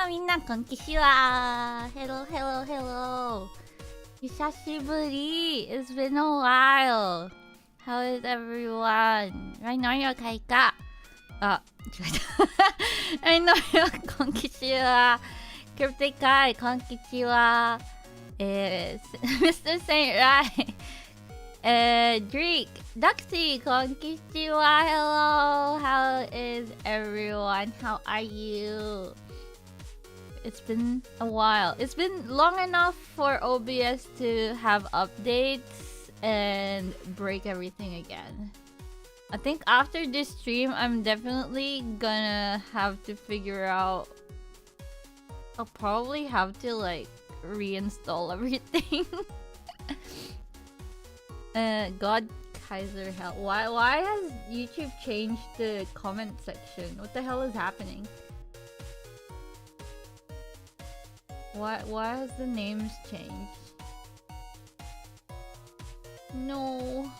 みんなこんにちは。Hello, hello, hello. 久しぶり. It's been a while. How is everyone? Right now, よかいか。あ、違えた。Right now, こんにちは。クリプティカイ、こんにちは。Mr. Saint Rai. Greek, Duxie, こんにちは. Hello, how is everyone? How are you? It's been a while. It's been long enough for OBS to have updates and break everything again. I think after this stream, I'm definitely gonna have to figure out. I'll probably have to like reinstall everything. God Kaiser hell. Why has YouTube changed the comment section? What the hell is happening? Why has the names changed? No.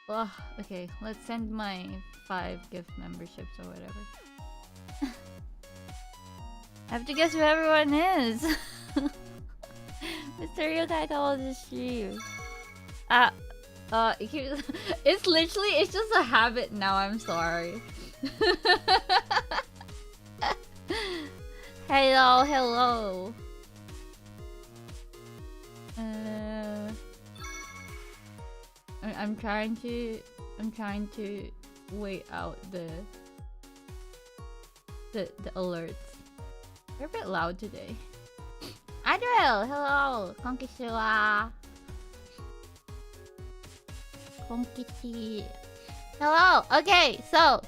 Ugh, okay, let's send my 5 gift memberships or whatever. I have to guess who everyone is. Mr. Yokai called the stream. It's literally, it's just a habit now, I'm sorry. Hello. I'm trying to wait out the alerts. They're a bit loud today. Adriel, hello. Konnichiwa. Konnichi. Hello. Okay, so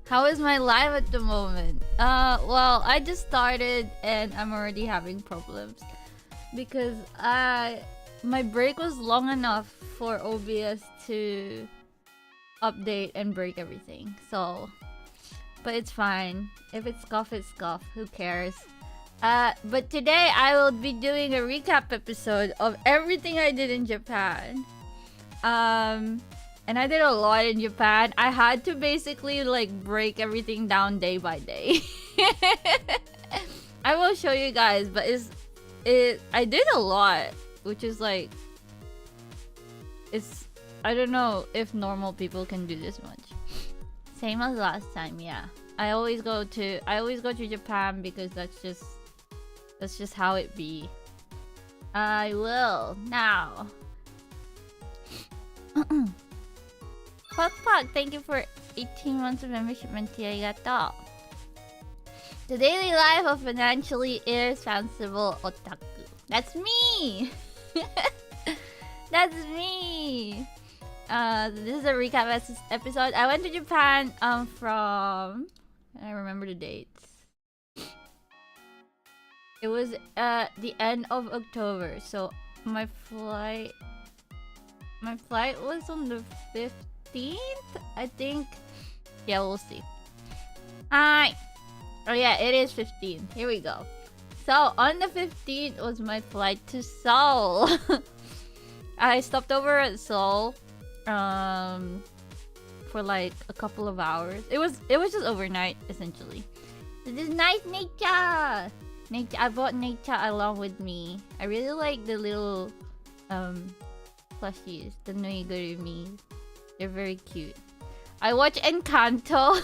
how is my live at the moment? Well, I just started and I'm already having problems because my break was long enough for OBS to update and break everything. So, but it's fine. If it's scuff, it's scuff. Who cares? But today I will be doing a recap episode of everything I did in Japan. And I did a lot in Japan. I had to basically like break everything down day by day. I will show you guys, but I did a lot, which is like, I don't know if normal people can do this much. Same as last time, yeah. I always go to Japan because that's just how it be. I will now. Puck, thank you for 18 months of membership. Arigatou. The daily life of financially irresponsible otaku. That's me. That's me. This is a recap episode. I went to Japan from, I remember the dates. It was the end of October, so my flight was on the 15th, I think. Yeah, we'll see. Hi. Oh yeah, it is 15th. Here we go. So on the 15th was my flight to Seoul. I stopped over at Seoul for like a couple of hours. It was just overnight essentially. This is nice nature. I brought nature along with me. I really like the little plushies, the nuigurumi. They're very cute. I watch Encanto.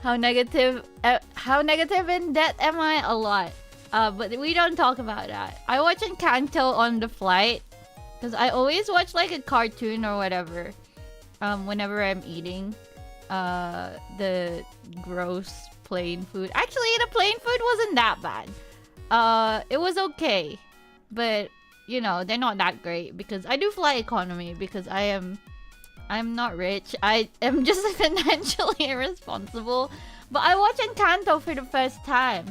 How negative in debt am I? A lot. But we don't talk about that. I watch Encanto on the flight because I always watch like a cartoon or whatever whenever I'm eating the gross plain food. Actually, the plain food wasn't that bad. It was okay, but you know, they're not that great because I do fly economy because I'm not rich. I am just financially irresponsible. But I watched Encanto for the first time.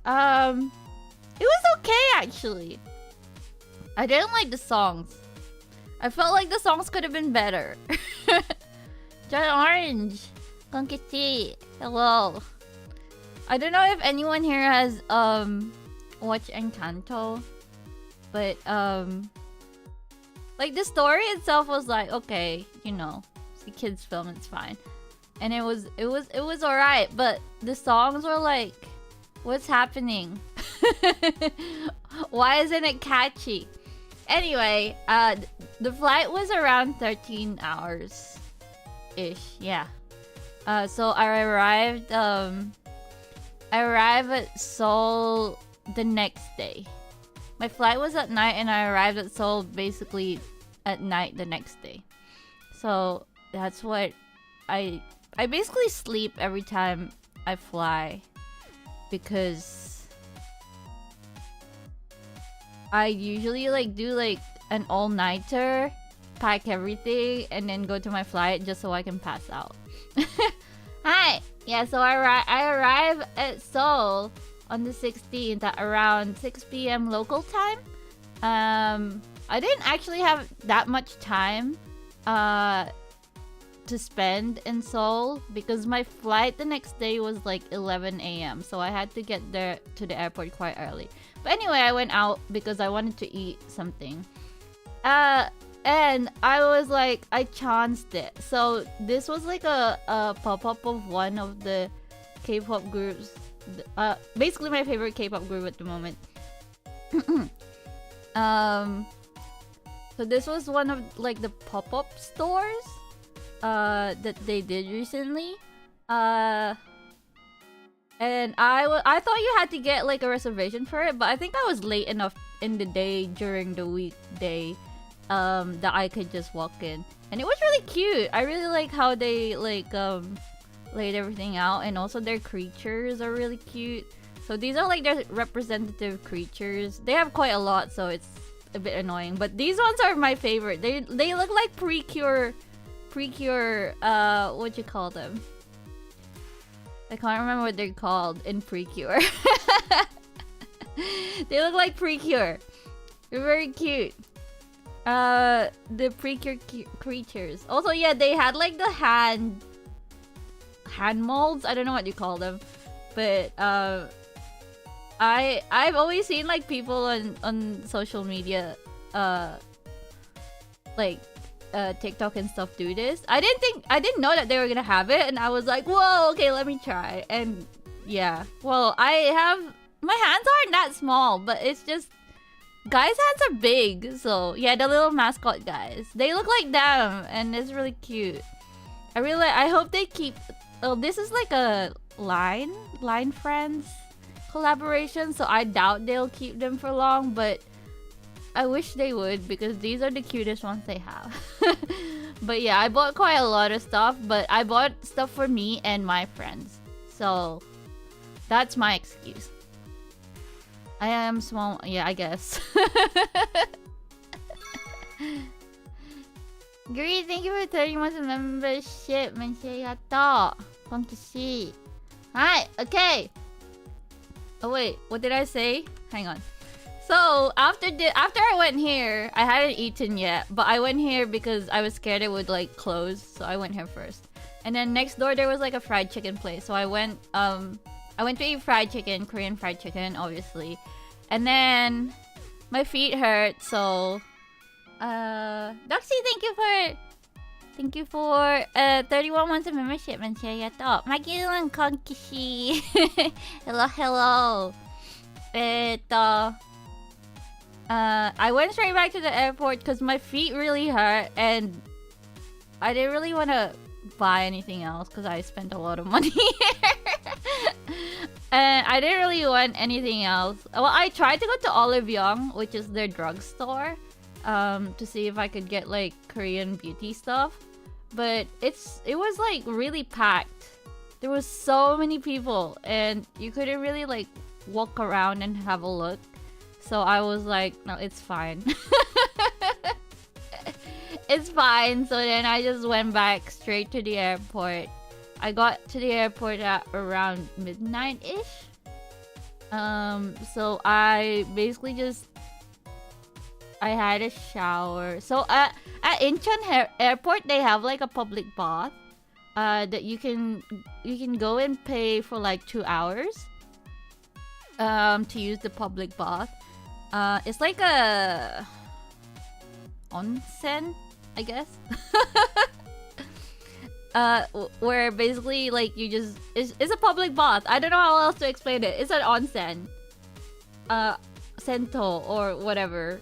It was okay actually. I didn't like the songs. I felt like the songs could have been better. John Orange, konnichi, hello. I don't know if anyone here has watched Encanto, but Like the story itself was like, okay, you know, it's a kids film, it's fine. And it was alright, but the songs were like, what's happening? Why isn't it catchy? Anyway, the flight was around 13 hours ish, yeah. So I arrived at Seoul the next day. My flight was at night and I arrived at Seoul basically at night the next day. So that's what I basically sleep every time I fly because I usually like do like an all-nighter, pack everything, and then go to my flight just so I can pass out. Hi! Yeah, so I arrive at Seoul on the 16th at around 6 p.m. local time. I didn't actually have that much time to spend in Seoul because my flight the next day was like 11 a.m. So I had to get there to the airport quite early. But anyway, I went out because I wanted to eat something. And I was like, I chanced it. So this was like a pop-up of one of the K-pop groups. Basically my favorite K-pop group at the moment. So this was one of like the pop-up stores that they did recently. And I thought you had to get like a reservation for it, but I think I was late enough in the day during the weekday that I could just walk in. And it was really cute. I really like how they like laid everything out, and also their creatures are really cute. So these are like their representative creatures. They have quite a lot, so it's a bit annoying, but these ones are my favorite. They look like precure what you call them? I can't remember what they're called in Precure. They look like Precure. They're very cute. The Precure creatures. Also, yeah, they had like the hand molds. I don't know what you call them, but I've always seen like people on social media, like TikTok and stuff do this. I didn't know that they were gonna have it, and I was like, whoa, okay, let me try. And yeah, well, my hands aren't that small, but it's just guys' hands are big. So yeah, the little mascot guys, they look like them, and it's really cute. I hope they keep. Oh, this is like a Line Friends collaboration, so I doubt they'll keep them for long, but I wish they would because these are the cutest ones they have. But yeah, I bought quite a lot of stuff, but I bought stuff for me and my friends. So that's my excuse. I am small. Yeah, I guess. Great, thank you for 30 months of membership. Arigatou. Konkishi. Hi, okay. Oh wait, what did I say? Hang on. So after I went here, I hadn't eaten yet, but I went here because I was scared it would like close, so I went here first. And then next door there was like a fried chicken place, so I went to eat fried chicken, Korean fried chicken, obviously. And then my feet hurt, so Doxy, thank you for 31 months of membership. Arigatou. Magilan konkishi. Hello. I went straight back to the airport because my feet really hurt, and I didn't really want to buy anything else because I spent a lot of money here. And I didn't really want anything else. Well, I tried to go to Olive Young, which is their drugstore, to see if I could get like Korean beauty stuff, but it was like really packed. There was so many people, and you couldn't really like walk around and have a look. So I was like, no, it's fine. It's fine. So then I just went back straight to the airport. I got to the airport at around midnight-ish. So I basically I had a shower. So at Incheon Airport, they have like a public bath that you can go and pay for like 2 hours to use the public bath. It's like a onsen, I guess. Where basically like you just it's a public bath. I don't know how else to explain it. It's an onsen, sento or whatever.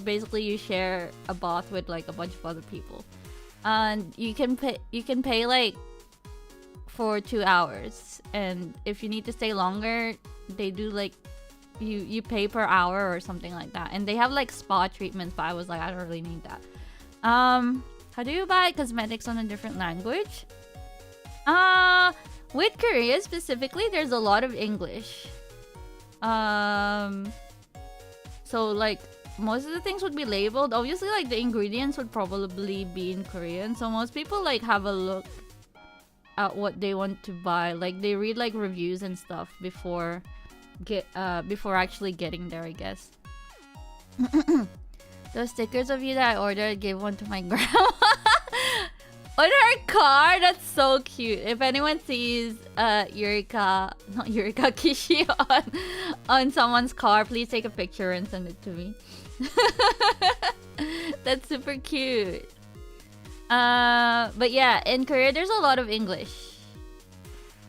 Basically you share a bath with like a bunch of other people, and you can pay like for 2 hours, and if you need to stay longer, they do like you pay per hour or something like that. And they have like spa treatments, but I was like, I don't really need that. How do you buy cosmetics on a different language? With Korea specifically, there's a lot of English. So like most of the things would be labeled. Obviously, like the ingredients would probably be in Korean. So most people like have a look at what they want to buy. Like they read like reviews and stuff before actually getting there, I guess. Those stickers of you that I ordered, I gave one to my grandma. On her car? That's so cute. If anyone sees Yurika, not Yurika, Kishi on someone's car, please take a picture and send it to me. That's super cute. But yeah, in Korea there's a lot of English.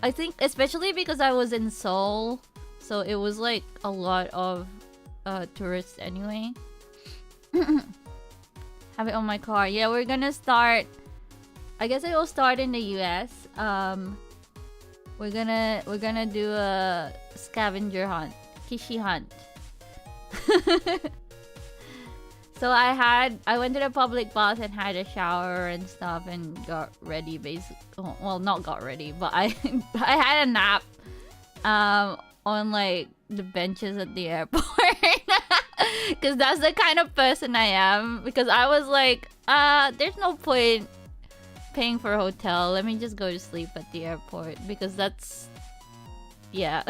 I think especially because I was in Seoul, so it was like a lot of tourists anyway. Have it on my car. Yeah, we're gonna start. I guess it will start in the US. We're gonna do a scavenger hunt, Kishi hunt. So I went to the public bath and had a shower and stuff and got ready. Well, not got ready, but I I had a nap on like the benches at the airport. Because that's the kind of person I am. Because I was like, there's no point paying for a hotel. Let me just go to sleep at the airport. Because that's... Yeah.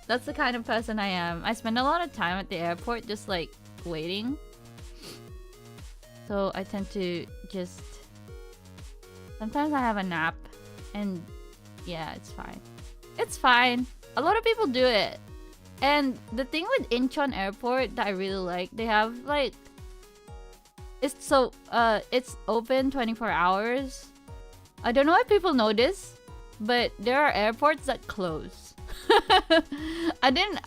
That's the kind of person I am. I spend a lot of time at the airport just like waiting. So I tend to just... Sometimes I have a nap. And yeah, it's fine. It's fine. A lot of people do it. And the thing with Incheon Airport that I really like, they have like... It's open 24 hours. I don't know if people know this, but there are airports that close. I didn't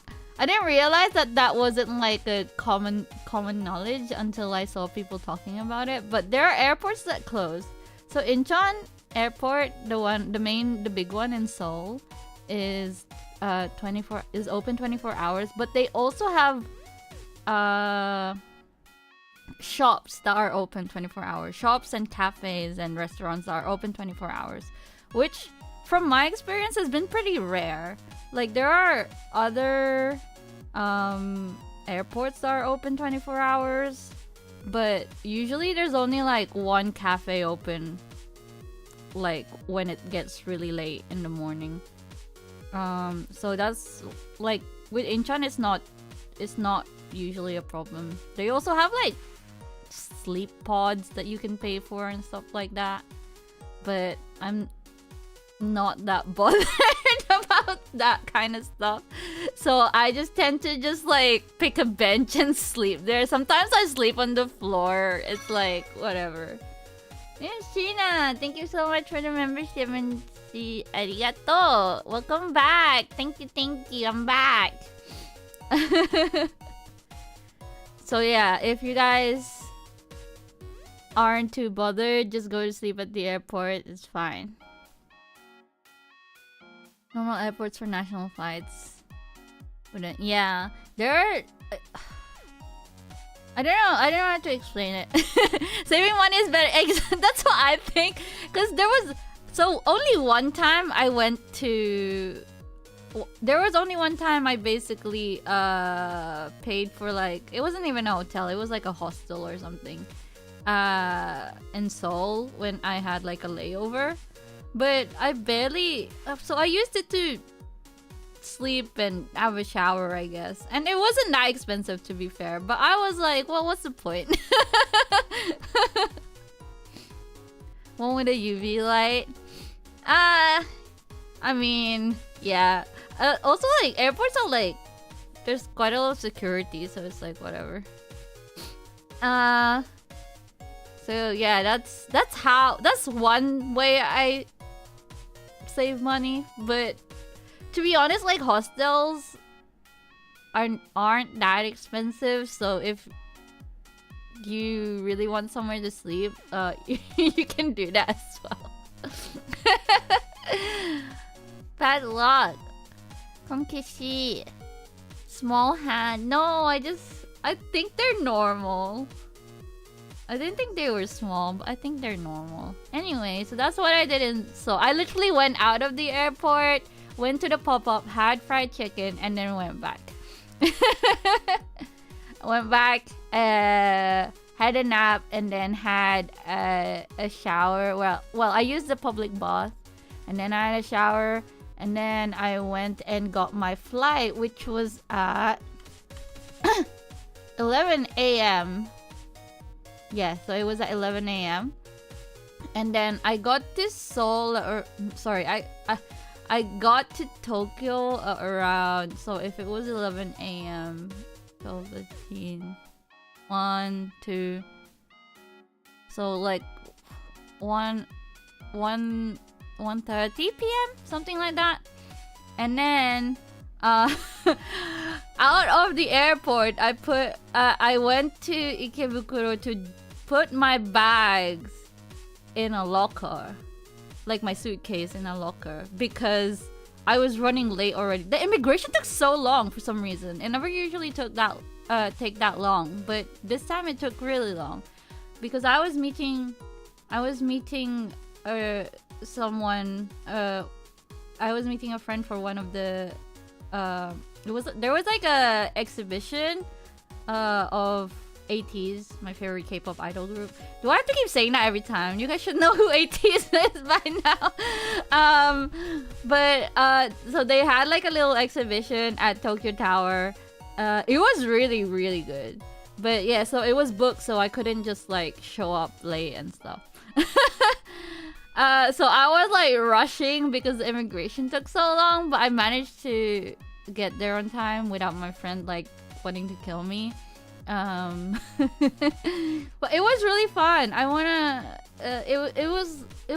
realize that wasn't like a common knowledge until I saw people talking about it. But there are airports that close. So Incheon Airport, the big one in Seoul, is open 24 hours, but they also have shops that are open 24 hours. Shops and cafes and restaurants that are open 24 hours, which from my experience has been pretty rare. Like there are other airports that are open 24 hours, but usually there's only like one cafe open like when it gets really late in the morning. So that's like with Incheon, it's not usually a problem. They also have like sleep pods that you can pay for and stuff like that, but I'm not that bothered about that kind of stuff. So I just tend to just like pick a bench and sleep there. Sometimes I sleep on the floor. It's like whatever. Yes, Sheena, thank you so much for the membership and arigato. Welcome back. Thank you. I'm back. So yeah, if you guys aren't too bothered, just go to sleep at the airport. It's fine. Normal airports for national flights. Yeah, there are... I don't know how to explain it. Saving money is better. That's what I think. Because there was... So, only one time I went to... There was only one time I basically paid for like... It wasn't even a hotel. It was like a hostel or something. In Seoul when I had like a layover. But I barely... So I used it to sleep and have a shower, I guess. And it wasn't that expensive, to be fair. But I was like, well, what's the point? One with a UV light. I mean, yeah. Also, like, airports are like... There's quite a lot of security, so it's like, whatever. Uh, so yeah, that's one way I save money. But to be honest, like hostels aren't that expensive. So if you really want somewhere to sleep, you can do that as well. Bad luck. Konkishi. Small hand. No, I think they're normal. I didn't think they were small, but I think they're normal. Anyway, so that's what I did. So I literally went out of the airport, went to the pop-up, had fried chicken, and then went back. Went back, had a nap, and then had a shower. Well, I used the public bath, and then I had a shower, and then I went and got my flight, which was at 11 a.m. Yeah, so it was at 11 a.m. And then I got to Seoul, I got to Tokyo around, so if it was 11 a.m. 12, 13, 1, 2, so like 1:30 p.m. something like that. And then out of the airport, I went to Ikebukuro to put my bags in a locker, like my suitcase in a locker, because I was running late already. The immigration took so long for some reason. It never usually take that long, but this time it took really long because I was meeting someone. I was meeting a friend for one of the. There was like a exhibition of ATEEZ, my favorite K-pop idol group. Do I have to keep saying that every time? You guys should know who ATEEZ is by now. So they had like a little exhibition at Tokyo Tower. It was really, really good. But yeah, so it was booked, so I couldn't just like show up late and stuff. So I was like rushing because the immigration took so long, but I managed to get there on time without my friend like wanting to kill me. But it was really fun. I wanna. It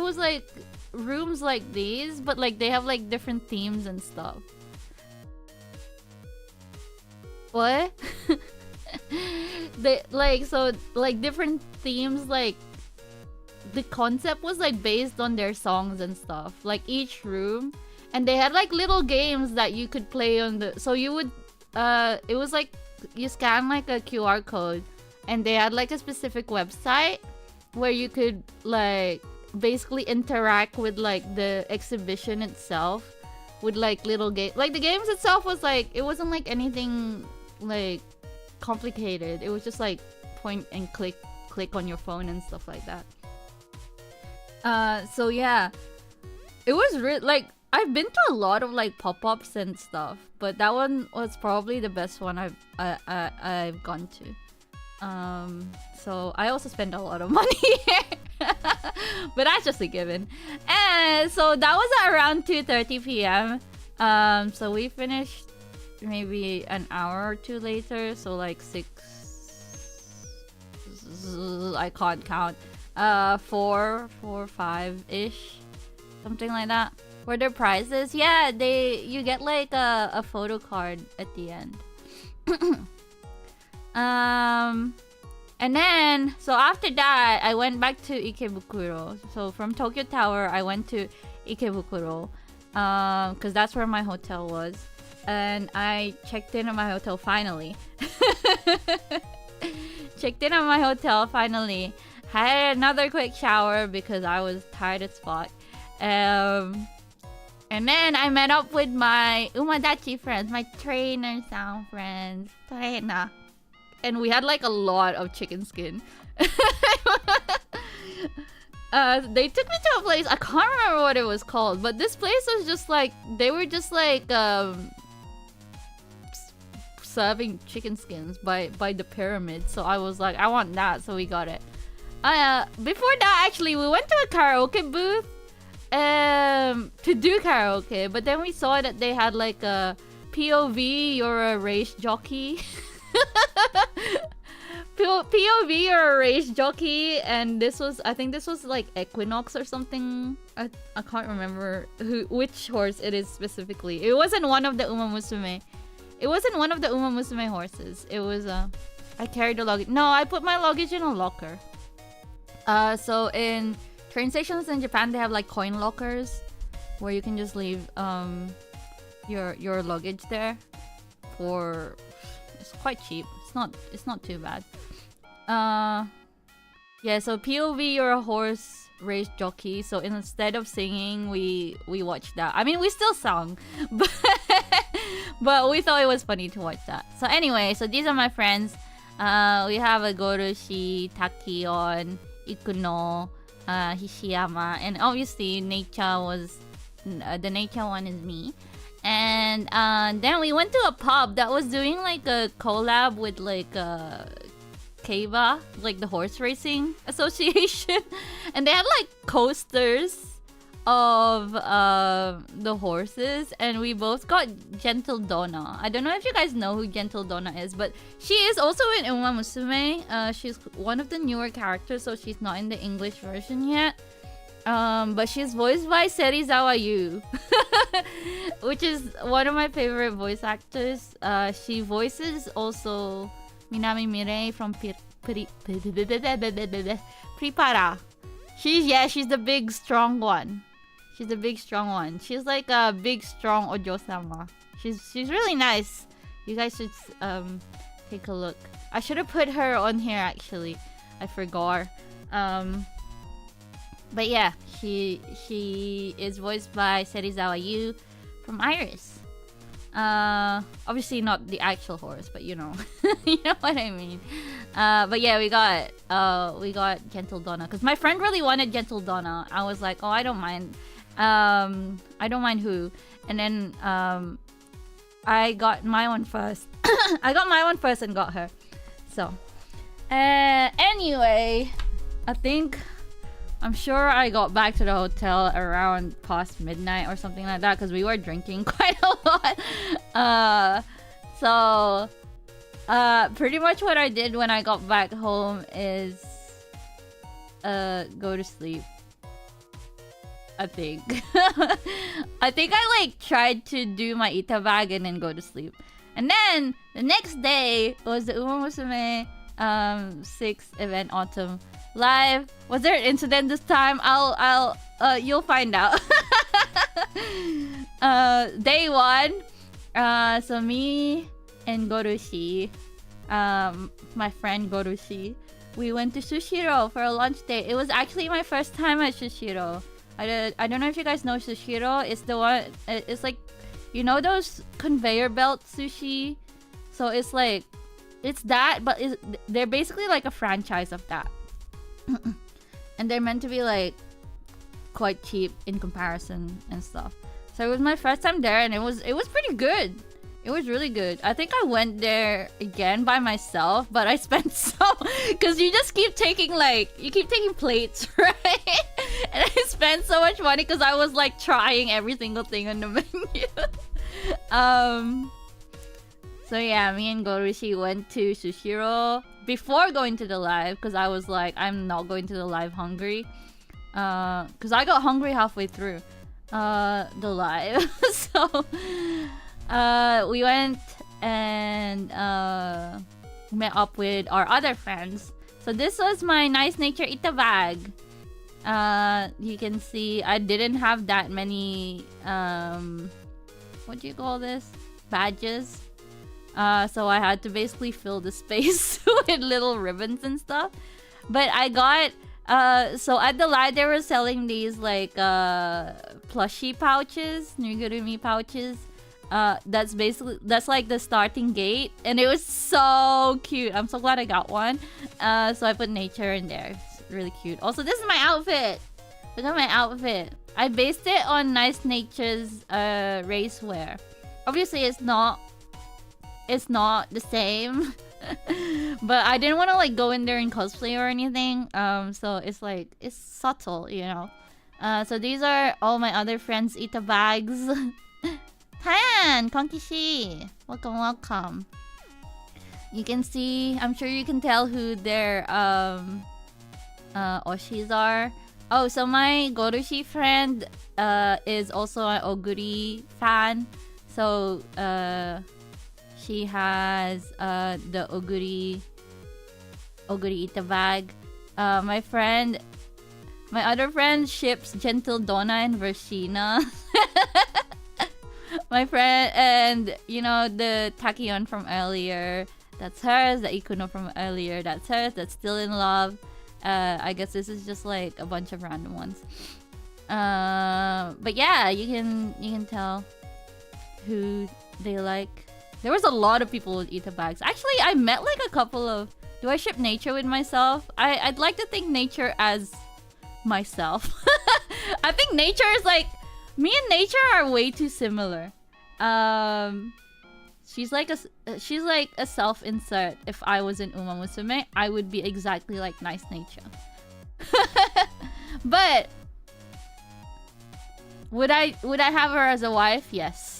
was like rooms like these, but like they have like different themes and stuff. What? They like different themes. Like the concept was like based on their songs and stuff. Like each room, and they had like little games that you could play on the. So you would. It was like. You scan like a QR code and they had like a specific website where you could like basically interact with like the exhibition itself with like little game. Like the games itself was like, it wasn't like anything like complicated. It was just like point and click on your phone and stuff like that. So yeah, it was like I've been to a lot of like pop-ups and stuff, but that one was probably the best one I've gone to. So I also spent a lot of money here, but that's just a given. And so that was at around 2:30 p.m. So we finished maybe an hour or two later, so like 6. I can't count. 4, 5 ish, something like that. Were there prizes? Yeah, you get like a photo card at the end. And then so after that I went back to Ikebukuro. So from Tokyo Tower I went to Ikebukuro because that's where my hotel was, and I checked in at my hotel finally. Checked in at my hotel finally. Had another quick shower because I was tired as fuck. And then I met up with my Umadachi friends, my trainer sound friends. Trainer. And we had like a lot of chicken skin. They took me to a place, I can't remember what it was called, but this place was just like, they were just like serving chicken skins by the pyramid. So I was like, I want that, so we got it. Before that, actually, we went to a karaoke booth to do karaoke, but then we saw that they had like a POV, you're a race jockey. POV, you're a race jockey, and I think this was like Equinox or something. I can't remember which horse it is specifically. It wasn't one of the Uma Musume. It wasn't one of the Uma Musume horses. It was I carried the luggage. No, I put my luggage in a locker. So in train stations in Japan, they have like coin lockers where you can just leave your luggage there for it's quite cheap. It's not too bad. Yeah, so POV, you're a horse race jockey. So instead of singing, we watched that. I mean, we still sung, but we thought it was funny to watch that. So anyway, so these are my friends. We have a Gorushi, Takion, Ikuno, Hishiyama, and obviously Neicha was the Neicha one is me. And then we went to a pub that was doing like a collab with like Keiba, like the horse racing association, and they had like coasters of the horses, and we both got Gentle Donna. I don't know if you guys know who Gentle Donna is, but she is also in Uma Musume. She's one of the newer characters, so she's not in the English version yet. But she's voiced by Serizawa Yu, which is one of my favorite voice actors. She voices also Minami Mirei from Prepara. She's the big strong one. She's the big strong one. She's like a big strong Ojo-sama. She's really nice. You guys should take a look. I should have put her on here actually. I forgot. But yeah, she is voiced by Serizawa Yu from Iris. Obviously not the actual horse, but you know, you know what I mean. But yeah, we got Gentle Donna because my friend really wanted Gentle Donna. I was like, oh, I don't mind. I don't mind who. And then I got my one first. I got my one first and got her. So anyway, I'm sure I got back to the hotel around past midnight or something like that because we were drinking quite a lot. So pretty much what I did when I got back home is go to sleep. I think. I think I like tried to do my Ita bag and then go to sleep. And then the next day was the Uma Musume 6th event autumn live. Was there an incident this time? I'll you'll find out. Day 1, so me and Gorushi, my friend Gorushi, we went to Sushiro for a lunch date. It was actually my first time at Sushiro. I don't know if you guys know Sushiro. It's the one. It's like, you know those conveyor belt sushi. So it's like, it's that, but they're basically like a franchise of that. And they're meant to be like quite cheap in comparison and stuff. So it was my first time there, and it was pretty good. It was really good. I think I went there again by myself, but I spent because you just keep taking plates, right? And I spent so much money because I was like trying every single thing on the menu. So yeah, me and Gorushi went to Sushiro before going to the live because I was like, I'm not going to the live hungry. Because I got hungry halfway through the live. So we went and met up with our other friends. So this was my nice nature Ita bag. You can see I didn't have that many what do you call this? Badges. So I had to basically fill the space with little ribbons and stuff. But I got so at the live they were selling these like plushie pouches, Nugurumi pouches. That's like the starting gate, and it was so cute. I'm so glad I got one. So I put nature in there. It's really cute. Also, this is my outfit. Look at my outfit. I based it on Nice Nature's racewear. Obviously, it's not the same. But I didn't want to like go in there and cosplay or anything. So it's like it's subtle, you know. So these are all my other friends' Ita bags. Tan, Konkishi, welcome. You can see, I'm sure you can tell who their oshis are. Oh, so my Gorushi friend is also an Oguri fan. So she has the Oguri Ita bag. My other friend ships Gentle Donna and Vershina. My friend, and you know, the Takion from earlier, that's hers. The Ikuno from earlier, that's hers. That's still in love. I guess this is just like a bunch of random ones. But yeah, you can tell who they like. There was a lot of people with Ita bags. Actually, I met like a couple of. Do I ship nature with myself? I'd like to think nature as myself. I think nature is like, me and nature are way too similar. She's like a self-insert. If I was in Uma Musume, I would be exactly like nice nature. But would I have her as a wife? Yes.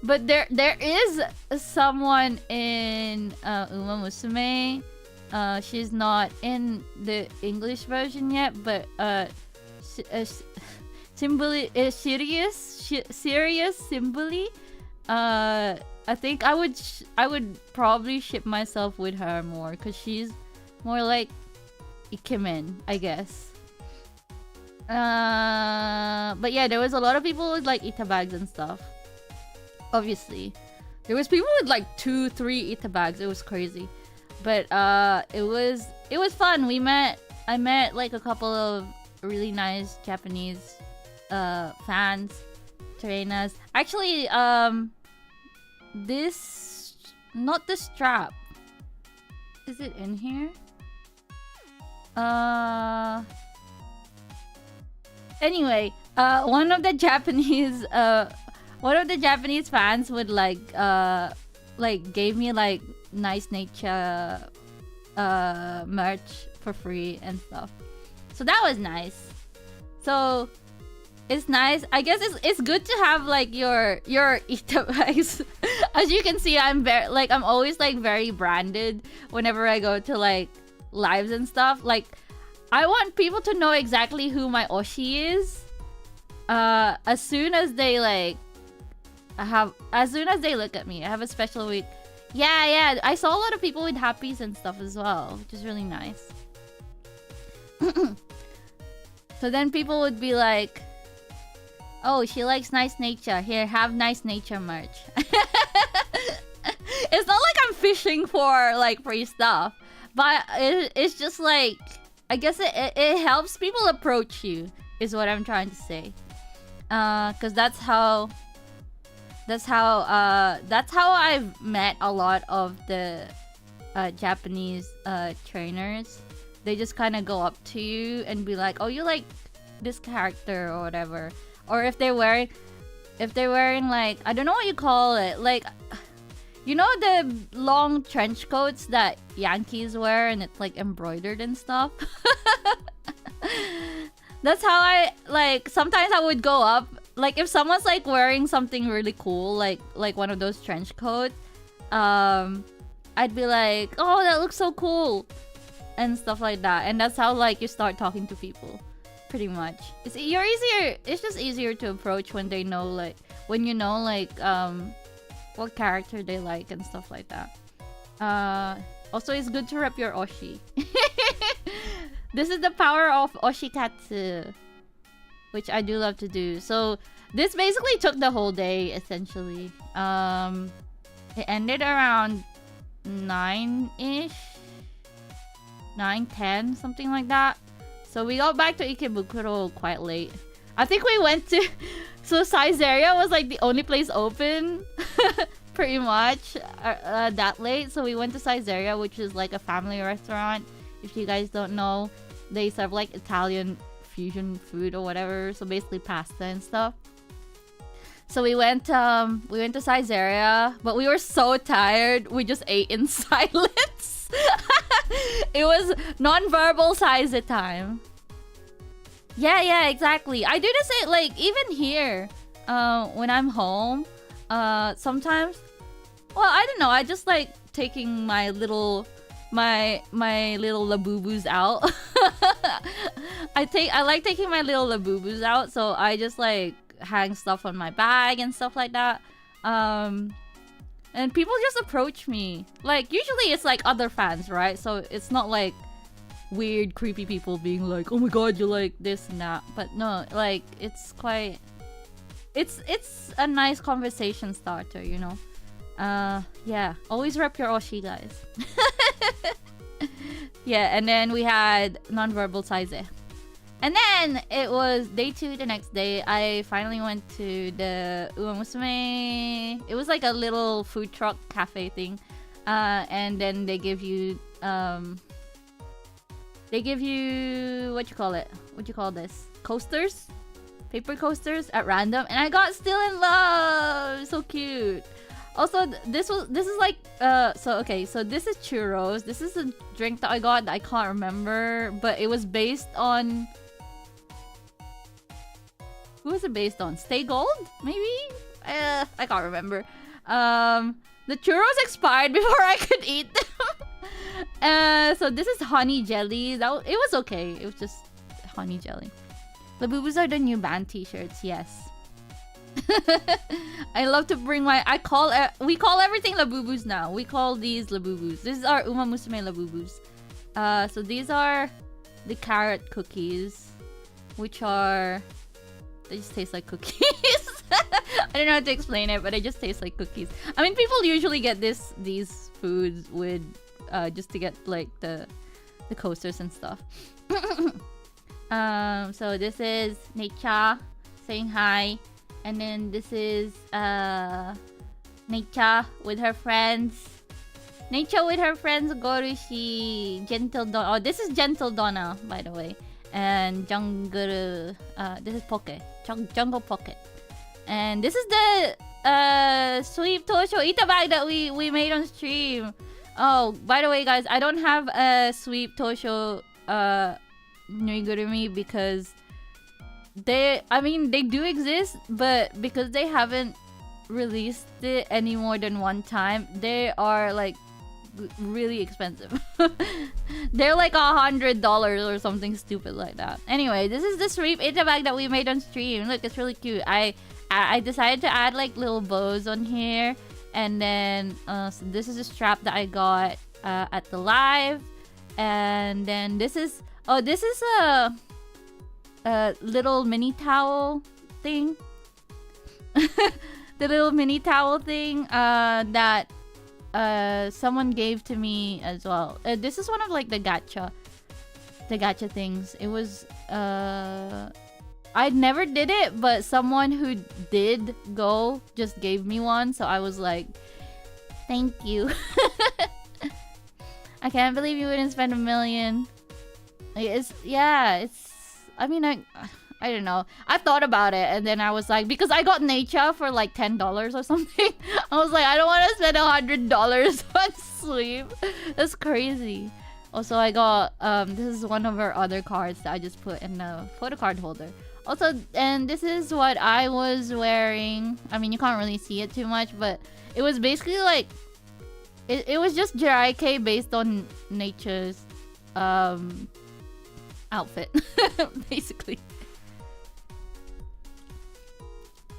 But there is someone in Uma Musume. She's not in the English version yet, but Simbuli is serious Simbuli. I think I would probably ship myself with her more because she's more like Ikemen, I guess. But yeah, there was a lot of people with like Ita bags and stuff. Obviously, there was people with like 2-3 Ita bags. It was crazy, but it was fun. I met like a couple of really nice Japanese fans, trainers. Actually, this, not the strap. Is it in here? Anyway, one of the Japanese fans would like gave me like nice nature merch for free and stuff. So that was nice. So it's nice. I guess it's good to have like your Ita bags. As you can see, I'm always like very branded whenever I go to like lives and stuff. Like, I want people to know exactly who my Oshi is. As soon as they look at me, I have a special week. Yeah, I saw a lot of people with happies and stuff as well, which is really nice. So then people would be like, oh, she likes nice nature. Here, have nice nature merch. It's not like I'm fishing for like free stuff, but it's just like, I guess it helps people approach you, is what I'm trying to say. Cause that's how I've met a lot of the Japanese trainers. They just kind of go up to you and be like, oh, you like this character or whatever. Or if they're wearing like, I don't know what you call it, like, you know the long trench coats that Yankees wear and it's like embroidered and stuff. That's how I, like, sometimes I would go up, like if someone's like wearing something really cool, like one of those trench coats, I'd be like, oh, that looks so cool and stuff like that. And that's how like you start talking to people, pretty much. It's just easier to approach when they know, like, when you know like what character they like and stuff like that. Also, it's good to rep your Oshi. This is the power of Oshikatsu, which I do love to do. So this basically took the whole day, essentially. It ended around 9-ish, 9-10, something like that. So we got back to Ikebukuro quite late. I think we went to... So Saizeriya was like the only place open, pretty much, that late. So we went to Saizeriya, which is like a family restaurant. If you guys don't know, they serve like Italian fusion food or whatever. So basically pasta and stuff. So we went to Saizeriya, but we were so tired. We just ate in silence. It was non-verbal Saize time. Yeah, exactly. I do the same, like, even here, when I'm home, sometimes, well, I don't know, I just like taking my little labubus out. I like taking my little labubus out, so I just like hang stuff on my bag and stuff like that. And people just approach me. Like, usually it's like other fans, right? So it's not like weird, creepy people being like, oh my god, you like this and that. But no, like, it's quite... It's a nice conversation starter, you know? Yeah. Always rep your Oshi, guys. Yeah, and then we had non-verbal Saize. And then it was day 2 the next day. I finally went to the Uma Musume. It was like a little food truck cafe thing. And then they give you what you call it? What you call this? Coasters? Paper coasters at random. And I got Still in Love. So cute. Also, this is like so this is churros. This is a drink that I got that I can't remember, but it was based on... Who was it based on? Stay Gold? Maybe? I can't remember. The churros expired before I could eat them. So this is honey jelly. It was okay. It was just honey jelly. Labubus are the new band t-shirts, yes. I love to bring my... we call everything Labubus now. We call these Labubus. This is our Uma Musume Labubus. So these are the carrot cookies, which are... They just taste like cookies. I don't know how to explain it, but they just taste like cookies. I mean, people usually get these foods with just to get like the coasters and stuff. So this is Necha saying hi, and then this is Necha with her friends. Necha with her friends Gorushi, Gentle Donna. Oh, this is Gentle Donna, by the way. And Jungle, this is Poke, Jungle Pocket. And this is the sweep Tosho Ita bag that we made on stream. Oh, by the way, guys, I don't have a sweep Tosho Nuigurumi because they do exist, but because they haven't released it any more than one time, they are like really expensive. They're like $100 or something stupid like that. Anyway, this is the sweep Ita bag that we made on stream. Look, it's really cute. I decided to add like little bows on here, and then so this is a strap that I got at the live, and then this is a little mini towel thing. The little mini towel thing that someone gave to me as well. This is one of like the gacha things. It was I never did it, but someone who did go just gave me one, so I was like, thank you. I can't believe you wouldn't spend $1 million. I mean, I don't know. I thought about it, and then I was like, because I got Nature for like $10 or something. I was like, I don't want to spend $100 on sleep. That's crazy. Also, I got this is one of our other cards that I just put in the photo card holder. Also, and this is what I was wearing. I mean, you can't really see it too much, but it was basically like it was just Jiraike based on Nature's outfit, basically.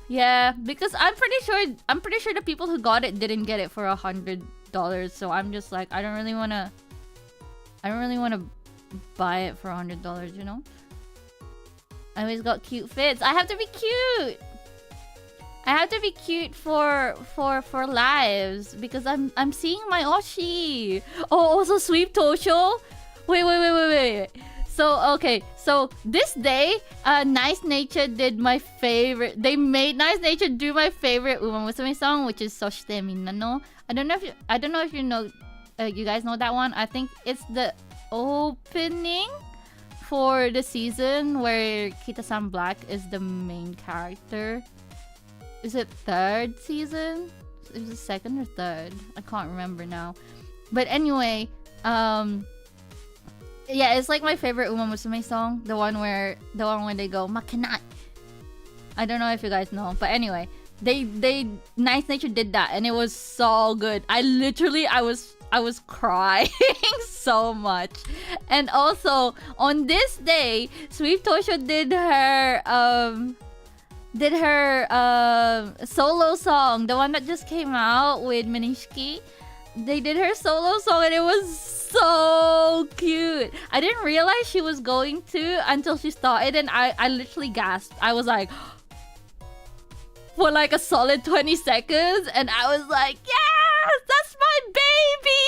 Yeah, because I'm pretty sure the people who got it didn't get it for $100. So I'm just like, I don't really wanna buy it for $100, you know? I always got cute fits. I have to be cute. I have to be cute for lives because I'm seeing my Oshi. Oh, also Sweep Tosho. Wait. So okay, so this day, Nice Nature did my favorite. They made Nice Nature do my favorite Uma Musume song, which is Soshite Minna no. I don't know if you know, you guys know that one. I think it's the opening for the season where Kita-san Black is the main character. Is it third season? Is it second or third? I can't remember now. But anyway, yeah, it's like my favorite Uma Musume song. The one where they go Makenai. I don't know if you guys know, but anyway. they Nice Nature did that, and it was so good. I was crying so much. And also on this day, Sweet Tosho did her solo song, the one that just came out with Minishiki. They did her solo song, and it was so cute. I didn't realize she was going to until she started, and I literally gasped. I was like for like a solid 20 seconds, and I was like, yes, that's my baby.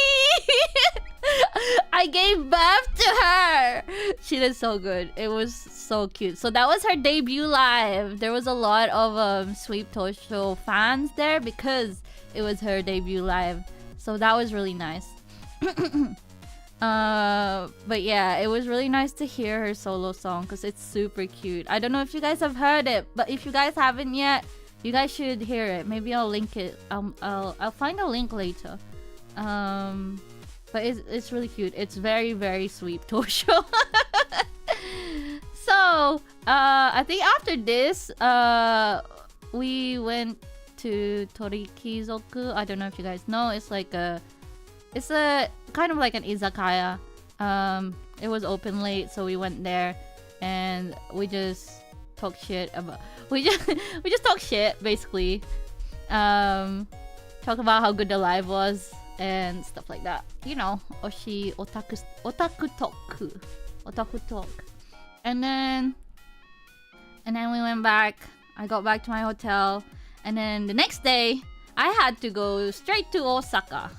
I gave birth to her. She did so good. It was so cute. So that was her debut live. There was a lot of Sweet Tosho fans there because it was her debut live. So that was really nice. But yeah, it was really nice to hear her solo song because it's super cute. I don't know if you guys have heard it, but if you guys haven't yet, you guys should hear it. Maybe I'll link it. I'll find a link later. But it's really cute. It's very, very Sweet Tosho. So I think after this, we went to Torikizoku. I don't know if you guys know. It's a kind of like an izakaya. It was open late, so we went there, and we just talk shit about. We just talk shit basically. Talk about how good the live was and stuff like that. You know, otaku talk. And then we went back. I got back to my hotel, and then the next day I had to go straight to Osaka.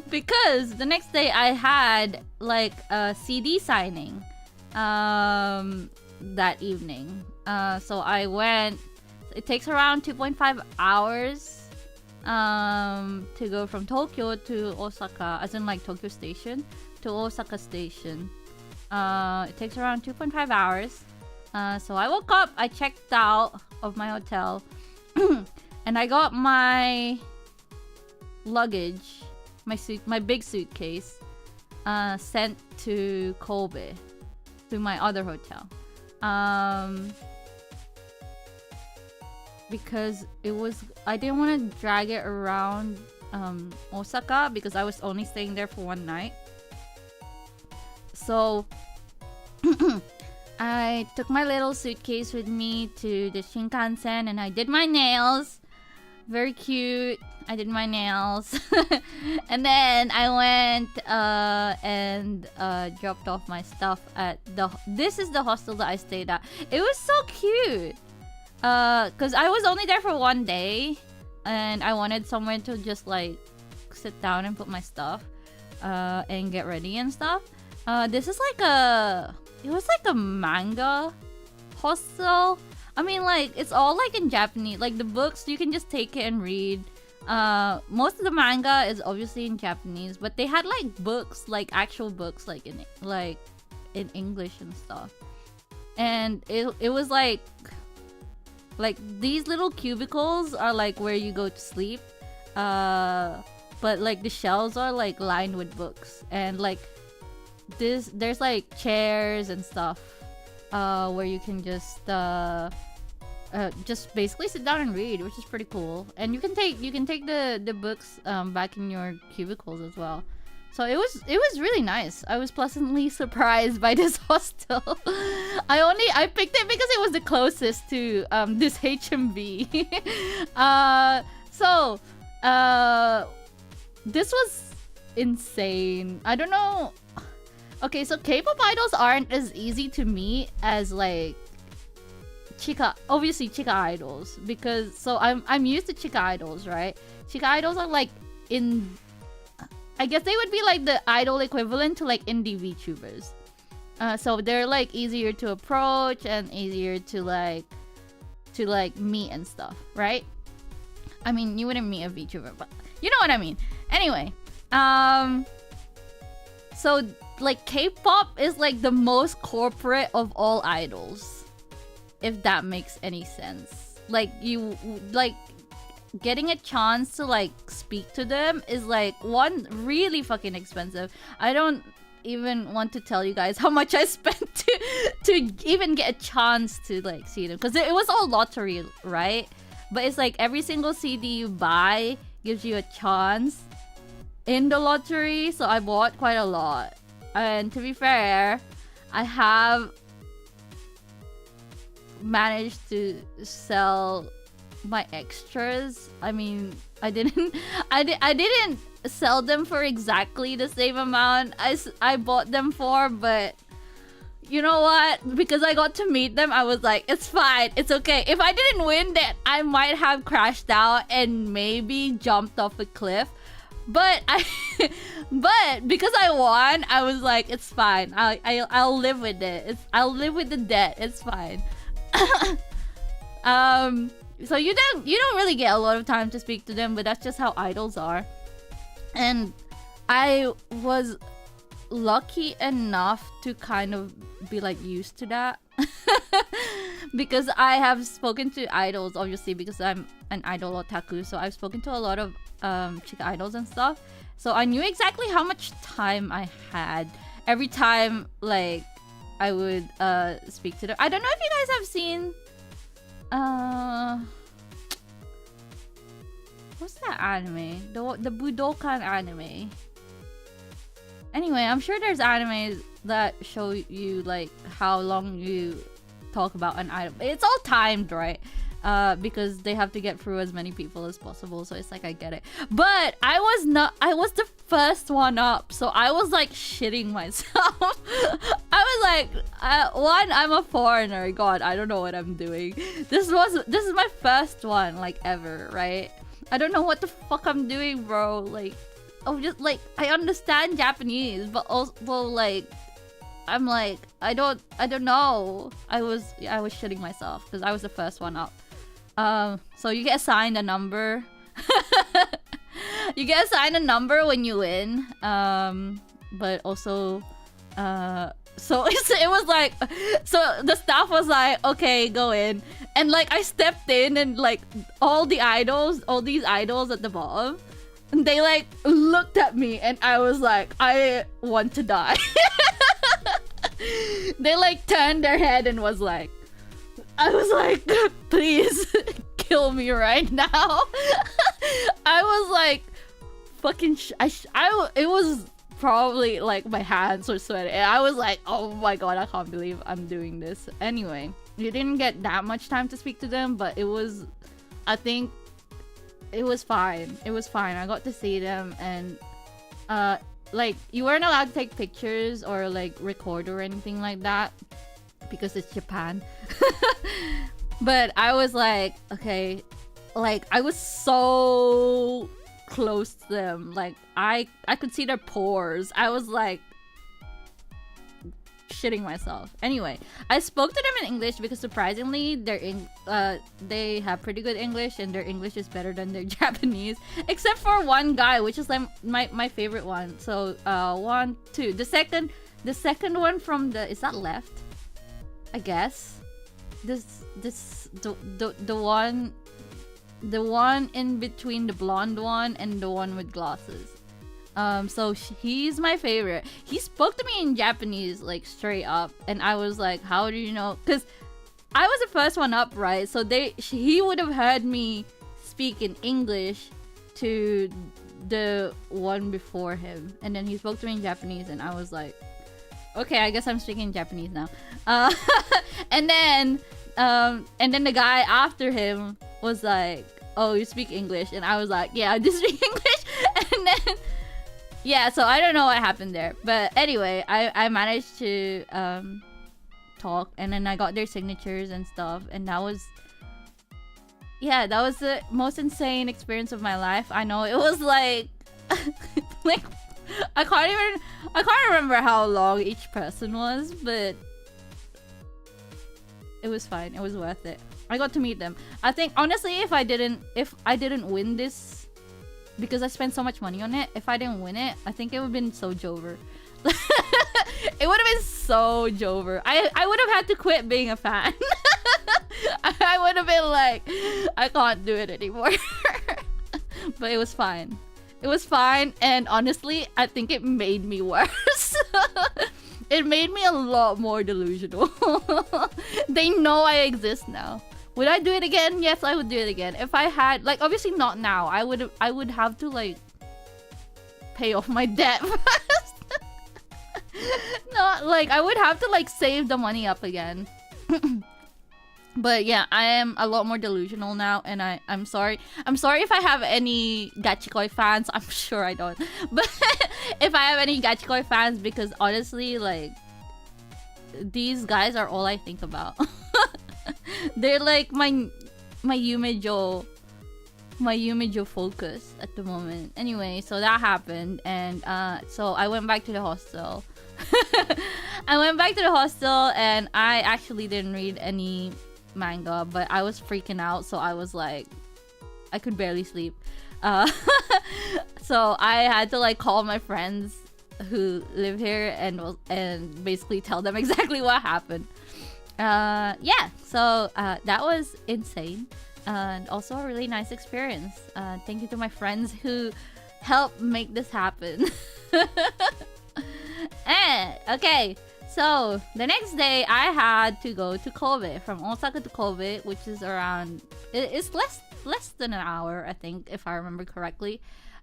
Because the next day I had like a CD signing that evening. So I went. It takes around 2.5 hours to go from Tokyo to Osaka, as in like Tokyo Station to Osaka Station. It takes around 2.5 hours. So I woke up, I checked out of my hotel, and I got my luggage, my big suitcase, sent to Kobe, to my other hotel. Because I didn't want to drag it around Osaka because I was only staying there for one night. So I took my little suitcase with me to the Shinkansen, and I did my nails. Very cute. I did my nails. And then I went and dropped off my stuff at this is the hostel that I stayed at. It was so cute. Cause I was only there for one day, and I wanted somewhere to just like sit down and put my stuff, and get ready and stuff. This is like it was like a manga hostel. I mean, like it's all like in Japanese. Like the books, you can just take it and read. Most of the manga is obviously in Japanese, but they had like books, like actual books, like in English and stuff. And it was like these little cubicles are like where you go to sleep, but like the shelves are like lined with books, and like there's like chairs and stuff where you can just basically sit down and read, which is pretty cool. And you can take the books back in your cubicles as well. So it was really nice. I was pleasantly surprised by this hostel. I picked it because it was the closest to this HMB. So this was insane. I don't know. Okay, so K-pop idols aren't as easy to meet as like Chika idols, because so I'm used to Chika idols, right? Chika idols are like I guess they would be like the idol equivalent to like indie VTubers. So they're like easier to approach and easier to like meet and stuff, right? I mean, you wouldn't meet a VTuber, but you know what I mean. Anyway, so like K-pop is like the most corporate of all idols, if that makes any sense. Like you like getting a chance to like speak to them is like one really fucking expensive. I don't even want to tell you guys how much I spent to even get a chance to like see them, because it was all lottery, right? But it's like every single CD you buy gives you a chance in the lottery, so I bought quite a lot. And to be fair, I have managed to sell my extras. I mean, I didn't sell them for exactly the same amount I bought them for, but you know what? Because I got to meet them, I was like, it's fine, it's okay. If I didn't win, then I might have crashed out and maybe jumped off a cliff. But but because I won, I was like, it's fine. I'll live with it. I'll live with the debt. It's fine. So you don't really get a lot of time to speak to them, but that's just how idols are. And I was lucky enough to kind of be like used to that. Because I have spoken to idols, obviously, because I'm an idol otaku, so I've spoken to a lot of chica idols and stuff, so I knew exactly how much time I had every time like I would speak to them. I don't know if you guys have seen what's that anime, the Budokan anime. Anyway, I'm sure there's animes that show you like how long you talk about an idol. It's all timed, right? Because they have to get through as many people as possible, so it's like, I get it. But I was the first one up, so I was like shitting myself. I was like, one, I'm a foreigner, god, I don't know what I'm doing. This is my first one like ever, right? I don't know what the fuck I'm doing, bro. Like, I'm just like, I understand Japanese, but also like I'm like, I don't know. I was shitting myself because I was the first one up. So you get assigned a number. You get assigned a number when you win. But also, so it was like, so the staff was like, okay, go in. And like I stepped in, and like all these idols at the bottom, and they like looked at me, and I was like, I want to die. They like turned their head and was like, I was like, please kill me right now. I was like, fucking it was probably like my hands were sweating. And I was like, oh my god, I can't believe I'm doing this. Anyway, you didn't get that much time to speak to them, but it was, I think it was fine. It was fine. I got to see them, and like you weren't allowed to take pictures or like record or anything like that because it's Japan. But I was like, okay, like I was so close to them. Like I could see their pores. I was like shitting myself. Anyway, I spoke to them in English because surprisingly they have pretty good English, and their English is better than their Japanese, except for one guy, which is like my favorite one. So 1, 2, the second one from the, is that left, I guess, the one in between, the blonde one and the one with glasses. So he's my favorite. He spoke to me in Japanese, like straight up, and I was like, how do you know? Because I was the first one up, right? So he would have heard me speak in English to the one before him, and then he spoke to me in Japanese, and I was like, okay, I guess I'm speaking Japanese now. And then the guy after him was like, oh, you speak English? And I was like, yeah, I do speak English. And then yeah, so I don't know what happened there, but anyway, I managed to talk, and then I got their signatures and stuff, and that was the most insane experience of my life. I know it was like like I can't remember how long each person was, but it was fine. It was worth it. I got to meet them. I think honestly, if I didn't win this, because I spent so much money on it, if I didn't win it, I think it would have been so jover. It would have been so jover. I would have had to quit being a fan. I would have been like, I can't do it anymore. But it was fine. It was fine, and honestly, I think it made me worse. It made me a lot more delusional. They know I exist now. Would I do it again? Yes, I would do it again. If I had, like, obviously not now. I would have to, like, pay off my debt first. Not, like, I would have to, like, save the money up again. But yeah, I am a lot more delusional now, and I'm sorry. I'm sorry if I have any Gachikoi fans. I'm sure I don't. But if I have any Gachikoi fans, because honestly, like, these guys are all I think about. They're like my Yumejo focus at the moment. Anyway, so that happened, and so I went back to the hostel. I went back to the hostel, and I actually didn't read any manga, but I was freaking out, so I was like, I could barely sleep. So I had to, like, call my friends who live here and basically tell them exactly what happened. Yeah, so that was insane, and also a really nice experience. Thank you to my friends who helped make this happen. Okay, so the next day I had to go to Kobe, from Osaka to Kobe, which is around, it's less than an hour, I think, if I remember correctly.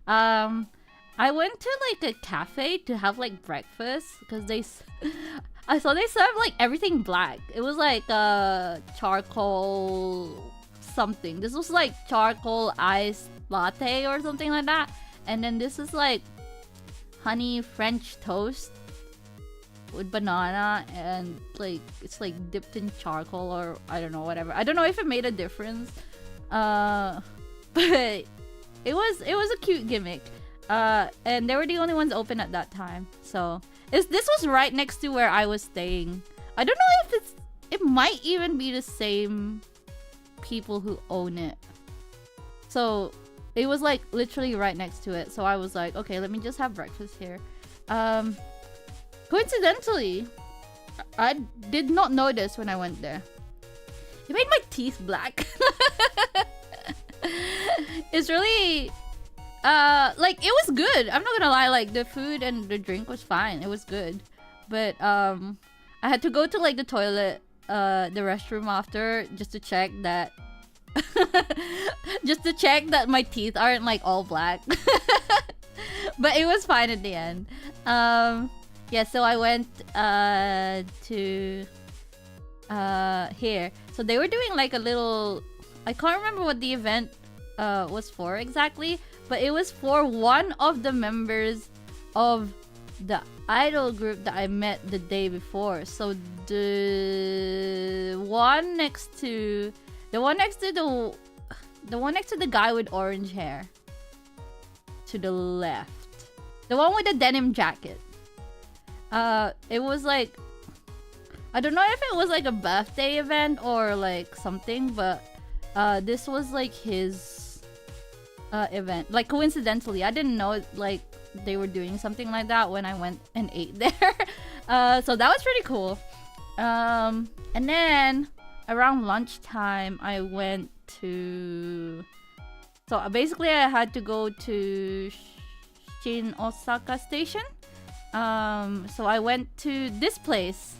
I went to, like, a cafe to have, like, breakfast, because I saw they served, like, everything black. It was like charcoal something. This was like charcoal iced latte or something like that, and then this is like honey French toast with banana, and like it's like dipped in charcoal, or I don't know, whatever. I don't know if it made a difference, but it was a cute gimmick, and they were the only ones open at that time. So this was right next to where I was staying. I don't know if it might even be the same people who own it. So it was like literally right next to it. So I was like, okay, let me just have breakfast here. Coincidentally, I did not notice when I went there. It made my teeth black. It's really like, it was good. I'm not gonna lie, like the food and the drink was fine. It was good. But I had to go to like the toilet, the restroom after, just to check that just to check that my teeth aren't like all black. But it was fine at the end. Yeah, so I went to here. So they were doing like a little, I can't remember what the event was for exactly, but it was for one of the members of the idol group that I met the day before. So the one next to the guy with orange hair, to the left, the one with the denim jacket. It was like, I don't know if it was like a birthday event or like something, but this was like his event. Like coincidentally, I didn't know like they were doing something like that when I went and ate there. So that was pretty cool. And then around lunchtime, I went to, so basically I had to go to Shin Osaka Station. So I went to this place.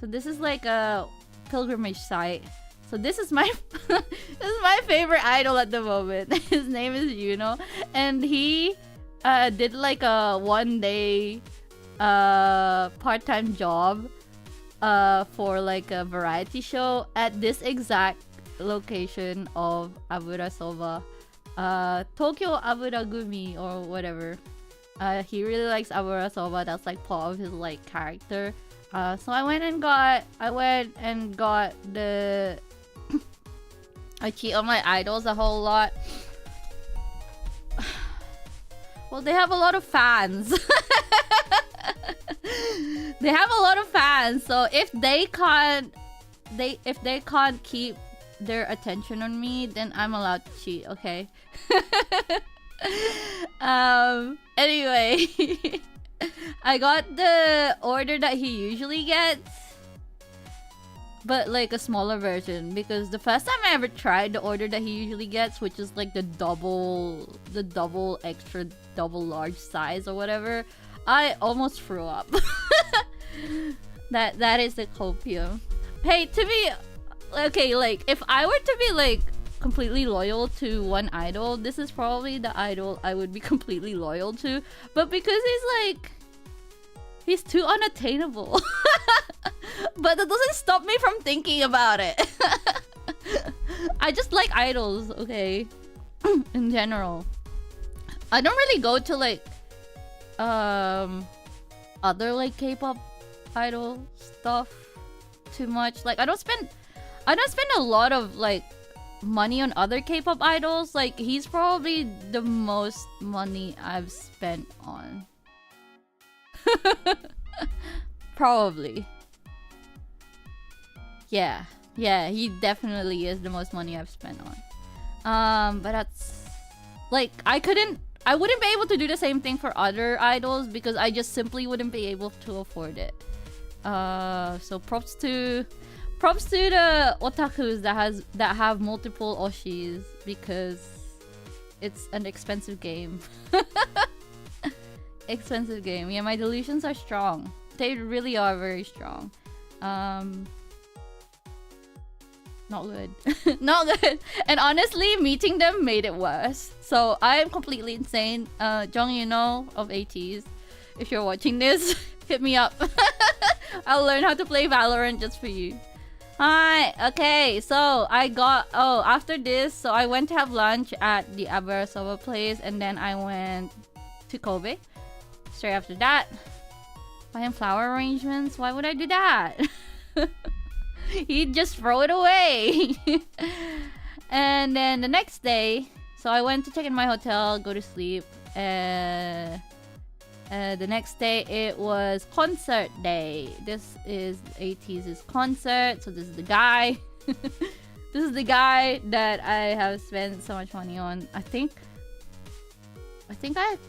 So this is like a pilgrimage site. So this is my this is my favorite idol at the moment. His name is Yuno, and he did like a 1-day part-time job for like a variety show at this exact location of Abura Soba, Tokyo Abura Gumi or whatever. He really likes Abura Soba. That's like part of his like character. So I went and got the I cheat on my idols a whole lot. Well, they have a lot of fans. They have a lot of fans, so if they can't keep their attention on me, then I'm allowed to cheat, okay? Anyway, I got the order that he usually gets, but like a smaller version, because the first time I ever tried the order that he usually gets, which is like the double extra double large size or whatever, I almost threw up. That is the copium. Hey, to be okay, like if I were to be like completely loyal to one idol, this is probably the idol I would be completely loyal to. But because he's too unattainable. But that doesn't stop me from thinking about it. I just like idols, okay? In general. I don't really go to like other like K-pop idol stuff too much. Like I don't spend a lot of like money on other K-pop idols. Like he's probably the most money I've spent on. Probably. Yeah, he definitely is the most money I've spent on. But that's like I wouldn't be able to do the same thing for other idols because I just simply wouldn't be able to afford it. So props to the otakus that have multiple oshis because it's an expensive game. Expensive game. Yeah, my delusions are strong. They really are very strong. Not good. Not good. And honestly, meeting them made it worse. So I am completely insane. Jung Yuno of ATs, if you're watching this, hit me up. I'll learn how to play Valorant just for you. Hi. Okay, so after this, so I went to have lunch at the Abarasoba place, and then I went to Kobe. Straight after that, buying flower arrangements. Why would I do that? He'd just throw it away. And then the next day, so I went to check in my hotel, go to sleep. The next day it was concert day. This is AT's concert. So this is the guy. This is the guy that I have spent so much money on. I think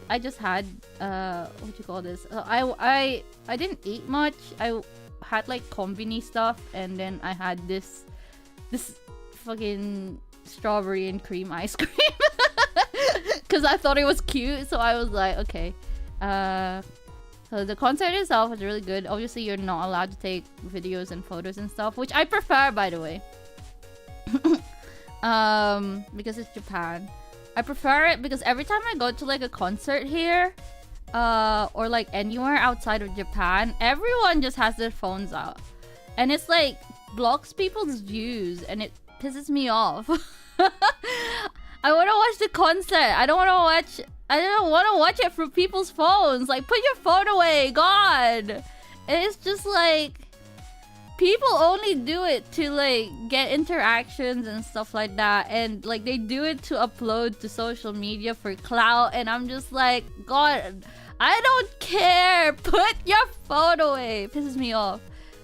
I just had what you call this? I didn't eat much. I had like combini stuff, and then I had this fucking strawberry and cream ice cream because I thought it was cute. So I was like, okay. So the concert itself was really good. Obviously, you're not allowed to take videos and photos and stuff, which I prefer, by the way. Because it's Japan. I prefer it because every time I go to like a concert here, or like anywhere outside of Japan, everyone just has their phones out, and it's like blocks people's views, and it pisses me off. I want to watch the concert. I don't want to watch it through people's phones. Like, put your phone away, God. It's just like people only do it to like get interactions and stuff like that, and like they do it to upload to social media for clout, and I'm just like, God, I don't care. Put your phone away. It pisses me off.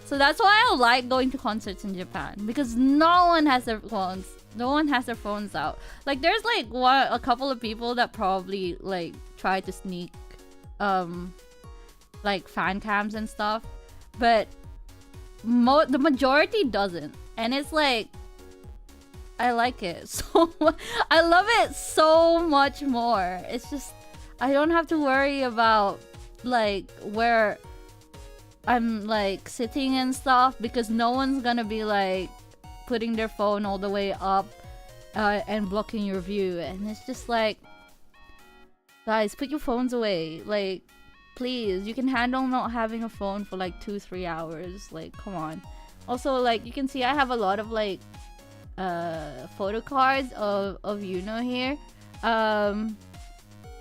So that's why I like going to concerts in Japan, because no one has their phones. No one has their phones out. Like there's like a couple of people that probably like try to sneak like fan cams and stuff, but the majority doesn't. And it's like, I like it so I love it so much more. It's just I don't have to worry about like where I'm like sitting and stuff, because no one's gonna be like putting their phone all the way up and blocking your view. And it's just like, guys, put your phones away. Like, please, you can handle not having a phone for like 2-3 hours. Like, come on. Also, like, you can see I have a lot of like photo cards of Yuno here.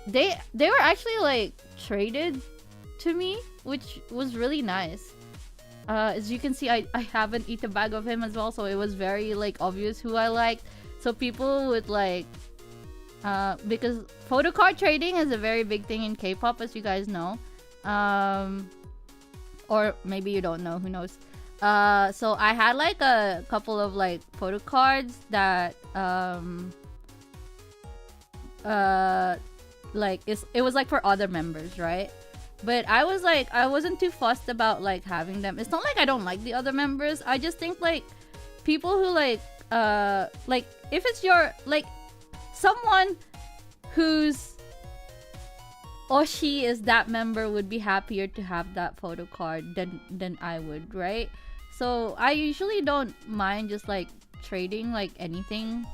They were actually like traded to me, which was really nice. As you can see, I have an eat a bag of him as well, so it was very like obvious who I liked. So people would like because photo card trading is a very big thing in K-pop, as you guys know. Or maybe you don't know, who knows. So I had like a couple of like photo cards that like it was like for other members, right? But I was like, I wasn't too fussed about like having them. It's not like I don't like the other members. I just think like people who like if it's your like someone who's Oshi is that member would be happier to have that photo card than I would, right? So I usually don't mind just like trading like anything.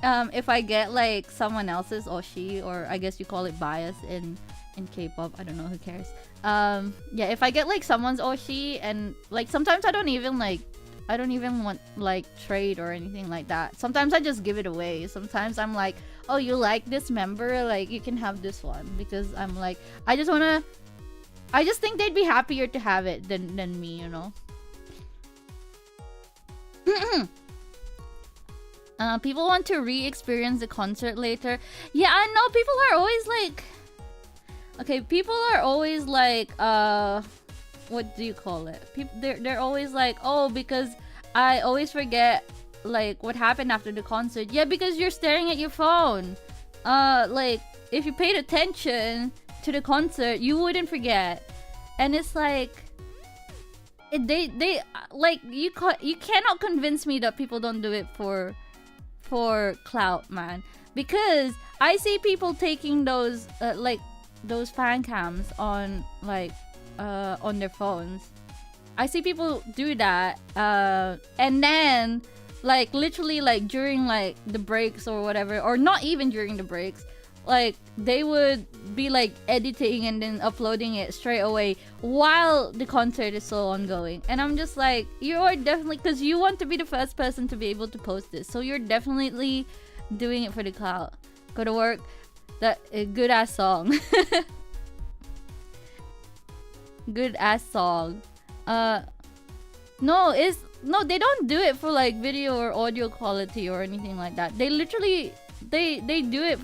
If I get like someone else's Oshi, or I guess you call it bias in K-pop, I don't know, who cares. Yeah, if I get like someone's Oshi, and like sometimes I don't even want like trade or anything like that. Sometimes I just give it away. Sometimes I'm like, oh, you like this member, like you can have this one, because I'm like, I just think they'd be happier to have it than me, you know. People want to re-experience the concert later. Yeah, I know, people are always like, okay, people are always like, what do you call it? They're always like, oh, because I always forget like what happened after the concert. Yeah, because you're staring at your phone. Like if you paid attention to the concert, you wouldn't forget. And it's like, they like, you cannot convince me that people don't do it for clout, man. Because I see people taking those like those fan cams on like on their phones. I see people do that, and then like literally like during like the breaks or whatever, or not even during the breaks, like they would be like editing and then uploading it straight away while the concert is still ongoing. And I'm just like, you are definitely, because you want to be the first person to be able to post this, so you're definitely doing it for the clout. Go to work. That a good ass song. Good ass song. No, they don't do it for like video or audio quality or anything like that. They literally they do it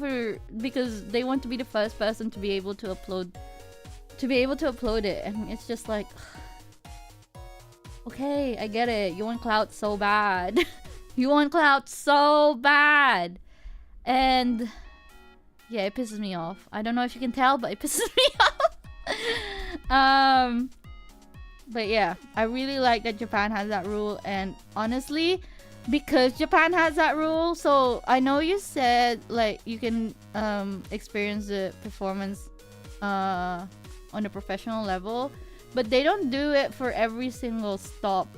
because they want to be the first person to be able to upload it. And it's just like, okay, I get it. You want clout so bad. You want clout so bad. And yeah, it pisses me off. I don't know if you can tell, but it pisses me off. But yeah, I really like that Japan has that rule. And honestly, because Japan has that rule, so I know you said like you can experience the performance on a professional level, but they don't do it for every single stop,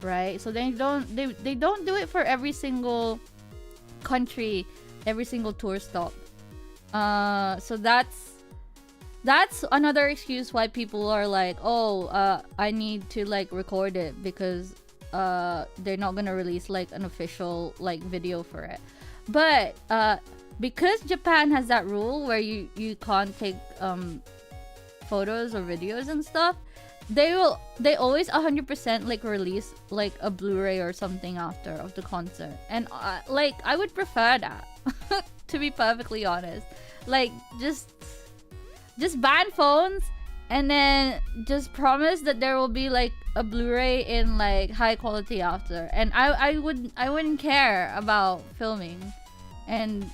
right? So they don't do it for every single country, every single tour stop. So that's another excuse why people are like, oh, I need to like record it, because they're not gonna release like an official like video for it. But because Japan has that rule where you can't take photos or videos and stuff, they always 100% like release like a Blu-ray or something after of the concert. And like I would prefer that. To be perfectly honest, like just ban phones and then just promise that there will be like a Blu-ray in like high quality after, and I wouldn't care about filming. And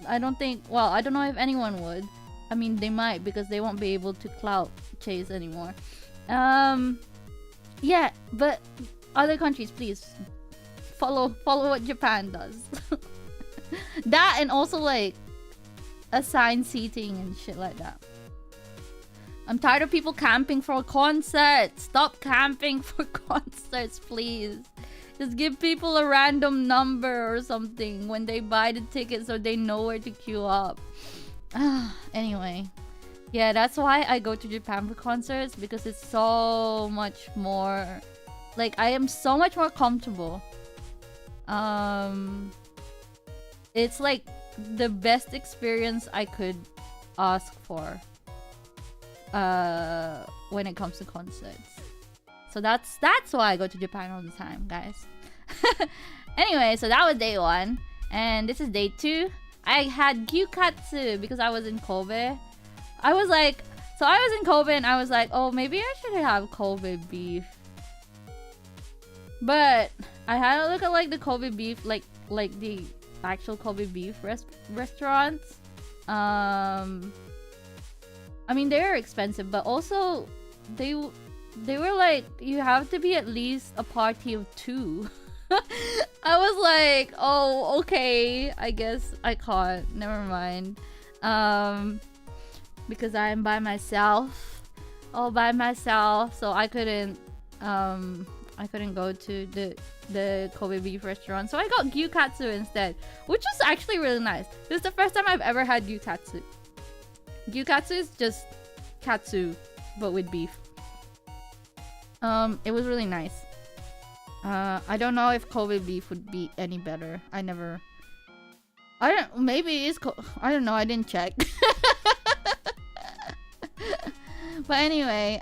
I don't know if anyone would. I mean, they might, because they won't be able to clout chase anymore. Yeah, but other countries, please follow what Japan does. That, and also like assigned seating and shit like that. I'm tired of people camping for concerts. Stop camping for concerts, please. Just give people a random number or something when they buy the ticket, so they know where to queue up. Anyway, yeah, that's why I go to Japan for concerts, because it's so much more, like, I am so much more comfortable. It's like the best experience I could ask for when it comes to concerts. So that's why I go to Japan all the time, guys. Anyway, so that was day 1, and this is day 2. I had gyukatsu because I was in Kobe. I was in Kobe and I was like, oh, maybe I should have Kobe beef. But I had a look at like the Kobe beef, like the actual Kobe beef restaurants. I mean, they're expensive, but also they were like, you have to be at least a party of 2. I was like, oh, okay, I guess I can't, never mind. Because I'm by myself, all by myself, so I couldn't go to the Kobe beef restaurant. So I got gyukatsu instead, which is actually really nice. This is the first time I've ever had gyukatsu. Gyukatsu is just katsu, but with beef. It was really nice. I don't know if Kobe beef would be any better. Maybe it's I don't know, I didn't check. But anyway,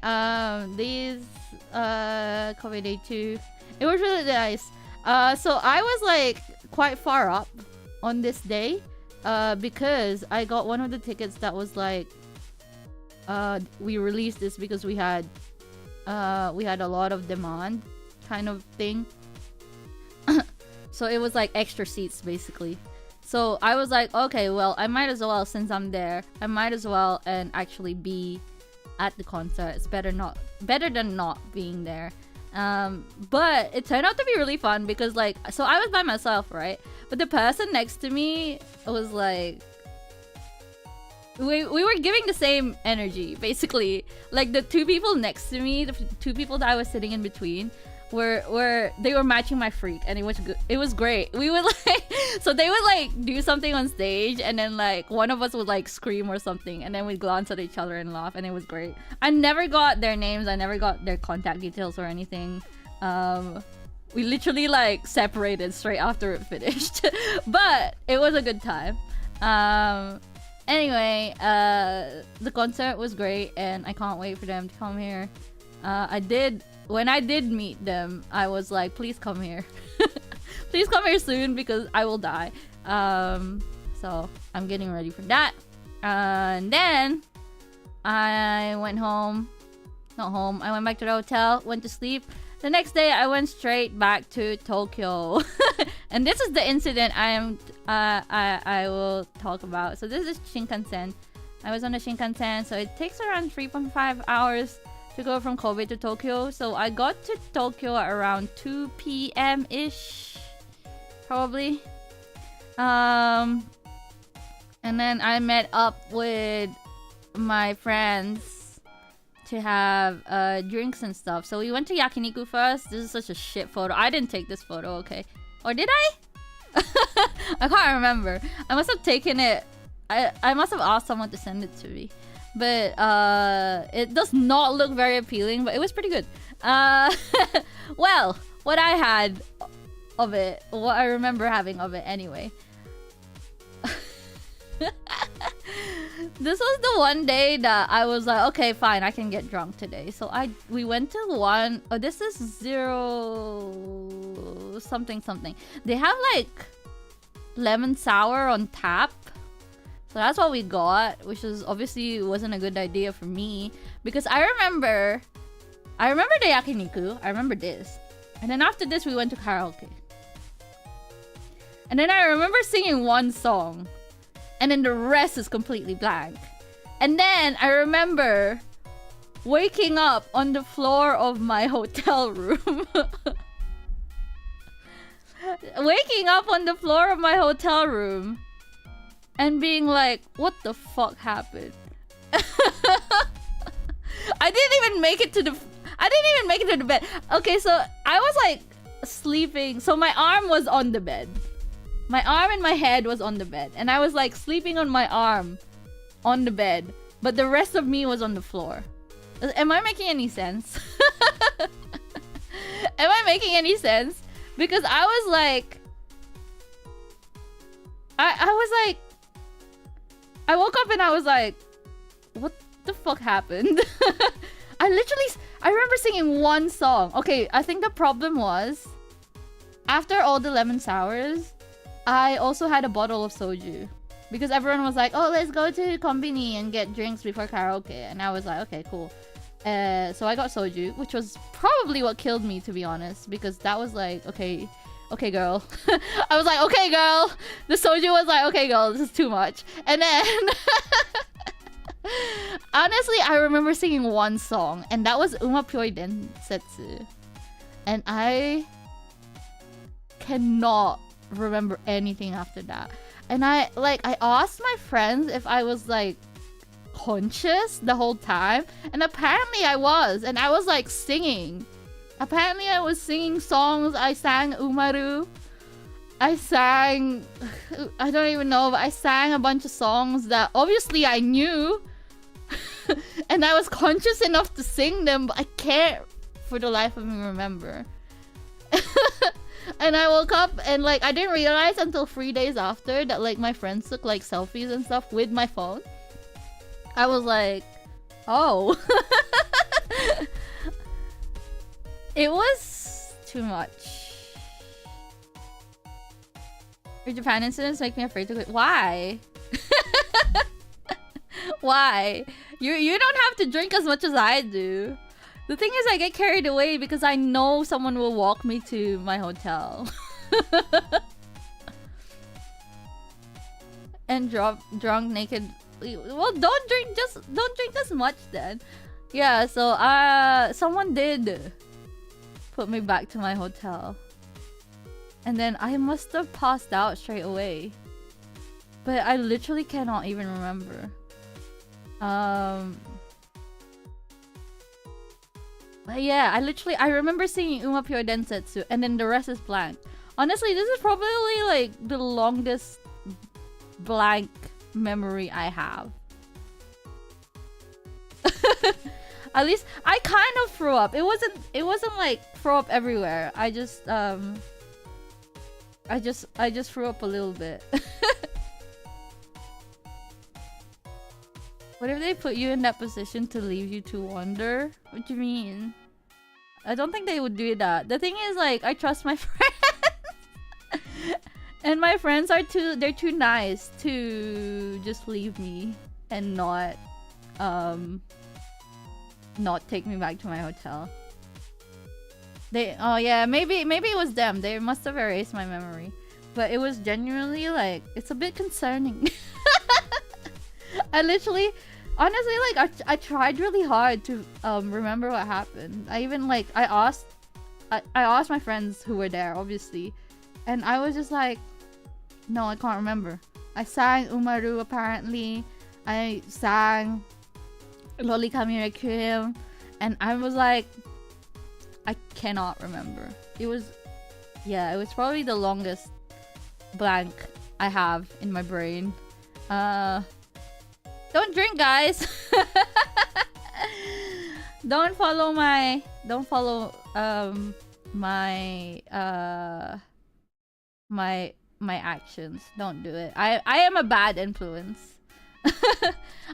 these Kobe Day 2, it was really nice. So I was like quite far up on this day because I got one of the tickets that was like we released this because we had a lot of demand kind of thing. So it was like extra seats basically. So I was like, okay, well, I might as well, since I'm there, I might as well and actually be at the concert. It's better than not being there. But it turned out to be really fun because like, so I was by myself, right? But the person next to me was like, we were giving the same energy basically. Like the two people next to me, the two people that I was sitting in between, they were matching my freak, and it was good. It was great. We would like, so they would like do something on stage, and then like one of us would like scream or something, and then we'd glance at each other and laugh, and it was great. I never got their names, I never got their contact details or anything. We literally like separated straight after it finished. But it was a good time. Anyway, the concert was great, and I can't wait for them to come here. When I did meet them, I was like, please come here. Please come here soon because I will die. So I'm getting ready for that. And then I went home. Not home. I went back to the hotel, went to sleep. The next day, I went straight back to Tokyo. And this is the incident I will talk about. So this is Shinkansen. I was on the Shinkansen, so it takes around 3.5 hours to go from Kobe to Tokyo. So I got to Tokyo at around 2 p.m.-ish, probably. And then I met up with my friends to have drinks and stuff. So we went to yakiniku first. This is such a shit photo. I didn't take this photo, okay? Or did I? I can't remember. I must have taken it. I must have asked someone to send it to me. But it does not look very appealing, but it was pretty good. Well, what I had of it, what I remember having of it anyway. This was the one day that I was like, okay, fine, I can get drunk today. So we went to one, oh, this is 0 something something. They have like lemon sour on tap. So that's what we got, which is obviously wasn't a good idea for me because I remember the yakiniku. I remember this, and then after this we went to karaoke, and then I remember singing one song, and then the rest is completely blank. And then I remember waking up on the floor of my hotel room. Waking up on the floor of my hotel room. And being like, what the fuck happened? I didn't even make it to the bed. Okay, so I was like sleeping. So my arm was on the bed. My arm and my head was on the bed. And I was like sleeping on my arm on the bed. But the rest of me was on the floor. Am I making any sense? Am I making any sense? Because I was like... I was like... I woke up and I was like, what the fuck happened? I remember singing one song. Okay, I think the problem was, after all the lemon sours, I also had a bottle of soju. Because everyone was like, oh, let's go to konbini and get drinks before karaoke. And I was like, okay, cool. So I got soju, which was probably what killed me, to be honest. Because that was like, okay, girl. I was like, okay, girl. The soju was like, okay, girl, this is too much. And then... honestly, I remember singing one song. And that was Uma Pyoi Densetsu. And I cannot remember anything after that. And I asked my friends if I was like conscious the whole time, and apparently I was, and I was like singing. Apparently I was singing songs. I sang Umaru. I sang, I don't even know, but I sang a bunch of songs that obviously I knew. And I was conscious enough to sing them, but I can't for the life of me remember. And I woke up and like I didn't realize until 3 days after that like my friends took like selfies and stuff with my phone. I was like, oh. It was too much. Your Japan incidents make me afraid to quit. Why? Why? You don't have to drink as much as I do. The thing is, I get carried away because I know someone will walk me to my hotel. And drunk naked. Well, don't drink as much then. Yeah, so someone did put me back to my hotel. And then I must have passed out straight away. But I literally cannot even remember. But yeah, I remember singing Uma Pure Densetsu, and then the rest is blank. Honestly, this is probably like the longest blank memory I have. At least I kind of threw up. It wasn't like throw up everywhere. I just threw up a little bit. What if they put you in that position to leave you to wander? What do you mean? I don't think they would do that. The thing is, like, I trust my friends. And my friends are they're too nice to just leave me and not take me back to my hotel. Oh yeah, maybe it was them. They must have erased my memory. But it was genuinely like, it's a bit concerning. I literally, honestly, like I tried really hard to remember what happened. I even like I asked my friends who were there, obviously, and I was just like, no, I can't remember. I sang Umaru apparently. I sang Loli Kami Requiem, and I was like, I cannot remember. It was probably the longest blank I have in my brain. Don't drink, guys. Don't follow my actions. Don't do it. I am a bad influence.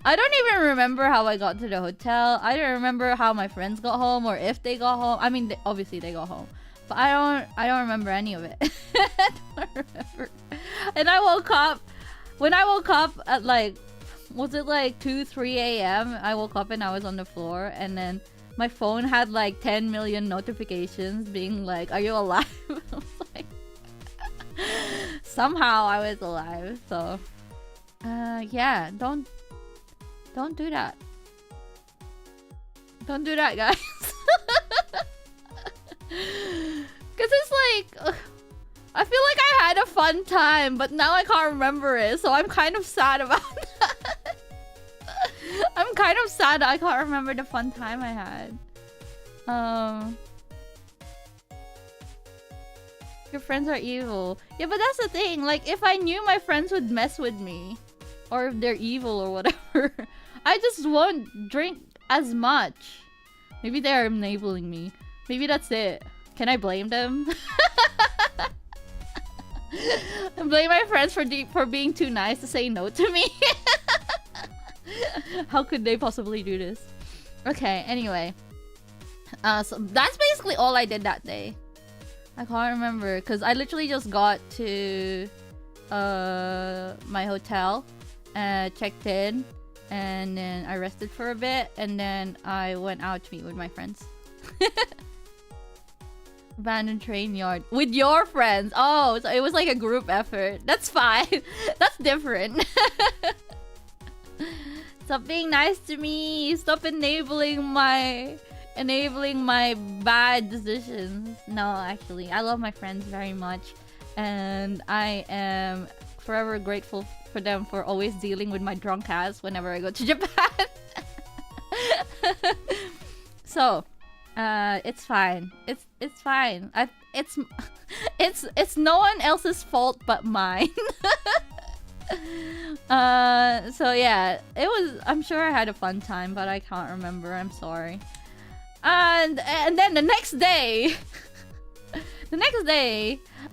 I don't even remember how I got to the hotel. I don't remember how my friends got home or if they got home. I mean, obviously they got home, but I don't remember any of it. I don't remember. And I woke up. When I woke up at like, was it like 2-3 a.m? I woke up and I was on the floor, and then my phone had like 10 million notifications being like, "Are you alive?" I was like, somehow I was alive. So, yeah, don't do that. Don't do that, guys. Cause it's like, I feel like I had a fun time, but now I can't remember it, so I'm kind of sad about that. I'm kind of sad that I can't remember the fun time I had. Your friends are evil. Yeah, but that's the thing. Like, if I knew my friends would mess with me, or if they're evil or whatever, I just won't drink as much. Maybe they're enabling me. Maybe that's it. Can I blame them? I blame my friends for being too nice to say no to me. How could they possibly do this? Okay, anyway. So that's basically all I did that day. I can't remember because I literally just got to my hotel, checked in, and then I rested for a bit, and then I went out to meet with my friends. Abandoned train yard with your friends. Oh, so it was like a group effort. That's fine. That's different. Stop being nice to me. Stop enabling my bad decisions. No, actually, I love my friends very much, and I am forever grateful for them for always dealing with my drunk ass whenever I go to Japan. So, it's fine. It's fine. It's no one else's fault but mine. So yeah, it was. I'm sure I had a fun time, but I can't remember. I'm sorry. And then the next day,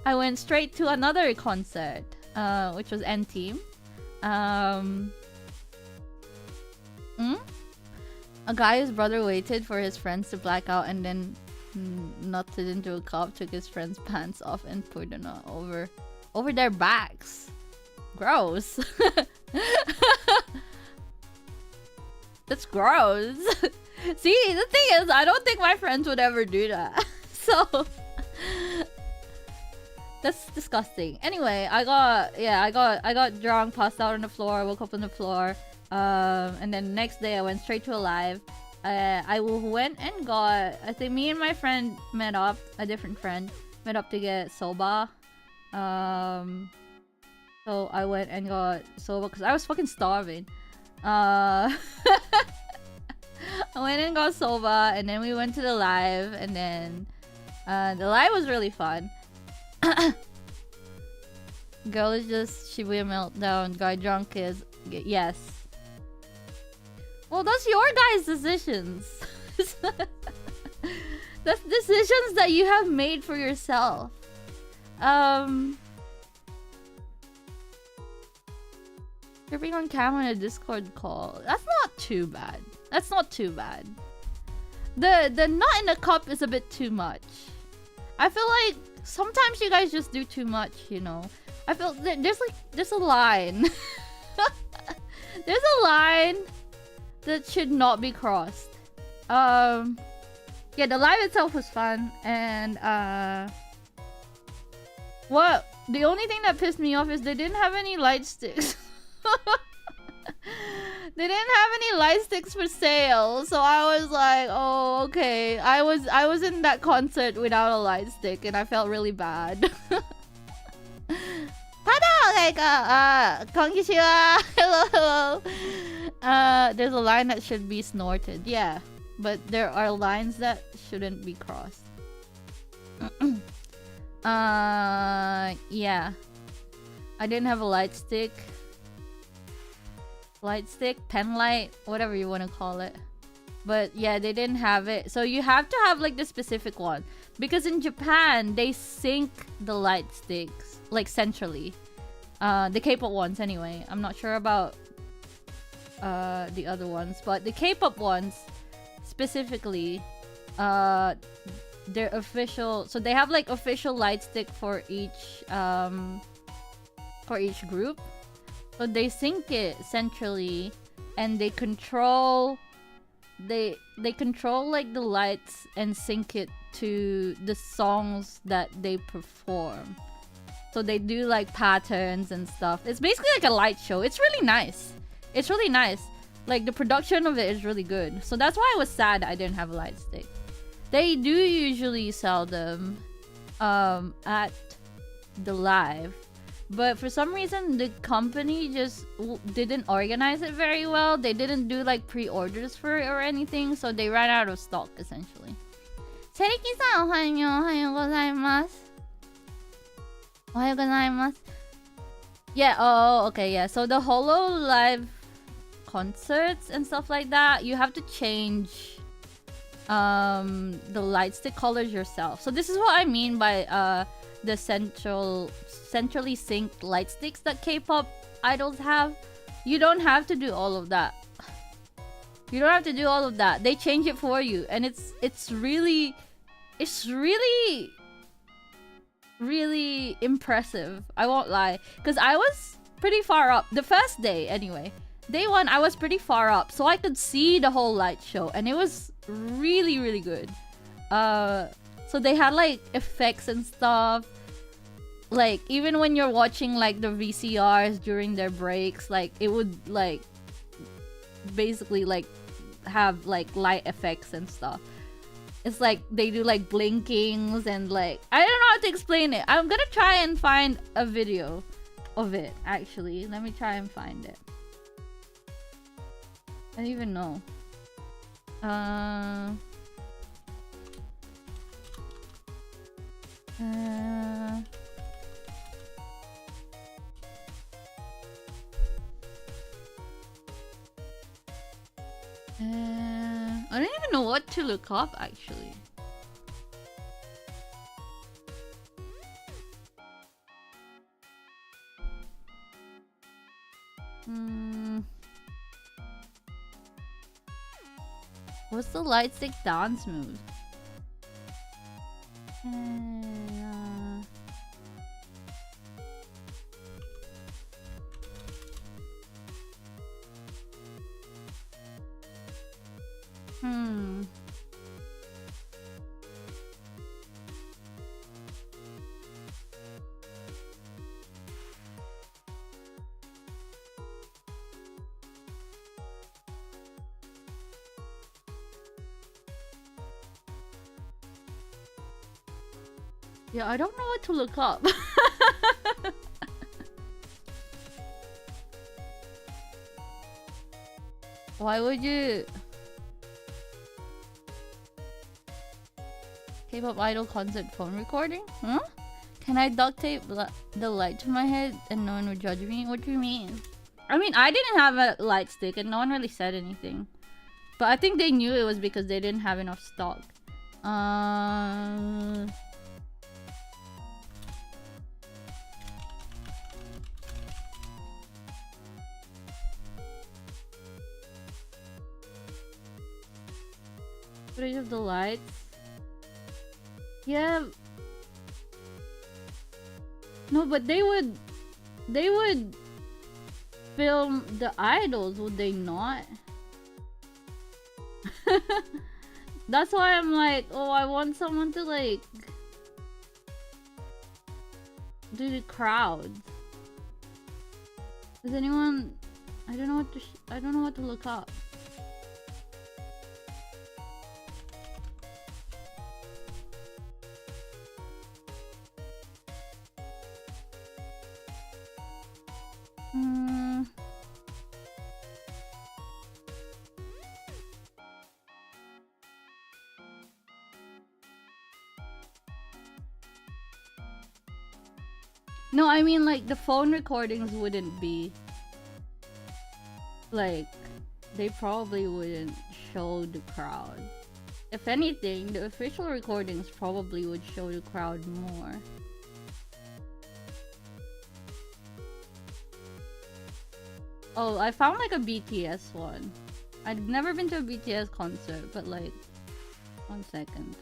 I went straight to another concert, which was N-Team. A guy's brother waited for his friends to black out and then nutted into a cup, took his friend's pants off, and put it over their backs. Gross. That's gross. See, the thing is, I don't think my friends would ever do that. So that's disgusting. Anyway, I got drunk, passed out on the floor, woke up on the floor. And then the next day I went straight to a live. I went and got, I think me and my friend met up, a different friend, met up to get soba. So I went and got soba because I was fucking starving. I went and got soba, and then we went to the live, and then the live was really fun. Girl is just Shibuya meltdown, guy drunk is, yes. Well, that's your guys' decisions. That's decisions that you have made for yourself. Tripping on camera in a Discord call. That's not too bad. That's not too bad. The nut in the cup is a bit too much. I feel like sometimes you guys just do too much, you know. I feel there's a line. There's a line that should not be crossed. Yeah, the live itself was fun, and the only thing that pissed me off is they didn't have any light sticks. They didn't have any light sticks for sale, so I was like, oh, okay. I was in that concert without a light stick, and I felt really bad. Konnichiwa. Hello. There's a line that should be snorted, yeah, but there are lines that shouldn't be crossed. Yeah, I didn't have a light stick, pen light, whatever you want to call it. But yeah, they didn't have it, so you have to have like the specific one, because in Japan they sync the light sticks like centrally. The K-pop ones anyway. I'm not sure about the other ones, but the K-pop ones specifically, they're official, so they have like official light stick for each group, so they sync it centrally, and they control like the lights and sync it to the songs that they perform. So they do like patterns and stuff. It's basically like a light show. It's really nice. It's really nice. Like the production of it is really good. So that's why I was sad I didn't have a light stick. They do usually sell them at the live, but for some reason the company just didn't organize it very well. They didn't do like pre-orders for it or anything, so they ran out of stock essentially. Seriki-san, ohayou gozaimasu. Ohayou gozaimasu. Yeah, oh, okay, yeah. So the Holo live concerts and stuff like that, you have to change the light stick colors yourself. So this is what I mean by the centrally synced light sticks that K-pop idols have. You don't have to do all of that. You don't have to do all of that. They change it for you, and it's really impressive. I won't lie, because I was pretty far up the first day. Anyway, day one I was pretty far up, so I could see the whole light show, and it was really good. So they had like effects and stuff, like even when you're watching like the VCRs during their breaks, like it would like basically like have like light effects and stuff. It's like they do like blinkings and like, I don't know how to explain it. I'm gonna try and find a video of it, actually. Let me try and find it. I don't even know. I don't even know what to look up, actually. What's the light stick dance move? Yeah, I don't know what to look up. Why would you? K-pop idol concert phone recording? Huh? Can I duct tape the light to my head and no one would judge me? What do you mean? I mean, I didn't have a light stick and no one really said anything. But I think they knew it was because they didn't have enough stock. Footage of the lights. Yeah. No, but they would film the idols, would they not? That's why I'm like, oh, I want someone to like do the crowd. Does anyone? I don't know what to look up. No, I mean like the phone recordings wouldn't be like, they probably wouldn't show the crowd. If anything, the official recordings probably would show the crowd more. Oh, I found like a BTS one. I've never been to a BTS concert, but like, 1 second.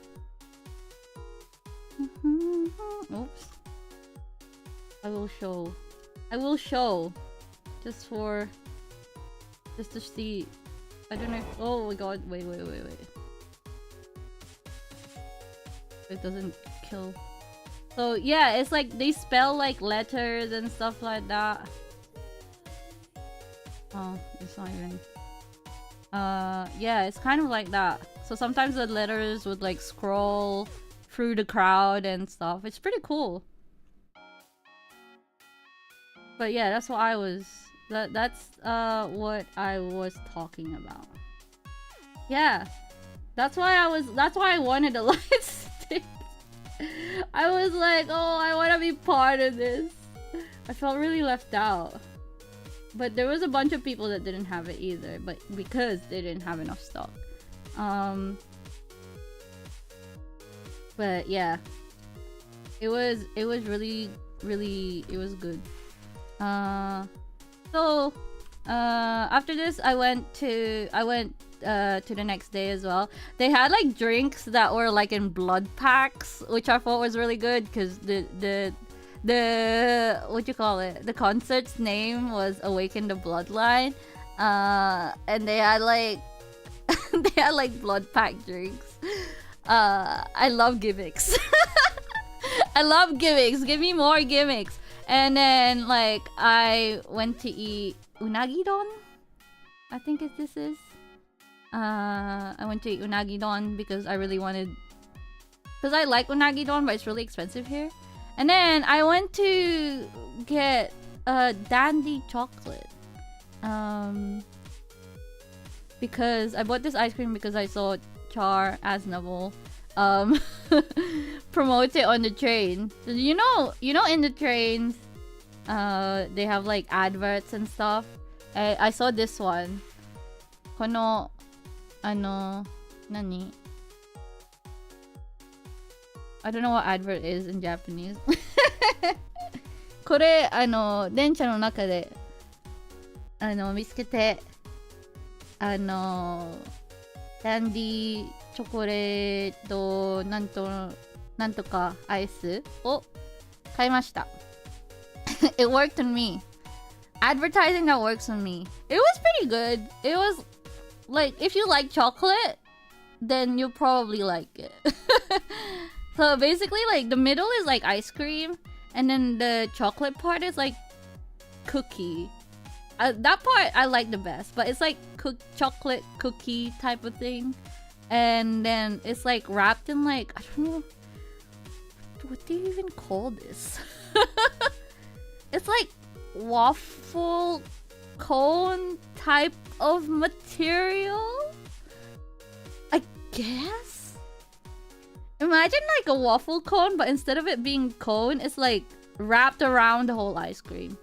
Oops. I will show just to see. I don't know if, oh my god, wait. It doesn't kill. So yeah, it's like they spell like letters and stuff like that. Oh, it's not even. Yeah, it's kind of like that. So sometimes the letters would like scroll through the crowd and stuff. It's pretty cool. But yeah, that's what I was. That's what I was talking about. Yeah, that's why I wanted a light stick. I was like, oh, I want to be part of this. I felt really left out. But there was a bunch of people that didn't have it either, but because they didn't have enough stock. But yeah, it was really it was good. So after this I went to the next day as well. They had like drinks that were like in blood packs, which I thought was really good because the what you call it, the concert's name was Awaken the Bloodline, and they had like they had like blood pack drinks. I love gimmicks. I love gimmicks. Give me more gimmicks. And then like I went to eat unagi don, I think this is. I went to eat unagi don because I really wanted, because I like unagi don, but it's really expensive here. And then I went to get dandy chocolate. Because I bought this ice cream because I saw Char Aznavour promote it on the train. You know in the trains they have like adverts and stuff. I saw this one. Kono nani? I don't know what advert is in Japanese. これ電車の中で見つけてキャンディーチョコレートなんとかアイスを買いました。It worked on me. Advertising that works on me. It was pretty good. It was like, if you like chocolate, then you'll probably like it. So basically, like, the middle is like ice cream, and then the chocolate part is like cookie. That part I like the best, but it's like chocolate cookie type of thing. And then it's like wrapped in like, I don't know, what do you even call this? It's like waffle cone type of material, I guess. Imagine like a waffle cone, but instead of it being cone, it's like wrapped around the whole ice cream,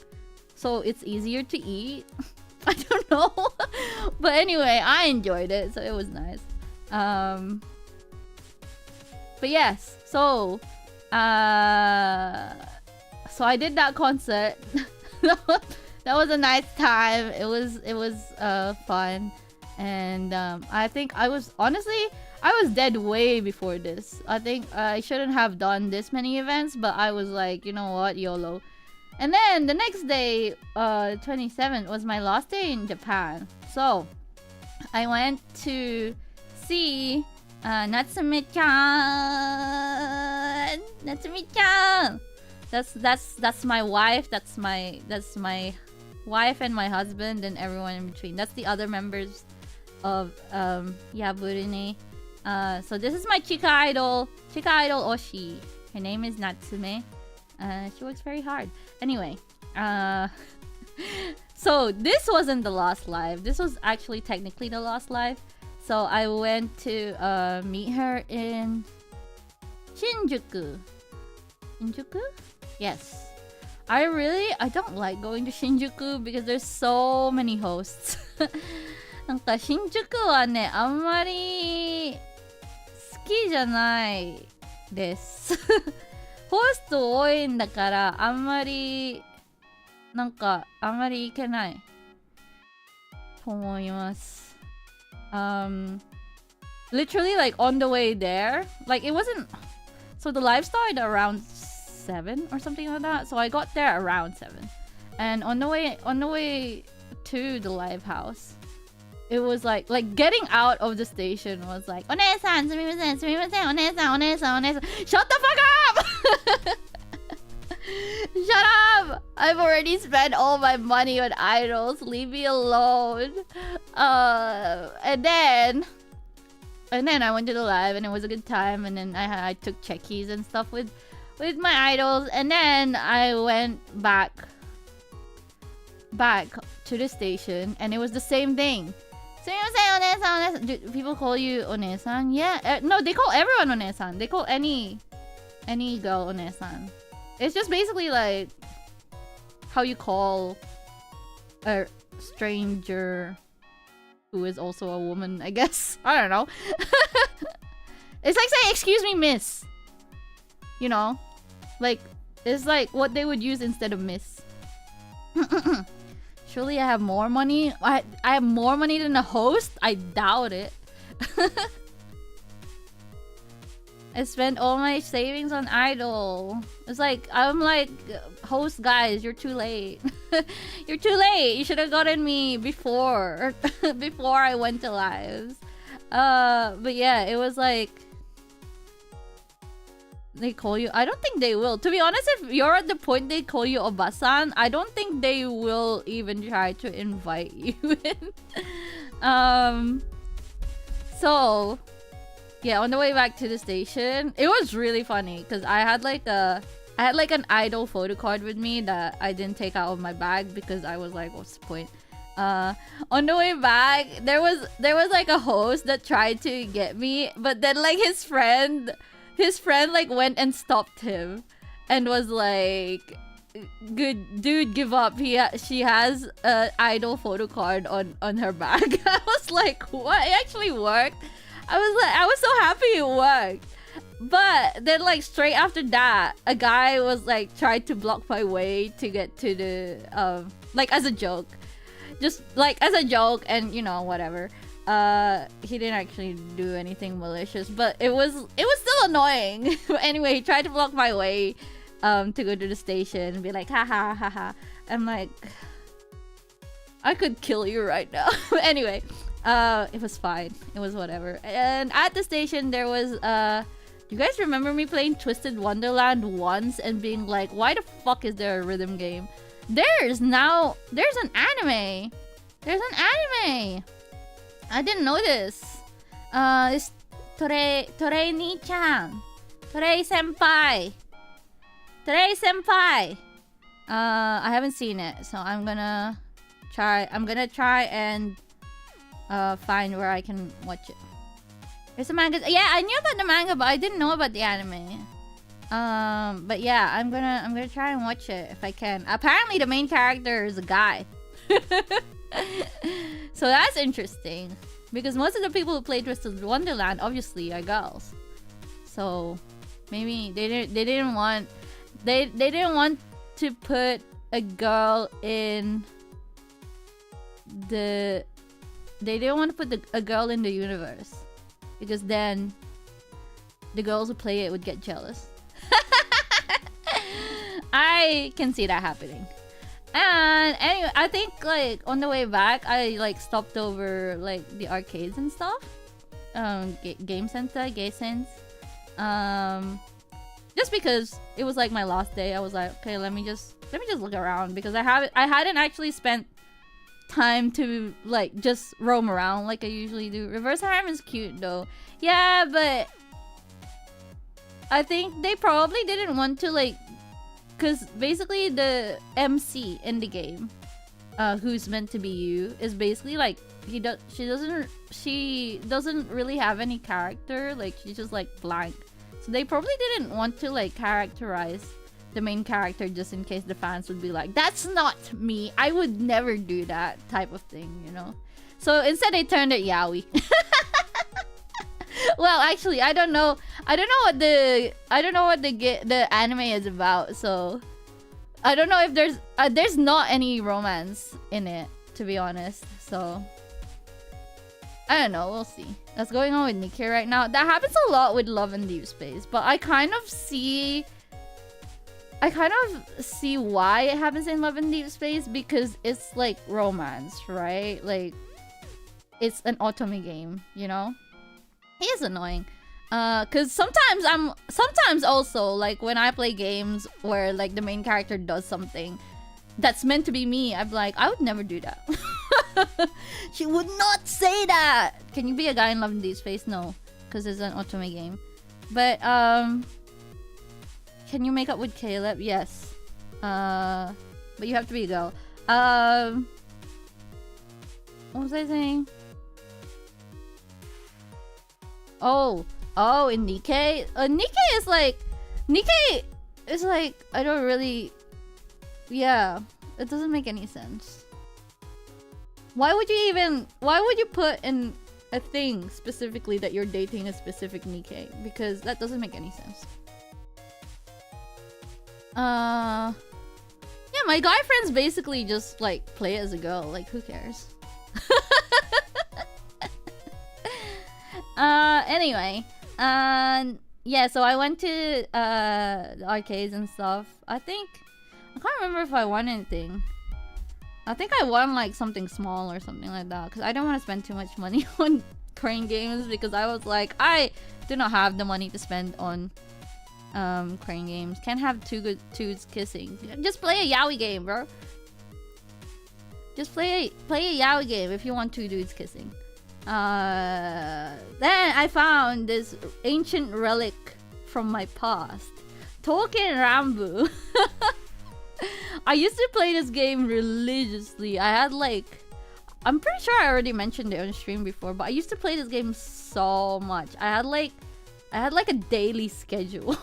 so it's easier to eat. I don't know. But anyway, I enjoyed it, so it was nice. But yes, so I did that concert. That was a nice time. It was fun, and I think I was dead way before this. I think I shouldn't have done this many events, but I was like, you know what, YOLO. And then the next day, 27th, was my last day in Japan. So I went to see Natsume-chan. Natsume-chan. That's my wife. That's my wife and my husband and everyone in between. That's the other members of Yaburine. So this is my Chika idol Oshi. Her name is Natsume. She works very hard. Anyway, so this wasn't the last live. This was actually technically the last live. So I went to meet her in Shinjuku. Shinjuku? Yes. I don't like going to Shinjuku because there's so many hosts. なんか新宿はね、あんまり好きじゃないです。ホスト多いんだから、あんまり行けないと思います。Literally, like on the way there, like it wasn't. So the live started around 7 or something like that. So I got there around 7, and on the way to the live house, it was like getting out of the station was like, お姉さんすみませんすみませんお姉さんお姉さんお姉さん Shut the fuck up! Shut up! I've already spent all my money on idols. Leave me alone. And then I went to the live and it was a good time. And then I took checkies and stuff with my idols. And then I went back to the station and it was the same thing. Do people call you One-san? Yeah. No, they call everyone One-san. They call any girl One-san. It's just basically like how you call a stranger who is also a woman, I guess. I don't know. It's like saying, excuse me, miss. You know? Like, it's like what they would use instead of miss. Surely I have more money? I have more money than a host? I doubt it. I spent all my savings on idol. It's like, I'm like, host guys, you're too late. You're too late. You should have gotten me before I went to lives. But yeah, it was like, they call you, I don't think they will. To be honest, if you're at the point they call you Obasan, I don't think they will even try to invite you in. So yeah, on the way back to the station, it was really funny because I had like a I had like an idol photo card with me that I didn't take out of my bag because I was like, what's the point? On the way back, there was like a host that tried to get me, but then like his friend like went and stopped him and was like, good dude, give up. She has an idol photo card on her bag. I was like, what? It actually worked. I was so happy it worked. But then like straight after that, a guy was like tried to block my way to get to the like as a joke. Just like as a joke, and you know, whatever. He didn't actually do anything malicious, but it was still annoying. Anyway, he tried to block my way to go to the station and be like, haha, haha. I'm like, I could kill you right now. Anyway, it was fine. It was whatever. And at the station, there was you guys remember me playing Twisted Wonderland once and being like, why the fuck is there a rhythm game? There's an anime. There's an anime. I didn't know this. It's Torei-ni-chan. Torei-senpai. Torei-senpai. I haven't seen it, so I'm gonna try and find where I can watch it. There's a manga. Yeah, I knew about the manga, but I didn't know about the anime. But yeah, I'm gonna try and watch it if I can. Apparently, the main character is a guy. So that's interesting, because most of the people who play Twisted Wonderland obviously are girls. So maybe they didn't want to put a girl in the a girl in the universe, because then the girls who play it would get jealous. I can see that happening. And anyway, I think like on the way back, I like stopped over like the arcades and stuff. Game Center, Gay Sense. Just because it was like my last day, I was like, okay, let me just look around, because I hadn't actually spent time to like just roam around like I usually do. Reverse Harem is cute though. Yeah, but I think they probably didn't want to like, because basically the MC in the game, who's meant to be you, is basically like she doesn't really have any character. Like she's just like blank. So they probably didn't want to like characterize the main character just in case the fans would be like, that's not me, I would never do that type of thing, you know. So instead they turned it yaoi. Well, actually, I don't know what the anime is about, so I don't know if there's not any romance in it, to be honest. So I don't know, we'll see. That's going on with Nikkei right now. That happens a lot with Love and Deep Space, but I kind of see why it happens in Love and Deep Space, because it's like romance, right? Like it's an otome game, you know? He is annoying. Cause sometimes also like when I play games where like the main character does something that's meant to be me, I'm like, I would never do that. She would not say that. Can you be a guy in Love and Deep Space? No, because it's an otome game. But can you make up with Caleb? Yes. But you have to be a girl. What was I saying? Oh, in Nikkei? Nikkei is like, I don't really... Yeah, it doesn't make any sense. Why would you put in a thing specifically that you're dating a specific Nikkei? Because that doesn't make any sense. Yeah, my guy friends basically just like play as a girl. Like, who cares? Anyway, yeah, so I went to the arcades and stuff. I can't remember if I won anything. I think I won like something small or something like that, because I don't want to spend too much money on crane games, because I was like, I do not have the money to spend on crane games. Can't have two good dudes kissing. Just play a yaoi game, bro. Just play a yaoi game if you want two dudes kissing. Then I found this ancient relic from my past. Token Rambu. I used to play this game religiously. I had like, I'm pretty sure I already mentioned it on stream before, but I used to play this game so much. I had like a daily schedule.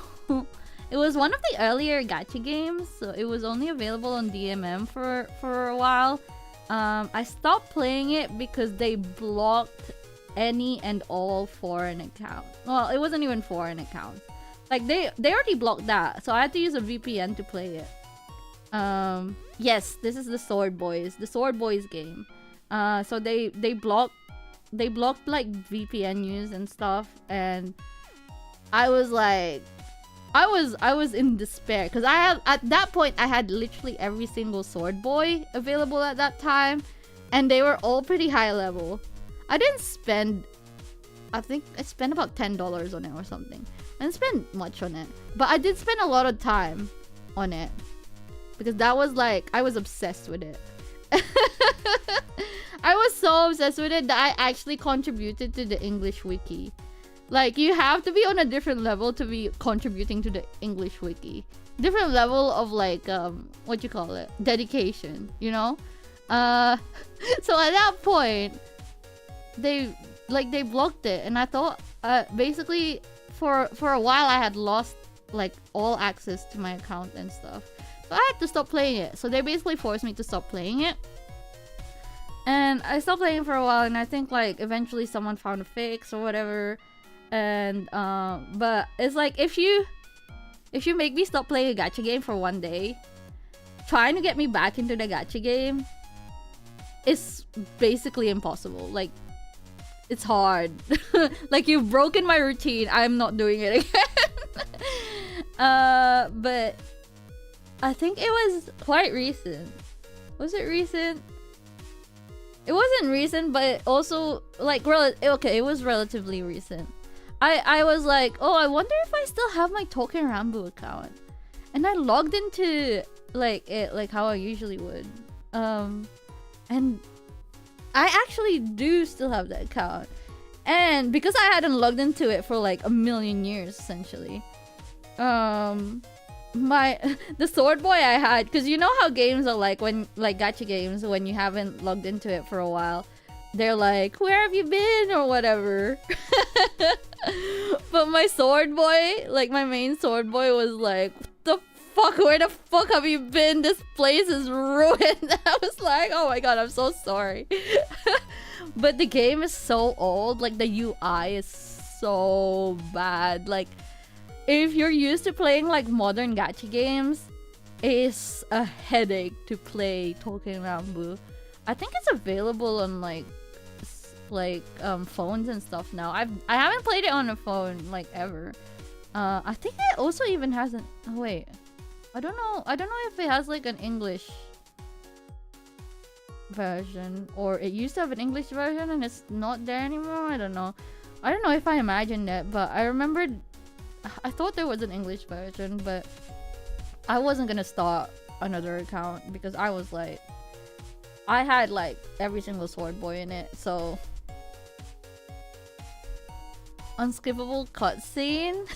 It was one of the earlier gacha games, so it was only available on DMM for a while. I stopped playing it because they blocked any and all foreign accounts. Well, it wasn't even foreign accounts. Like they already blocked that, so I had to use a VPN to play it. Yes, this is the Sword Boys game. So they blocked like VPN use and stuff, and I was like, I was in despair because at that point I had literally every single Sword Boy available at that time, and they were all pretty high level. I didn't spend, I think I spent about $10 on it or something. I didn't spend much on it, but I did spend a lot of time on it because that was like, I was obsessed with it. I was so obsessed with it that I actually contributed to the English wiki. Like, you have to be on a different level to be contributing to the English wiki. Different level of like, what you call it? Dedication, you know? So at that point, they blocked it, and I thought, basically, for a while I had lost like all access to my account and stuff. So I had to stop playing it. So they basically forced me to stop playing it. And I stopped playing for a while, and I think like eventually someone found a fix or whatever. And but it's like if you make me stop playing a gacha game for one day, trying to get me back into the gacha game is basically impossible. Like, it's hard. Like, you've broken my routine. I'm not doing it again. But I think it was quite recent. Was it recent? It wasn't recent, but also like okay, it was relatively recent. I was like, oh, I wonder if I still have my Token Rambu account, and I logged into like it like how I usually would, and I actually do still have the account, and because I hadn't logged into it for like a million years essentially, the Sword Boy I had, because you know how games are like when like gacha games, when you haven't logged into it for a while, they're like, where have you been or whatever. But my Sword Boy, like my main Sword Boy, was like, what the fuck, where the fuck have you been? This place is ruined. I was like, oh my god, I'm so sorry. But the game is so old, like the UI is so bad. Like, if you're used to playing like modern gacha games, it's a headache to play Token Rambu. I think it's available on like phones and stuff now. I haven't played it on a phone like ever. I think it also even has an, oh wait, I don't know if it has like an English version, or it used to have an English version and it's not there anymore. I don't know if I imagined it, but I remembered I thought there was an English version, but I wasn't gonna start another account because I was like, I had like every single Sword Boy in it. So unskippable cutscene.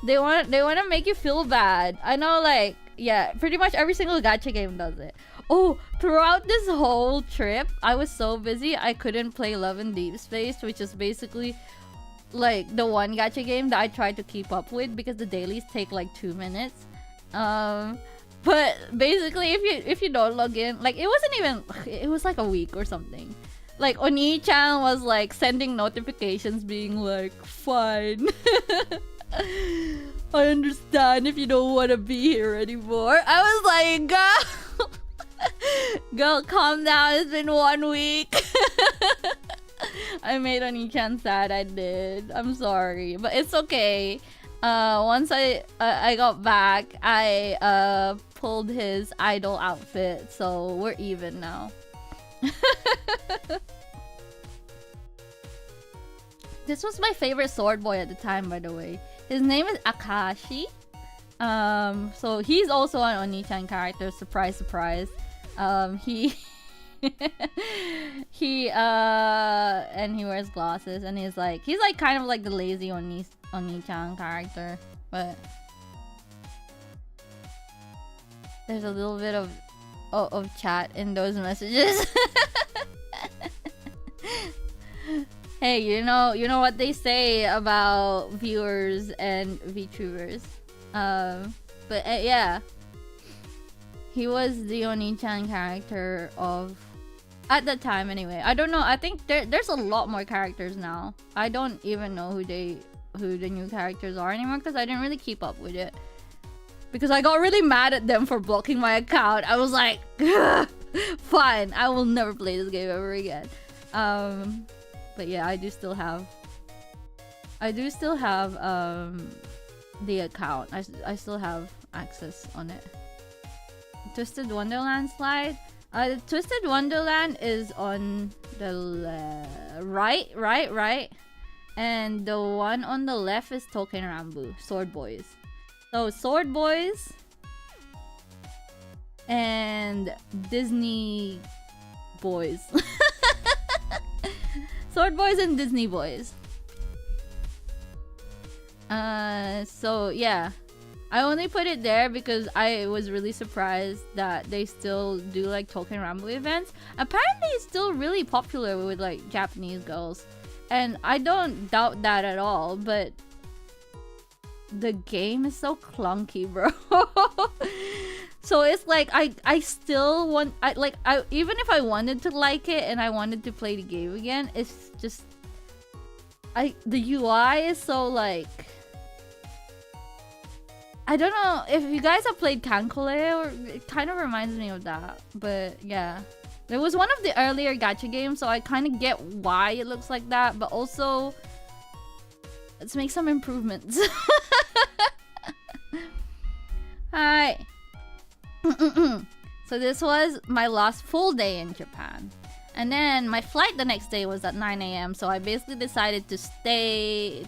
They want to make you feel bad. I know, like, yeah, pretty much every single gacha game does it. Oh, throughout this whole trip, I was so busy I couldn't play Love in Deep Space, which is basically like the one gacha game that I tried to keep up with because the dailies take like 2 minutes. But basically, if you don't log in, like, it wasn't even, it was like a week or something. Like, Oni-chan was like sending notifications being like, fine. I understand if you don't want to be here anymore. I was like, girl, girl, calm down. It's been 1 week. I made Oni-chan sad. I did. I'm sorry, but it's okay. Once I got back, I pulled his idol outfit, so we're even now. This was my favorite Sword Boy at the time, by the way. His name is Akashi. So he's also an Oni-chan character. Surprise, surprise. He and he wears glasses, and he's like kind of like the lazy Oni-chan character. but there's a little bit of chat in those messages. Hey, you know what they say about viewers and VTubers. But yeah, he was the Oni-chan character of, at the time anyway. I don't know. I think there's a lot more characters now. I don't even know who the new characters are anymore because I didn't really keep up with it. Because I got really mad at them for blocking my account. I was like, fine, I will never play this game ever again. But yeah, I do still have the account. I still have access on it. Twisted Wonderland slide. The Twisted Wonderland is on the right, and the one on the left is Token Rambu, Sword Boys. So Sword Boys and Disney Boys. Sword Boys and Disney Boys. So yeah, I only put it there because I was really surprised that they still do like Token Rambu events. Apparently it's still really popular with like Japanese girls, and I don't doubt that at all, but the game is so clunky, bro. So it's like I still want, even if I wanted to like it and I wanted to play the game again, it's just the UI is so like, I don't know if you guys have played Kankole, or it kind of reminds me of that. But yeah, it was one of the earlier gacha games, so I kind of get why it looks like that, but also let's make some improvements. Hi. So this was my last full day in Japan, and then my flight the next day was at 9 AM, so I basically decided to stay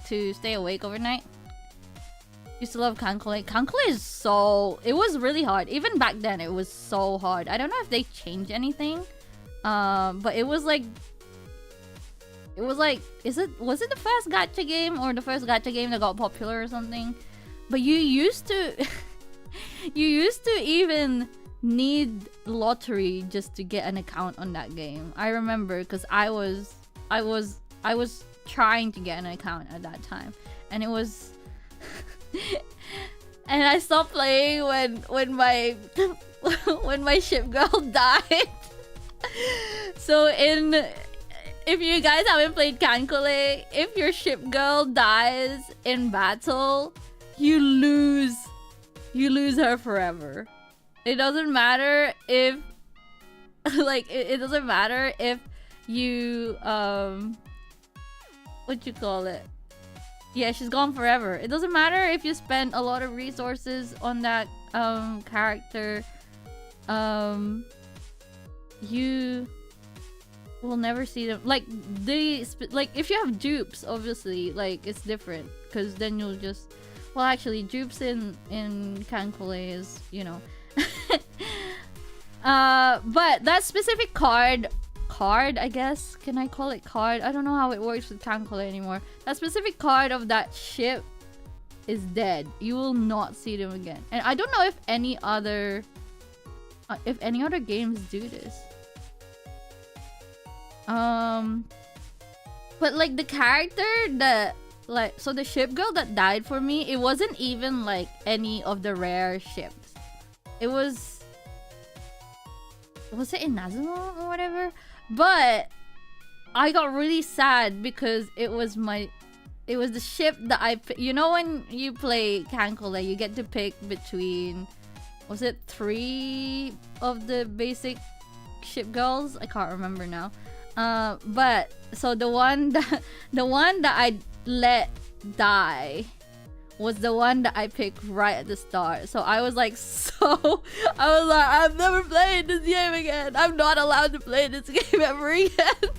awake overnight. Used to love Kankole. Kankole is so, it was really hard. Even back then it was so hard. I don't know if they changed anything, but it was like, was it the first gacha game or the first gacha game that got popular or something? But you used to even need lottery just to get an account on that game. I remember because I was trying to get an account at that time, and it was and I stopped playing when my when my ship girl died. So if you guys haven't played Kankole, if your ship girl dies in battle, you lose her forever. It doesn't matter if it doesn't matter if you what you call it, yeah, she's gone forever. It doesn't matter if you spend a lot of resources on that character, you will never see them. Like if you have dupes, obviously like it's different, because then you'll just, well, actually dupes in Kankole is, you know. But that specific card, I guess, can I call it card? I don't know how it works with Kankole anymore. That specific card of that ship is dead. You will not see them again. And I don't know if any other games do this. But like the character that, like, so the ship girl that died for me, it wasn't even like any of the rare ships. It was it Inazuma or whatever? But I got really sad because it was the ship that I, you know, when you play Kankole, you get to pick between, was it 3 of the basic ship girls? I can't remember now. But so the one that I let die was the one that I picked right at the start. So I was like, I'm never playing this game again. I'm not allowed to play this game ever again.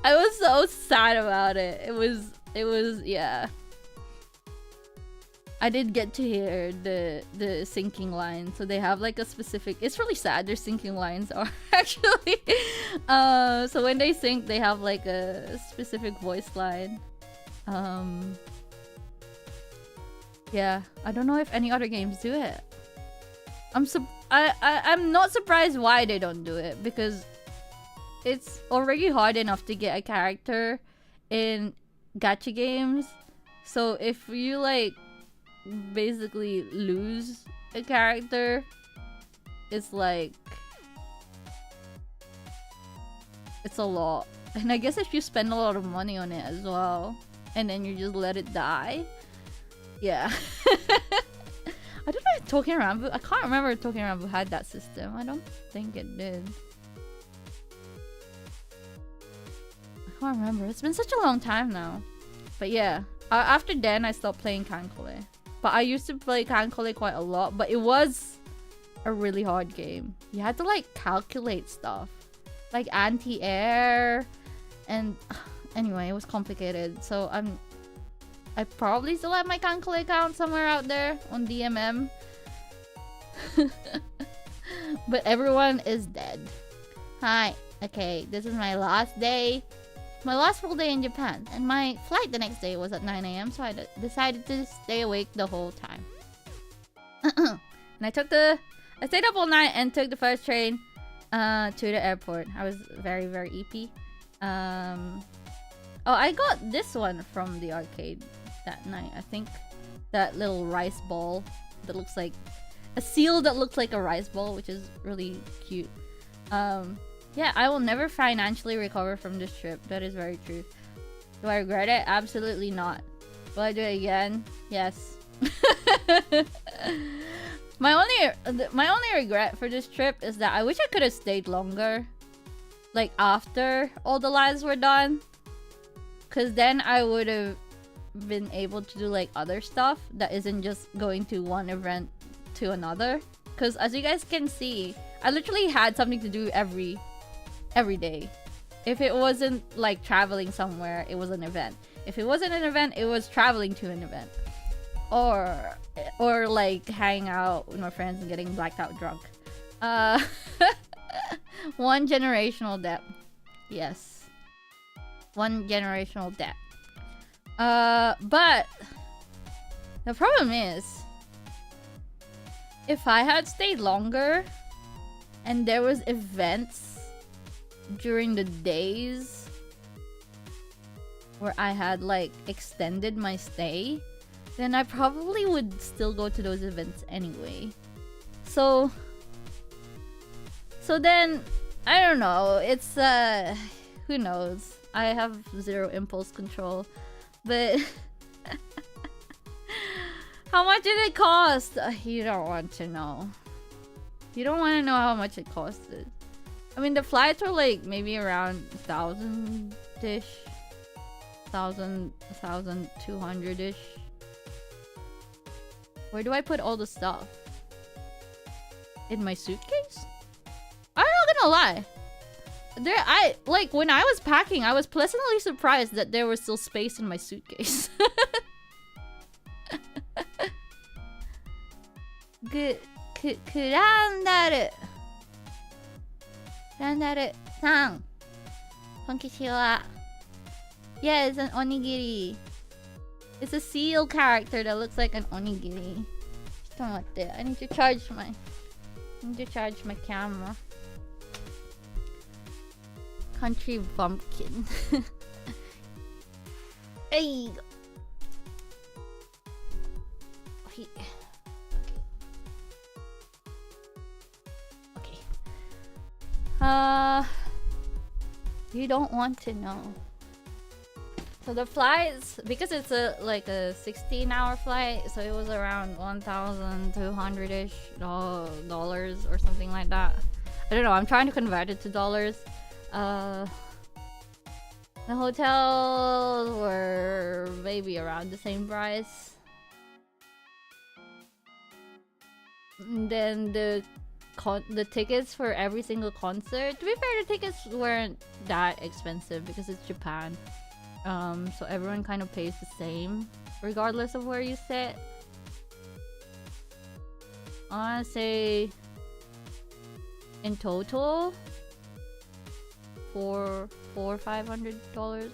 I was so sad about it. It was, yeah. I did get to hear the sinking line. So they have like a specific, it's really sad, their sinking lines are actually. So when they sink, they have like a specific voice line. Yeah, I don't know if any other games do it. I'm not surprised why they don't do it, because it's already hard enough to get a character in gacha games. So if you like basically lose a character, it's like it's a lot. And I guess if you spend a lot of money on it as well, and then you just let it die, yeah. I don't know if Talking Rambo, I can't remember if Talking Rambo had that system. I don't think it did. I can't remember. It's been such a long time now. But yeah, after then I stopped playing Kankole. But I used to play Kankole quite a lot, but it was a really hard game. You had to like calculate stuff, like anti-air, and anyway, it was complicated. So I probably still have my Kankole account somewhere out there on DMM. But everyone is dead. Hi. Okay, this is my last day. My last full day in Japan. And my flight the next day was at 9 AM, so I decided to stay awake the whole time. And I stayed up all night and took the first train to the airport. I was very, very EP. Oh, I got this one from the arcade that night. I think that little rice ball that looks like a seal that looks like a rice ball, which is really cute. Yeah, I will never financially recover from this trip. That is very true. Do I regret it? Absolutely not. Will I do it again? Yes. My only regret for this trip is that I wish I could have stayed longer, like after all the lives were done, because then I would have been able to do like other stuff that isn't just going to one event to another. Because as you guys can see, I literally had something to do every day. If it wasn't like traveling somewhere, it was an event. If it wasn't an event, it was traveling to an event, or like hanging out with my friends and getting blacked out drunk. One generational debt. Yes, one generational debt. But the problem is, if I had stayed longer and there was events during the days where I had like extended my stay, then I probably would still go to those events anyway. So then I don't know, it's who knows. I have zero impulse control. But how much did it cost? You don't want to know. You don't want to know how much it costed. I mean, the flights were like maybe around 1,000-ish. 1,200-ish. Where do I put all the stuff? In my suitcase? I'm not gonna lie. When I was packing, I was pleasantly surprised that there was still space in my suitcase. Kurandaru-san. Konnichiwa. Yeah, it's an onigiri. It's a seal character that looks like an onigiri. I need to charge my camera. Country bumpkin. Hey. Okay. You don't want to know. So the flights, because it's a 16-hour flight, so it was around $1,200-ish dollars or something like that. I don't know. I'm trying to convert it to dollars. The hotels were maybe around the same price. And then the tickets for every single concert. To be fair, the tickets weren't that expensive because it's Japan. So everyone kind of pays the same regardless of where you sit. I wanna say in total $400-$500.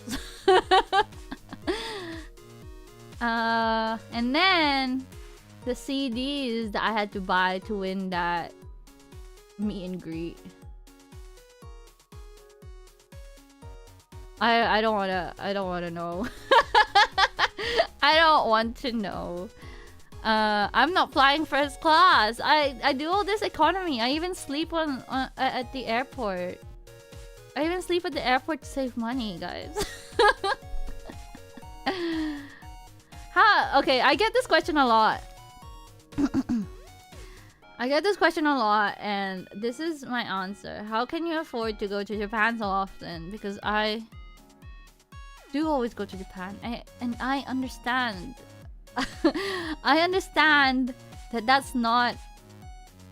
And then the CDs that I had to buy to win that meet and greet. I don't wanna know. I don't want to know. I'm not flying first class. I do all this economy. I even sleep at the airport. I even sleep at the airport to save money, guys. Okay, I get this question a lot. I get this question a lot, and this is my answer. How can you afford to go to Japan so often? Because I do always go to Japan, and I understand. I understand that that's not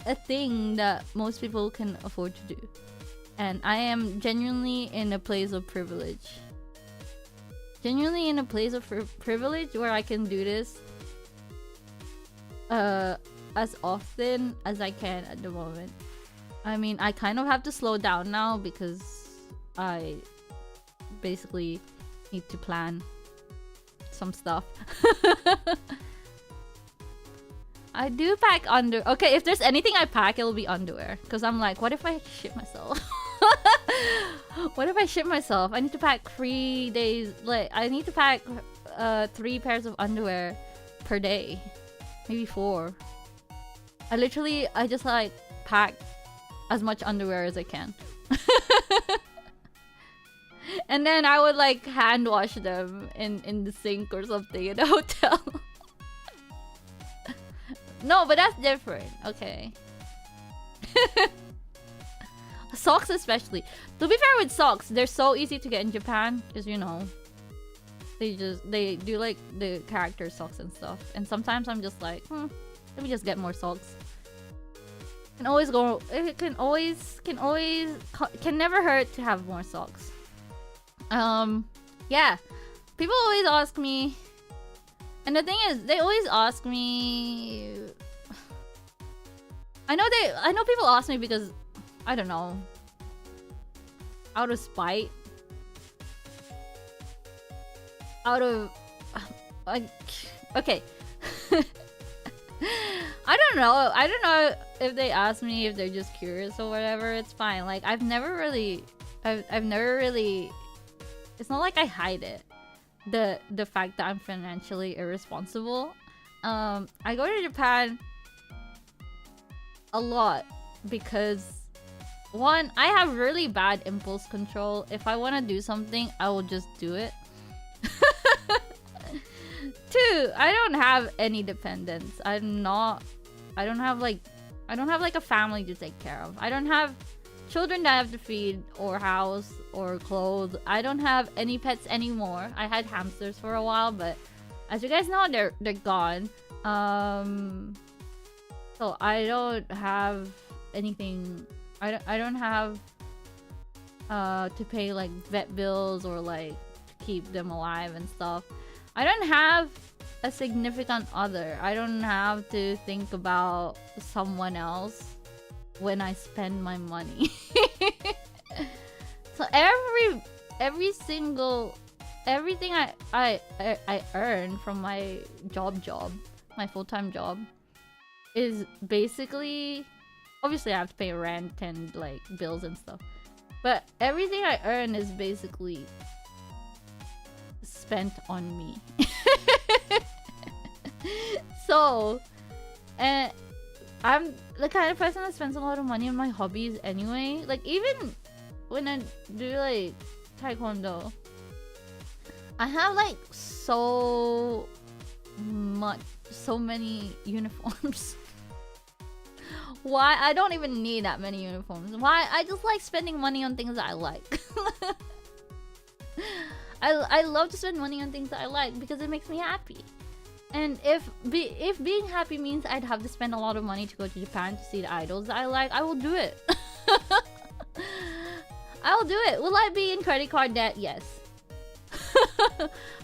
a thing that most people can afford to do. And I am genuinely in a place of privilege. Genuinely in a place of privilege where I can do this as often as I can at the moment. I mean, I kind of have to slow down now because I basically need to plan some stuff. I do pack under. Okay, if there's anything I pack, it'll be underwear. Because I'm like, what if I shit myself? What if I shit myself? I need to pack 3 days. Like, I need to pack 3 pairs of underwear per day. Maybe 4. I just like pack as much underwear as I can. And then I would like hand wash them in the sink or something in the hotel. No, but that's different. Okay. Socks especially. To be fair with socks, they're so easy to get in Japan. Because, you know, they do like the character socks and stuff. And sometimes I'm just like, let me just get more socks. Can always go. It can never hurt to have more socks. Yeah. People always ask me, and the thing is, they always ask me. I know people ask me because, I don't know, out of spite, okay. I don't know if they ask me if they're just curious or whatever. It's fine. Like, I've never really it's not like I hide it, the fact that I'm financially irresponsible. I go to Japan a lot because, one, I have really bad impulse control. If I want to do something, I will just do it. 2, I don't have any dependents. I don't have like a family to take care of. I don't have children that I have to feed or house or clothe. I don't have any pets anymore. I had hamsters for a while, but as you guys know, they're gone. So I don't have anything. I don't have to pay like vet bills or like to keep them alive and stuff. I don't have a significant other. I don't have to think about someone else when I spend my money. So everything I earn from my job, my full-time job, is basically, obviously I have to pay rent and like bills and stuff, but everything I earn is basically spent on me. So, and I'm the kind of person that spends a lot of money on my hobbies anyway. Like, even when I do like taekwondo, I have like so many uniforms. Why? I don't even need that many uniforms. Why? I just like spending money on things that I like. I love to spend money on things that I like because it makes me happy. And if being happy means I'd have to spend a lot of money to go to Japan to see the idols that I like, I will do it. I will do it. Will I be in credit card debt? Yes.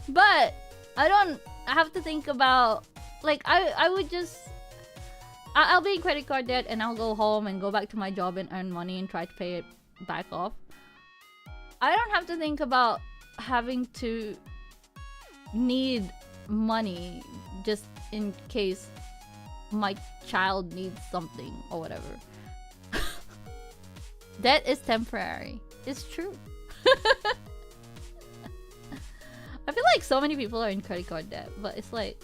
But I don't have to think about, like, I would just, I'll be in credit card debt and I'll go home and go back to my job and earn money and try to pay it back off. I don't have to think about having to need money just in case my child needs something or whatever. Debt is temporary. It's true. I feel like so many people are in credit card debt, but it's like,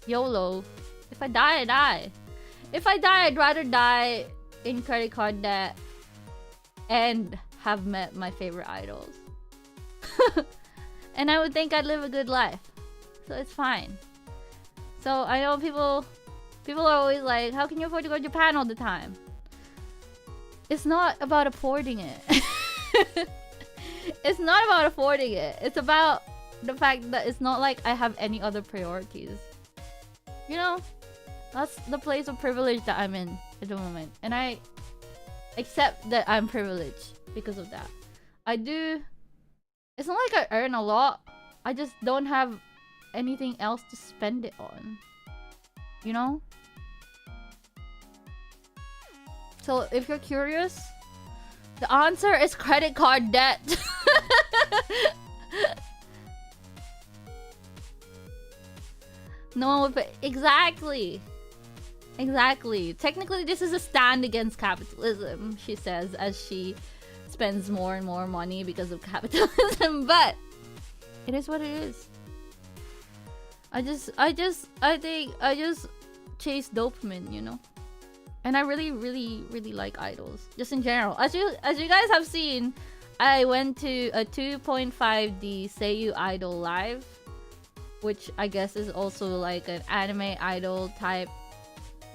YOLO. If I die, I die. If I die, I'd rather die in credit card debt and have met my favorite idols. And I would think I'd live a good life. So it's fine. So I know people are always like, how can you afford to go to Japan all the time? It's not about affording it. It's not about affording it. It's about the fact that it's not like I have any other priorities. You know? That's the place of privilege that I'm in at the moment. And I accept that I'm privileged because of that. I do... It's not like I earn a lot. I just don't have anything else to spend it on. You know? So if you're curious, the answer is credit card debt. No one would pay. Exactly. Exactly. Technically, this is a stand against capitalism, she says, as she spends more and more money because of capitalism. But it is what it is. I think I just chase dopamine, you know? And I really like idols. Just in general. As you guys have seen, I went to a 2.5D Seiyu Idol live, which I guess is also like an anime idol type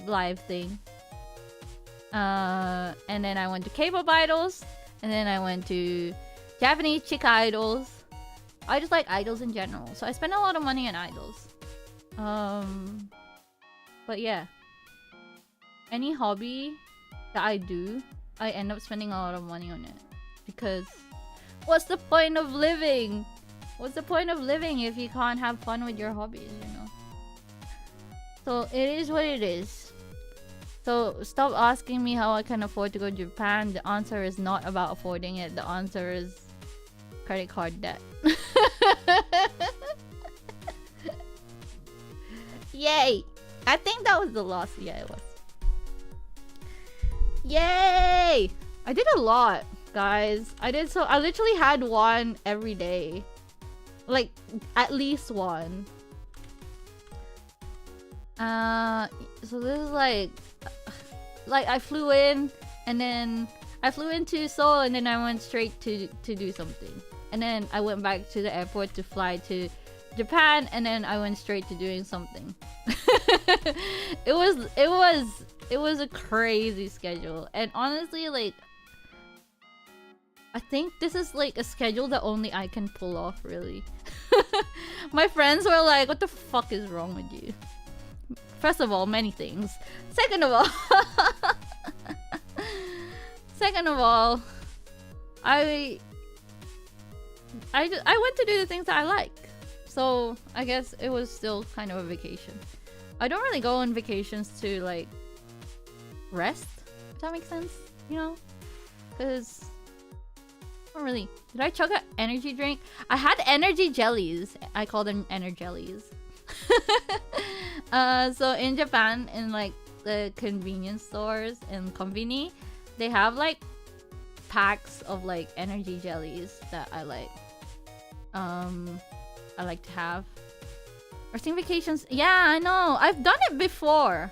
live thing. And then I went to K-pop idols, and then I went to Japanese chick idols. I just like idols in general, so I spend a lot of money on idols. But yeah, any hobby that I do, I end up spending a lot of money on it. Because what's the point of living? What's the point of living if you can't have fun with your hobbies, you know? So it is what it is. So stop asking me how I can afford to go to Japan. The answer is not about affording it. The answer is credit card debt. Yay! I think that was the last. Yeah, it was. Yay! I did a lot, guys. I literally had one every day. Like, at least one. So this is like I flew in, and then I flew into Seoul, and then I went straight to do something. And then I went back to the airport to fly to Japan, and then I went straight to doing something. It was a crazy schedule. And honestly, like, I think this is like a schedule that only I can pull off, really. My friends were like, what the fuck is wrong with you? First of all, many things. Second of all, I went to do the things that I like. So I guess it was still kind of a vacation. I don't really go on vacations to like rest, if that makes sense, you know? Because not really. Did I chug an energy drink? I had energy jellies. I call them energellies. So in Japan, in like the convenience stores and konbini, they have like packs of like energy jellies that I like to have. Resting vacations, yeah, I know. I've done it before.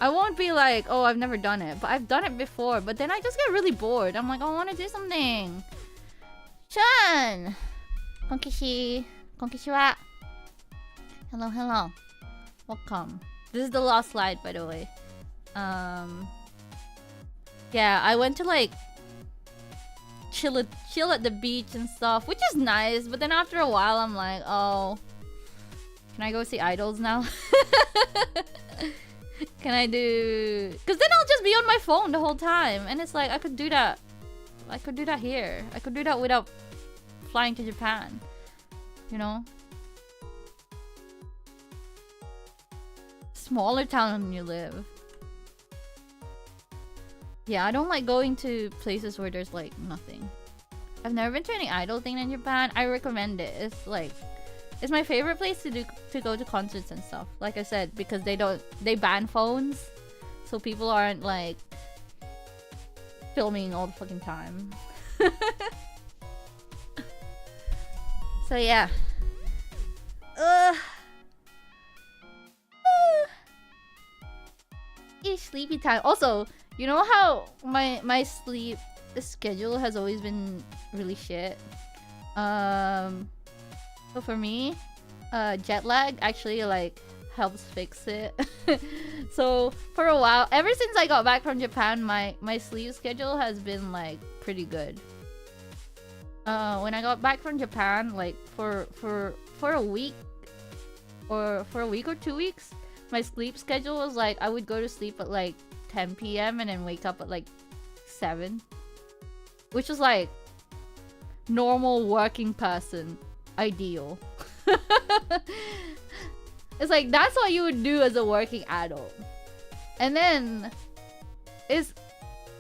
I won't be like, oh, I've never done it, but I've done it before. But then I just get really bored. I'm like, I want to do something. Chan! Konkishi. Konkichiwa. Hello, hello. Welcome. This is the last slide, by the way. Yeah, I went to like chill at the beach and stuff, which is nice. But then after a while, I'm like, oh, can I go see idols now? Can I do? Because then I'll just be on my phone the whole time, and it's like I could do that. I could do that here. I could do that without flying to Japan. You know. Smaller town you live. Yeah, I don't like going to places where there's like nothing. I've never been to any idol thing in Japan. I recommend it. It's my favorite place to go to concerts and stuff. Like I said, because they ban phones, so people aren't like filming all the fucking time. So yeah. Sleepy time. Also, you know how my sleep schedule has always been really shit. So for me, jet lag actually like helps fix it. So for a while, ever since I got back from Japan, my sleep schedule has been like pretty good. When I got back from Japan, like for a week or 2 weeks, my sleep schedule was like I would go to sleep at like 10 p.m. and then wake up at like 7, which is like normal working person ideal. It's like that's what you would do as a working adult. And then it's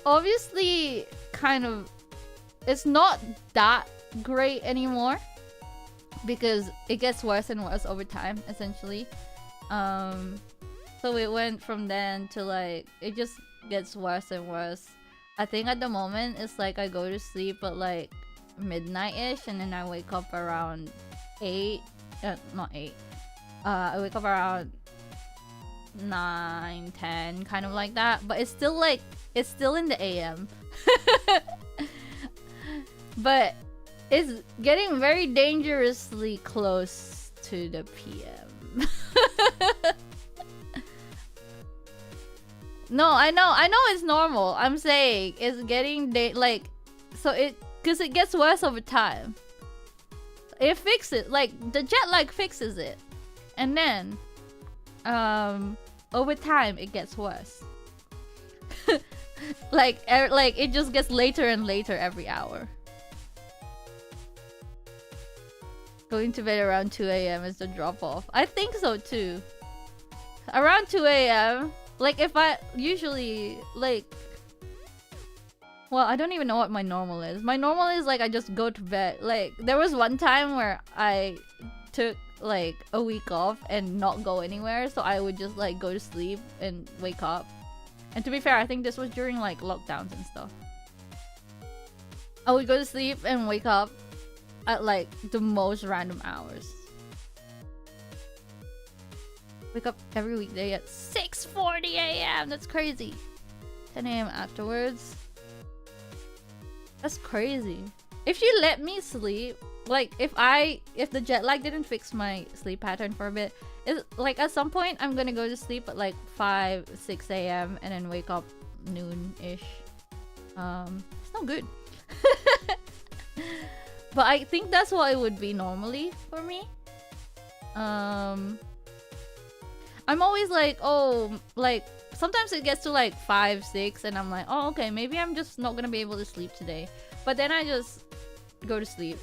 obviously kind of, it's not that great anymore because it gets worse and worse over time, essentially. So it went from then to like it just gets worse and worse. I think at the moment it's like I go to sleep at like midnight-ish and then I wake up around 8. Not 8. I wake up around 9, 10, kind of like that. But it's still like, it's still in the AM. But it's getting very dangerously close to the PM. No, I know it's normal. I'm saying it's getting like, so it, because it gets worse over time. It fixes, like the jet lag fixes it, and then over time it gets worse. like it just gets later and later every hour. Going to bed around 2 a.m. is the drop off. I think so too. Around 2 a.m. Like if I usually like, well, I don't even know what my normal is. My normal is like I just go to bed. Like there was one time where I took like a week off and not go anywhere, so I would just like go to sleep and wake up. And to be fair, I think this was during like lockdowns and stuff. I would go to sleep and wake up at like the most random hours. Wake up every weekday at 6:40 a.m. That's crazy. 10 a.m. afterwards. That's crazy. If you let me sleep, like if the jet lag didn't fix my sleep pattern for a bit, it's like at some point I'm gonna go to sleep at like 5, 6 a.m. and then wake up noon-ish. It's not good. But I think that's what it would be normally for me. I'm always like, oh, like sometimes it gets to like 5, 6 and I'm like, oh, okay, maybe I'm just not gonna be able to sleep today. But then I just go to sleep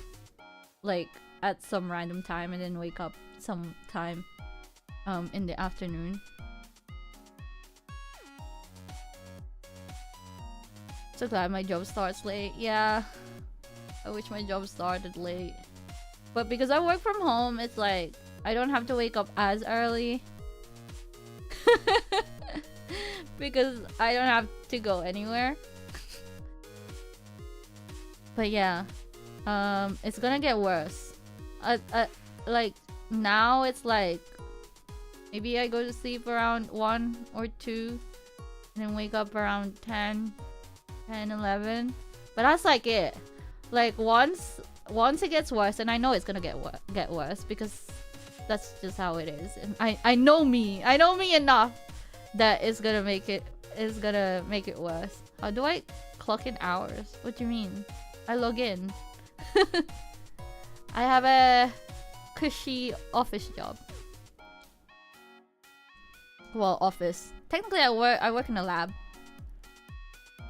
like at some random time and then wake up sometime in the afternoon. So glad my job starts late. Yeah, I wish my job started late. But because I work from home, it's like I don't have to wake up as early. Because I don't have to go anywhere. But yeah, it's gonna get worse. Like now it's like maybe I go to sleep around 1 or 2 and then wake up around 10, 11. But that's like it. Like once it gets worse, and I know it's gonna get worse because that's just how it is. And I know me enough that it's gonna make it worse. How do I clock in hours? What do you mean? I log in. I have a cushy office job. Well, office. Technically, I work in a lab,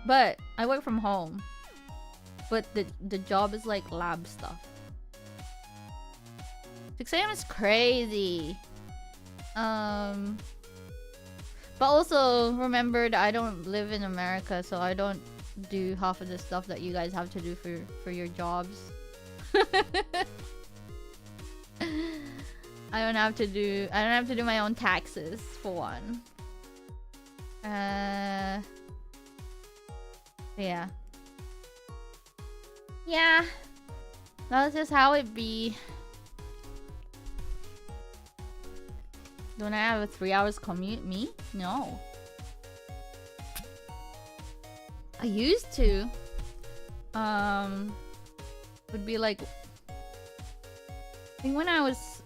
but I work from home. But the job is like lab stuff. 6 a.m. is crazy. But also remember that I don't live in America, so I don't do half of the stuff that you guys have to do for your jobs. I don't have to do my own taxes for one. Yeah. Yeah. That's just how it be. Don't I have a 3 hours commute? Me? No. I used to. Would be like, I think when I was,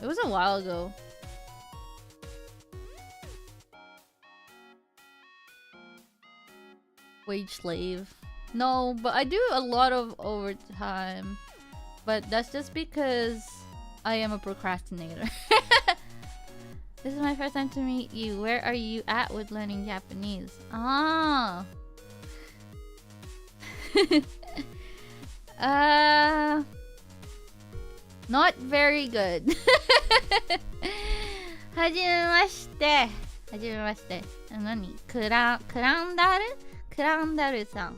it was a while ago. Wage slave. No, but I do a lot of overtime. But that's just because I am a procrastinator. This is my first time to meet you. Where are you at with learning Japanese? Ah. Not very good. はじめまして。はじめまして。何？クランダルさん。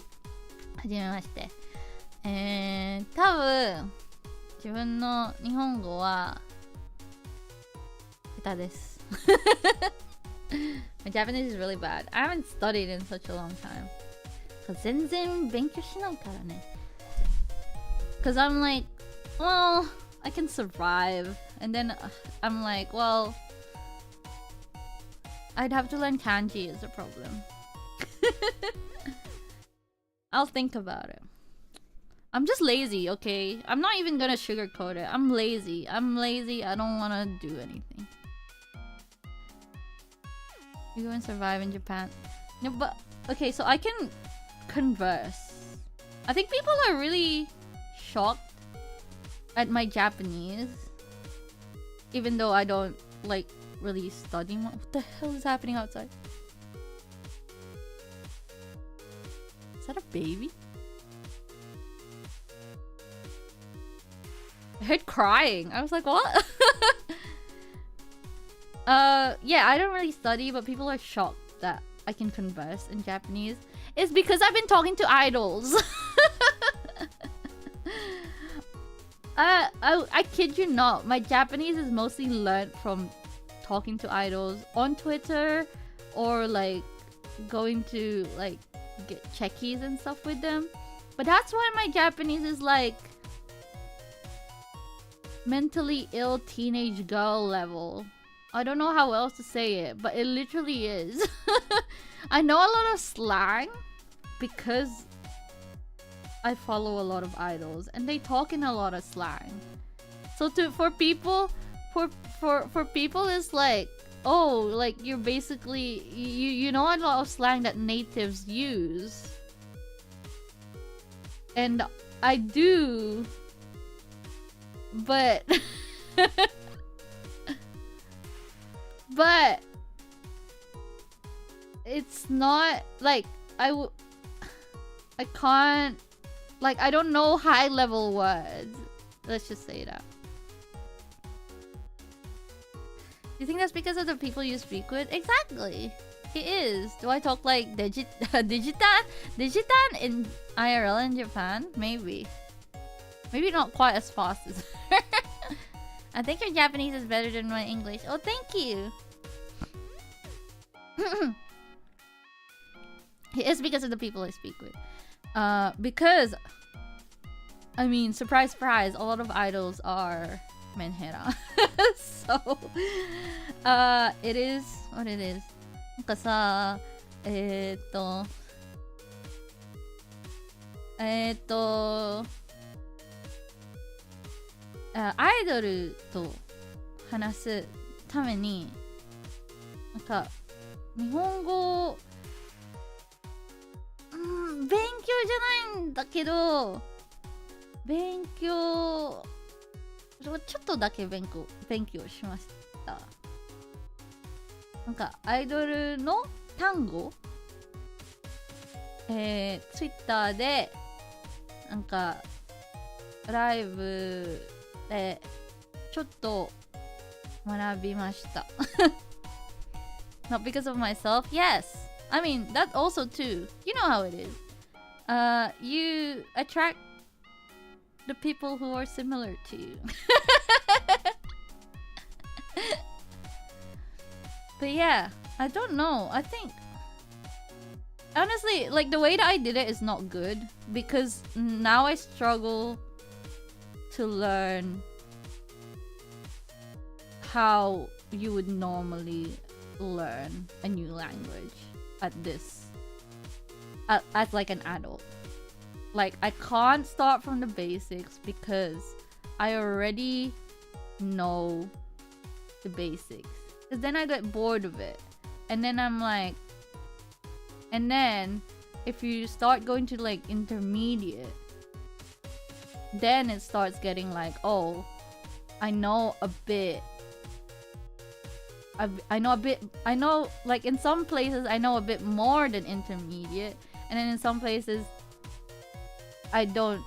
はじめまして。多分自分の日本語は下手です。My Japanese is really bad. I haven't studied in such a long time. 全然勉強しないからね。Because I'm like, well, I can survive. And then I'm like, well, I'd have to learn kanji is a problem. I'll think about it. I'm just lazy, okay? I'm not even gonna sugarcoat it. I'm lazy. I don't wanna do anything. You go and survive in Japan. No, but okay, so I can converse. I think people are really shocked at my Japanese, even though I don't like really study. What the hell is happening outside? Is that a baby? I heard crying. I was like, what? Yeah, I don't really study, but people are shocked that I can converse in Japanese. It's because I've been talking to idols. I kid you not. My Japanese is mostly learned from talking to idols on Twitter or like going to like get checkies and stuff with them. But that's why my Japanese is like mentally ill teenage girl level. I don't know how else to say it, but it literally is. I know a lot of slang because I follow a lot of idols and they talk in a lot of slang. So for people it's like, oh, like you're basically you know a lot of slang that natives use. And I do, but but it's not like I can't, like, I don't know high level words. Let's just say that. You think that's because of the people you speak with? Exactly. It is. Do I talk like digitan in IRL in Japan? Maybe. Maybe not quite as fast as her. I think your Japanese is better than my English. Oh, thank you. It's because of the people I speak with. Because, I mean, surprise, surprise, a lot of idols are menhera. So, it is what it is. なんかさ、アイドルと話すために、なんか日本語、勉強じゃないんだけど、勉強ちょっとだけ勉強しました。なんかアイドルの単語、ツイッターでなんかライブでちょっと学びました。Not because of myself. Yes. I mean, that also too. You know how it is. You attract the people who are similar to you. But yeah, I don't know. I think honestly, like the way that I did it is not good because now I struggle to learn how you would normally learn a new language at this as like an adult. Like I can't start from the basics because I already know the basics. Because then I get bored of it. And then I'm like, and then if you start going to like intermediate, then it starts getting like, oh, I know a bit. I know like in some places I know a bit more than intermediate, and then in some places I don't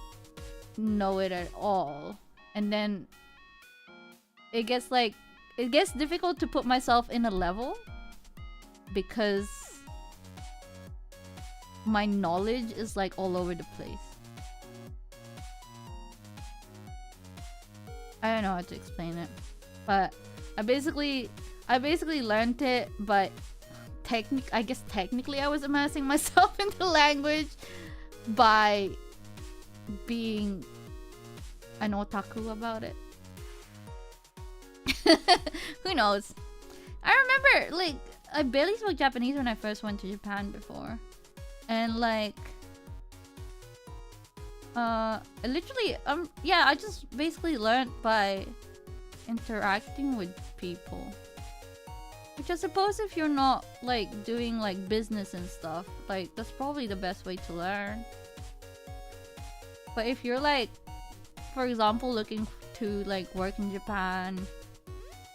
know it at all. And then it gets difficult to put myself in a level because my knowledge is like all over the place. I don't know how to explain it, but I basically learned it, but I guess technically I was immersing myself in the language by being an otaku about it. Who knows? I remember, like, I barely spoke Japanese when I first went to Japan before. And, like, literally, yeah, I just basically learned by interacting with people. Which I suppose if you're not, like, doing, like, business and stuff, like, that's probably the best way to learn. But if you're, like, for example, looking to, like, work in Japan,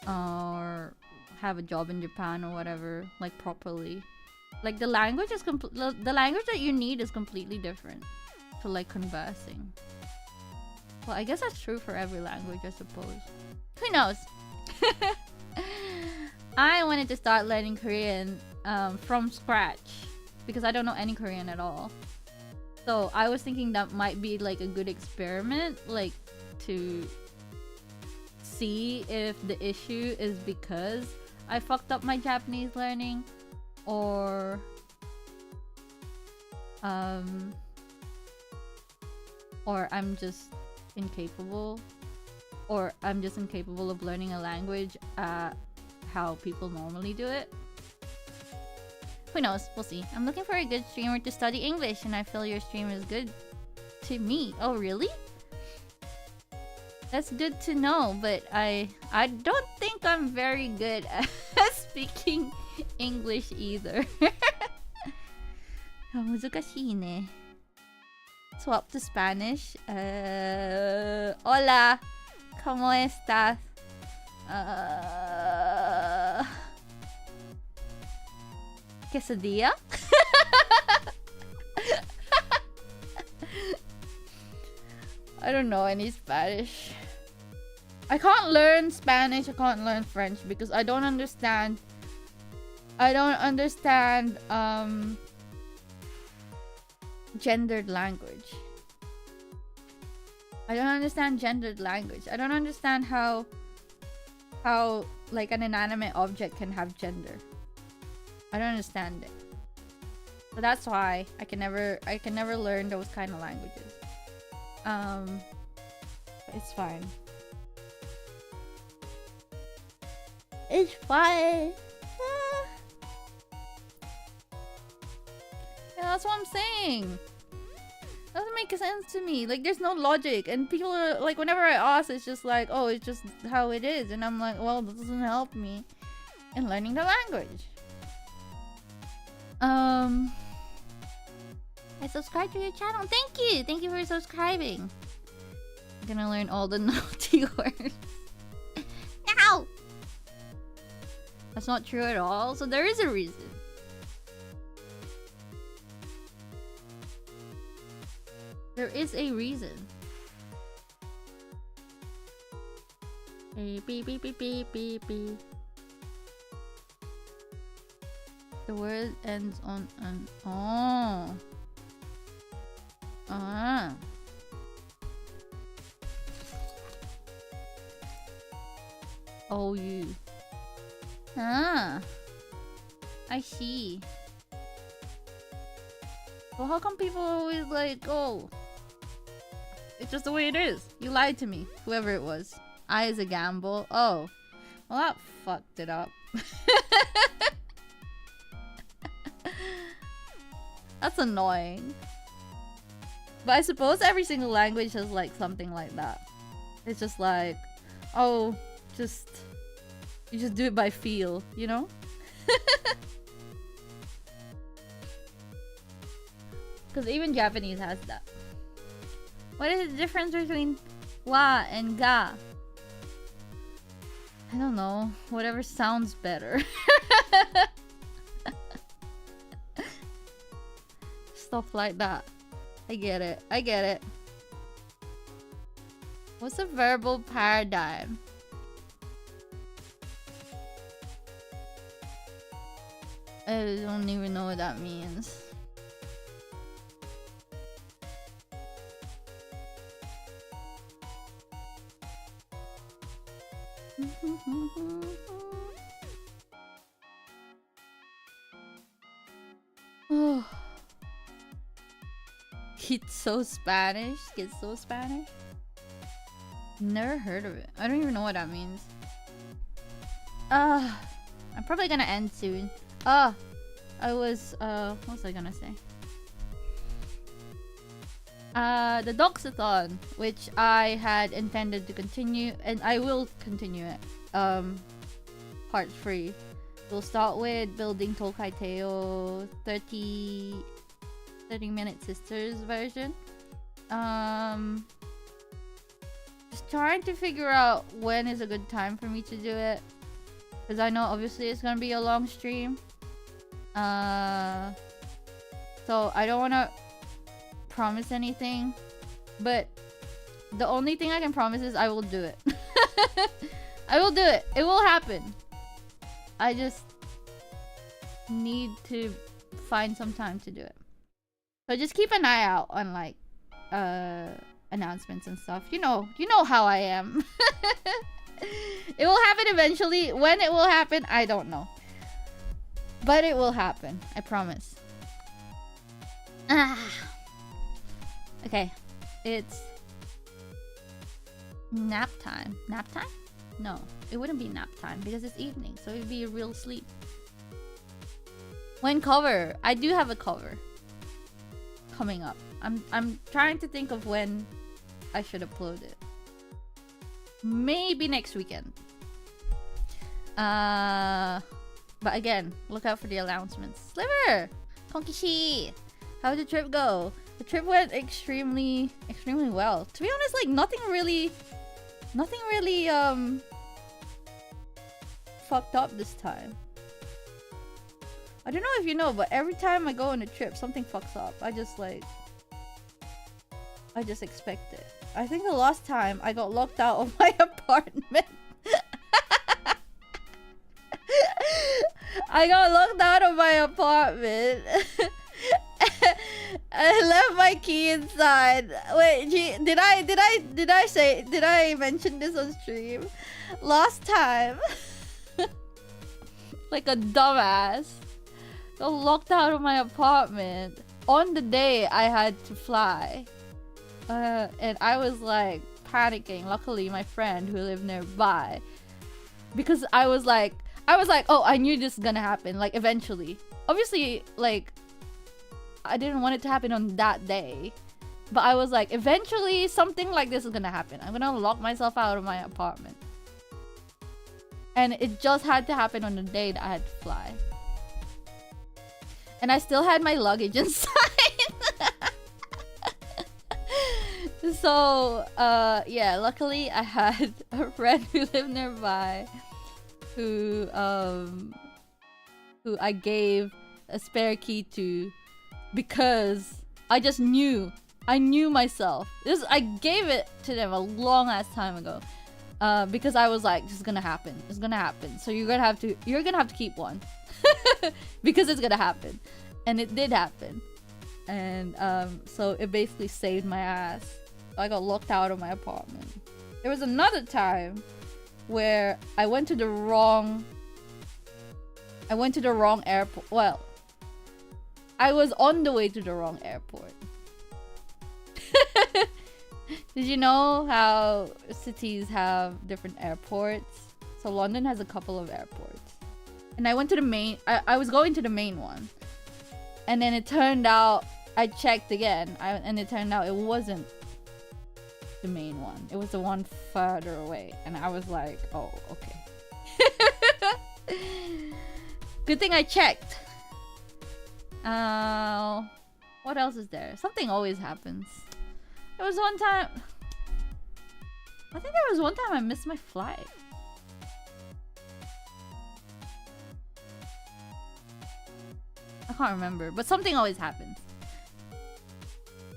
or have a job in Japan or whatever, like, properly, like, the language that you need is completely different to, like, conversing. Well, I guess that's true for every language, I suppose. Who knows? I wanted to start learning Korean from scratch because I don't know any Korean at all. So I was thinking that might be like a good experiment, like to see if the issue is because I fucked up my Japanese learning, or I'm just incapable, or I'm just incapable of learning a language how people normally do it. Who knows? We'll see. I'm looking for a good streamer to study English, and I feel your stream is good to me. Oh, really? That's good to know, but I don't think I'm very good at speaking English either. 難しいね. Swap to Spanish. Hola. ¿Cómo estás? Quesadilla? I don't know any Spanish. I can't learn Spanish, I can't learn French because I don't understand gendered language. I don't understand gendered language. I don't understand how like an inanimate object can have gender. I don't understand it. So that's why I can never learn those kind of languages. It's fine. It's fine. Yeah, that's what I'm saying. Doesn't make sense to me. Like, there's no logic, and people are like, whenever I ask, it's just like, oh, it's just how it is, and I'm like, well, that doesn't help me in learning the language. I subscribed to your channel. Thank you for subscribing. I'm gonna learn all the naughty words. Ow! That's not true at all. So there is a reason. There is a reason. Beep beep beep beep beep beep beep. The word ends on an oh. Ah. Oh, you. Ah. I see. Well, how come people always like, oh, it's just the way it is? You lied to me, whoever it was. I is a gamble. Oh, well, that fucked it up. That's annoying. But I suppose every single language has like something like that. It's just like, oh, you just do it by feel, you know? Because even Japanese has that. What is the difference between wa and ga? I don't know. Whatever sounds better. Stuff like that. I get it. I get it. What's a verbal paradigm? I don't even know what that means. Oh. It's so Spanish. It's so Spanish. Never heard of it. I don't even know what that means. I'm probably gonna end soon. What was I gonna say? The Doxathon, which I had intended to continue, and I will continue it. Part 3. We'll start with building Tokai Teo 30-minute sisters version. Just trying to figure out when is a good time for me to do it, because I know obviously it's gonna be a long stream. So I don't want to promise anything, but the only thing I can promise is I will do it. I will do it. It will happen. I just need to find some time to do it. So just keep an eye out on like announcements and stuff. You know how I am. It will happen eventually. When it will happen, I don't know. But it will happen. I promise. Okay. It's nap time. Nap time? No. It wouldn't be nap time because it's evening. So it would be a real sleep. When cover? I do have a cover coming up. I'm trying to think of when I should upload it. Maybe next weekend. But again, look out for the announcements. Sliver! Konkishi! How did the trip go? The trip went extremely well. To be honest, like nothing really fucked up this time. I don't know if you know, but every time I go on a trip, something fucks up. I just expect it. I think the last time I got locked out of my apartment. I got locked out of my apartment. I left my key inside. Wait, did I mention this on stream? Last time, like a dumbass, got locked out of my apartment on the day I had to fly. And I was like panicking. Luckily, my friend who lived nearby, because I was like, oh, I knew this was gonna happen. Like eventually, obviously, like I didn't want it to happen on that day, but I was like, eventually, something like this is gonna happen. I'm gonna lock myself out of my apartment, and it just had to happen on the day that I had to fly. And I still had my luggage inside. So, yeah, luckily I had a friend who lived nearby who I gave a spare key to, because I just knew. I knew myself. I gave it to them a long ass time ago. Because I was like, this is gonna happen. It's gonna happen. So you're gonna have to keep one. Because it's gonna happen. And it did happen. And so it basically saved my ass. I got locked out of my apartment. There was another time where I went to the wrong I went to the wrong airport. Well, I was on the way to the wrong airport. Did you know how cities have different airports? So London has a couple of airports. And I went to the main... I was going to the main one. And then it turned out... I checked again. And it turned out it wasn't the main one. It was the one further away. And I was like, oh, okay. Good thing I checked. What else is there? Something always happens. There was one time... I think there was one time I missed my flight. I can't remember, but something always happens.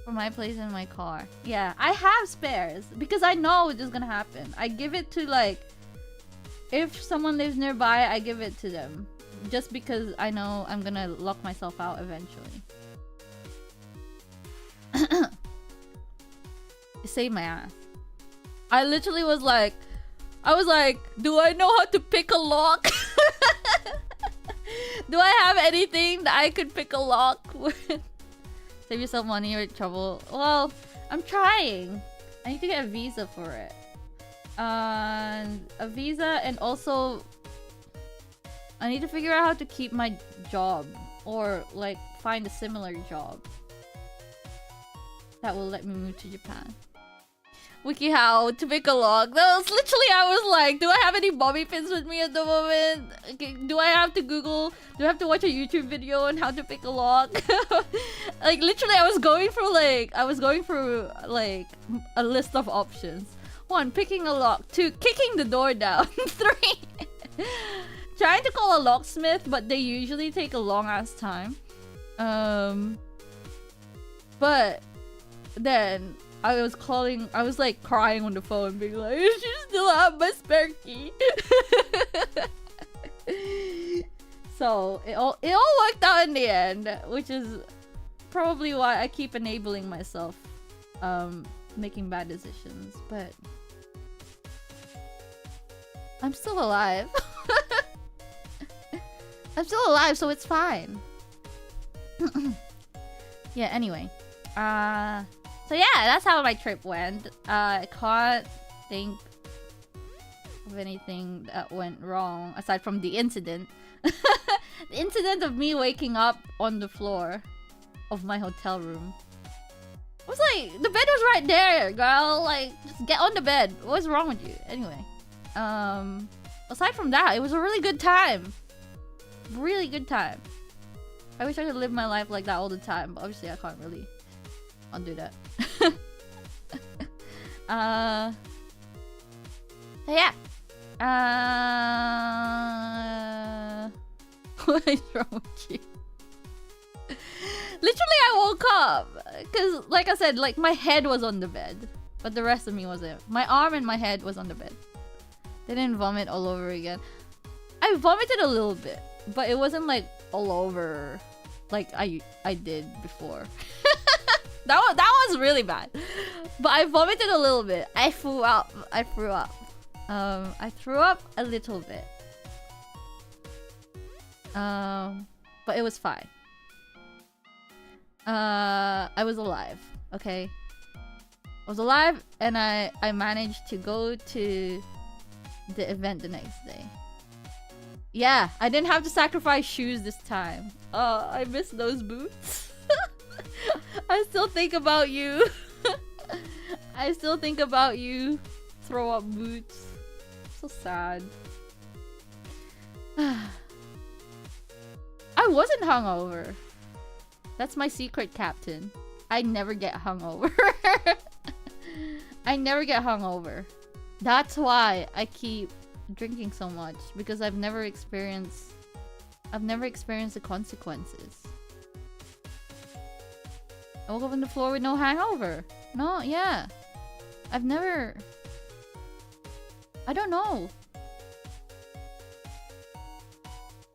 For my place in my car. Yeah, I have spares because I know it's just gonna happen. I give it to like... If someone lives nearby, I give it to them. Just because I know I'm gonna lock myself out eventually. It saved my ass. I literally was like... I was like, do I know how to pick a lock? Do I have anything that I could pick a lock with? Save yourself money or trouble. Well, I'm trying. I need to get a visa for it. A visa, and also I need to figure out how to keep my job or like find a similar job that will let me move to Japan. WikiHow to pick a lock. That was literally, I was like, do I have any bobby pins with me at the moment? Okay, do I have to Google? Do I have to watch a YouTube video on how to pick a lock? Like literally, I was going through like a list of options. 1, picking a lock. 2, kicking the door down. 3, trying to call a locksmith, but they usually take a long ass time. But then I was like crying on the phone, being like, you should still have my spare key. So it all worked out in the end, which is probably why I keep enabling myself making bad decisions, but I'm still alive. I'm still alive, so it's fine. Yeah, anyway. So yeah, that's how my trip went. I can't think of anything that went wrong aside from the incident. The incident of me waking up on the floor of my hotel room. I was like, the bed was right there, girl. Like, just get on the bed. What's wrong with you? Anyway. Aside from that, it was a really good time. Really good time. I wish I could live my life like that all the time, but obviously I can't really undo that. So yeah. What is wrong with you? Literally, I woke up because, like I said, like my head was on the bed, but the rest of me wasn't. My arm and my head was on the bed. They didn't vomit all over again. I vomited a little bit, but it wasn't like all over, like I did before. That was really bad. But I vomited a little bit. I threw up. I threw up a little bit. But it was fine. I was alive, okay? I was alive, and I managed to go to the event the next day. Yeah, I didn't have to sacrifice shoes this time. I miss those boots. I still think about you. I still think about you. Throw up boots. So sad. I wasn't hungover. That's my secret, Captain. I never get hungover. I never get hungover. That's why I keep drinking so much, because I've never experienced the consequences. I woke up on the floor with no hangover. No, yeah. I've never... I don't know.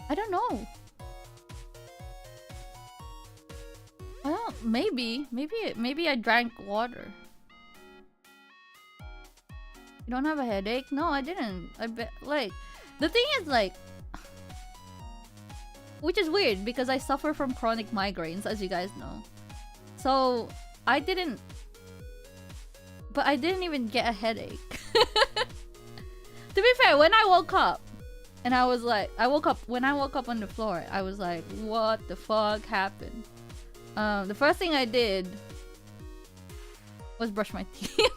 I don't know. I don't... Maybe I drank water. You don't have a headache? No, I didn't. I bet... Like... The thing is, like... Which is weird because I suffer from chronic migraines, as you guys know. So I didn't even get a headache. To be fair, when I woke up and I was like, when I woke up on the floor, I was like, what the fuck happened? The first thing I did was brush my teeth.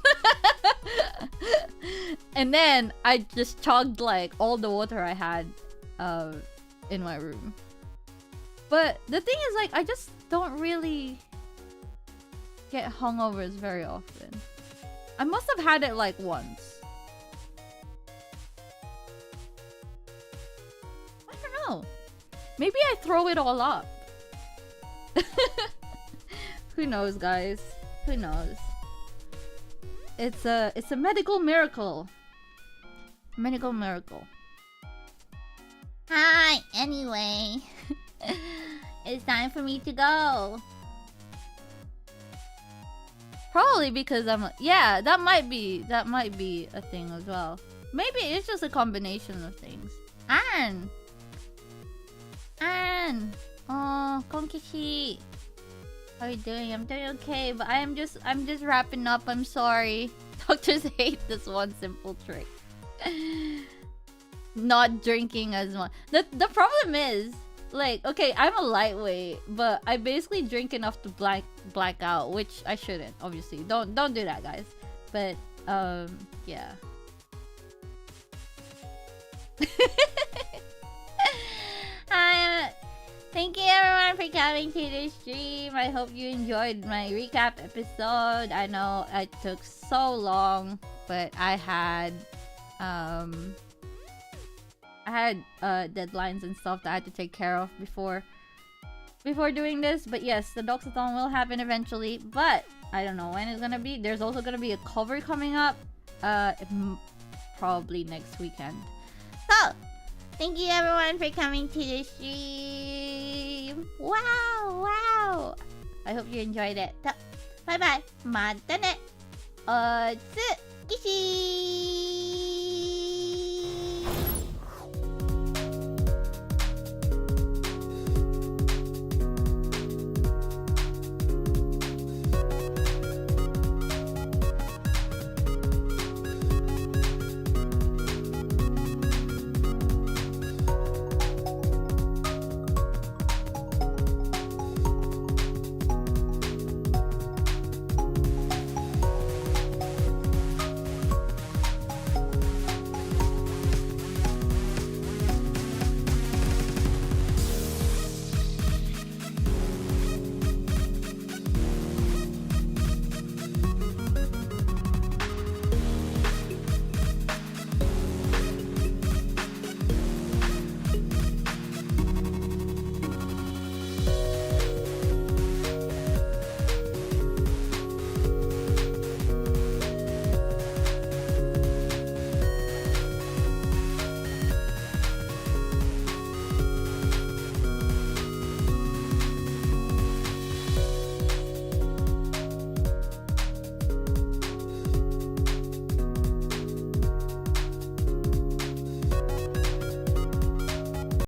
And then I just chugged like all the water I had in my room. But the thing is, like, I just don't really get hungovers very often. I must have had it like once. I don't know. Maybe I throw it all up. Who knows, guys? Who knows? It's a medical miracle. Medical miracle. Hi, anyway. It's time for me to go. Probably because I'm yeah, that might be a thing as well. Maybe it's just a combination of things. Anne! Oh, Konkishi. How are you doing? I'm doing okay, but I'm just wrapping up. I'm sorry. Doctors hate this one simple trick. Not drinking as much. The problem is, like, okay, I'm a lightweight, but I basically drink enough to black out, which I shouldn't, obviously. Don't do that, guys. But yeah. Thank you everyone for coming to the stream. I hope you enjoyed my recap episode. I know it took so long, but I had deadlines and stuff that I had to take care of before doing this. But yes, the Doxathon will happen eventually, but I don't know when it's gonna be. There's also gonna be a cover coming up, probably next weekend. So thank you everyone for coming to the stream. Wow. I hope you enjoyed it. Bye bye. またね。おつきしー。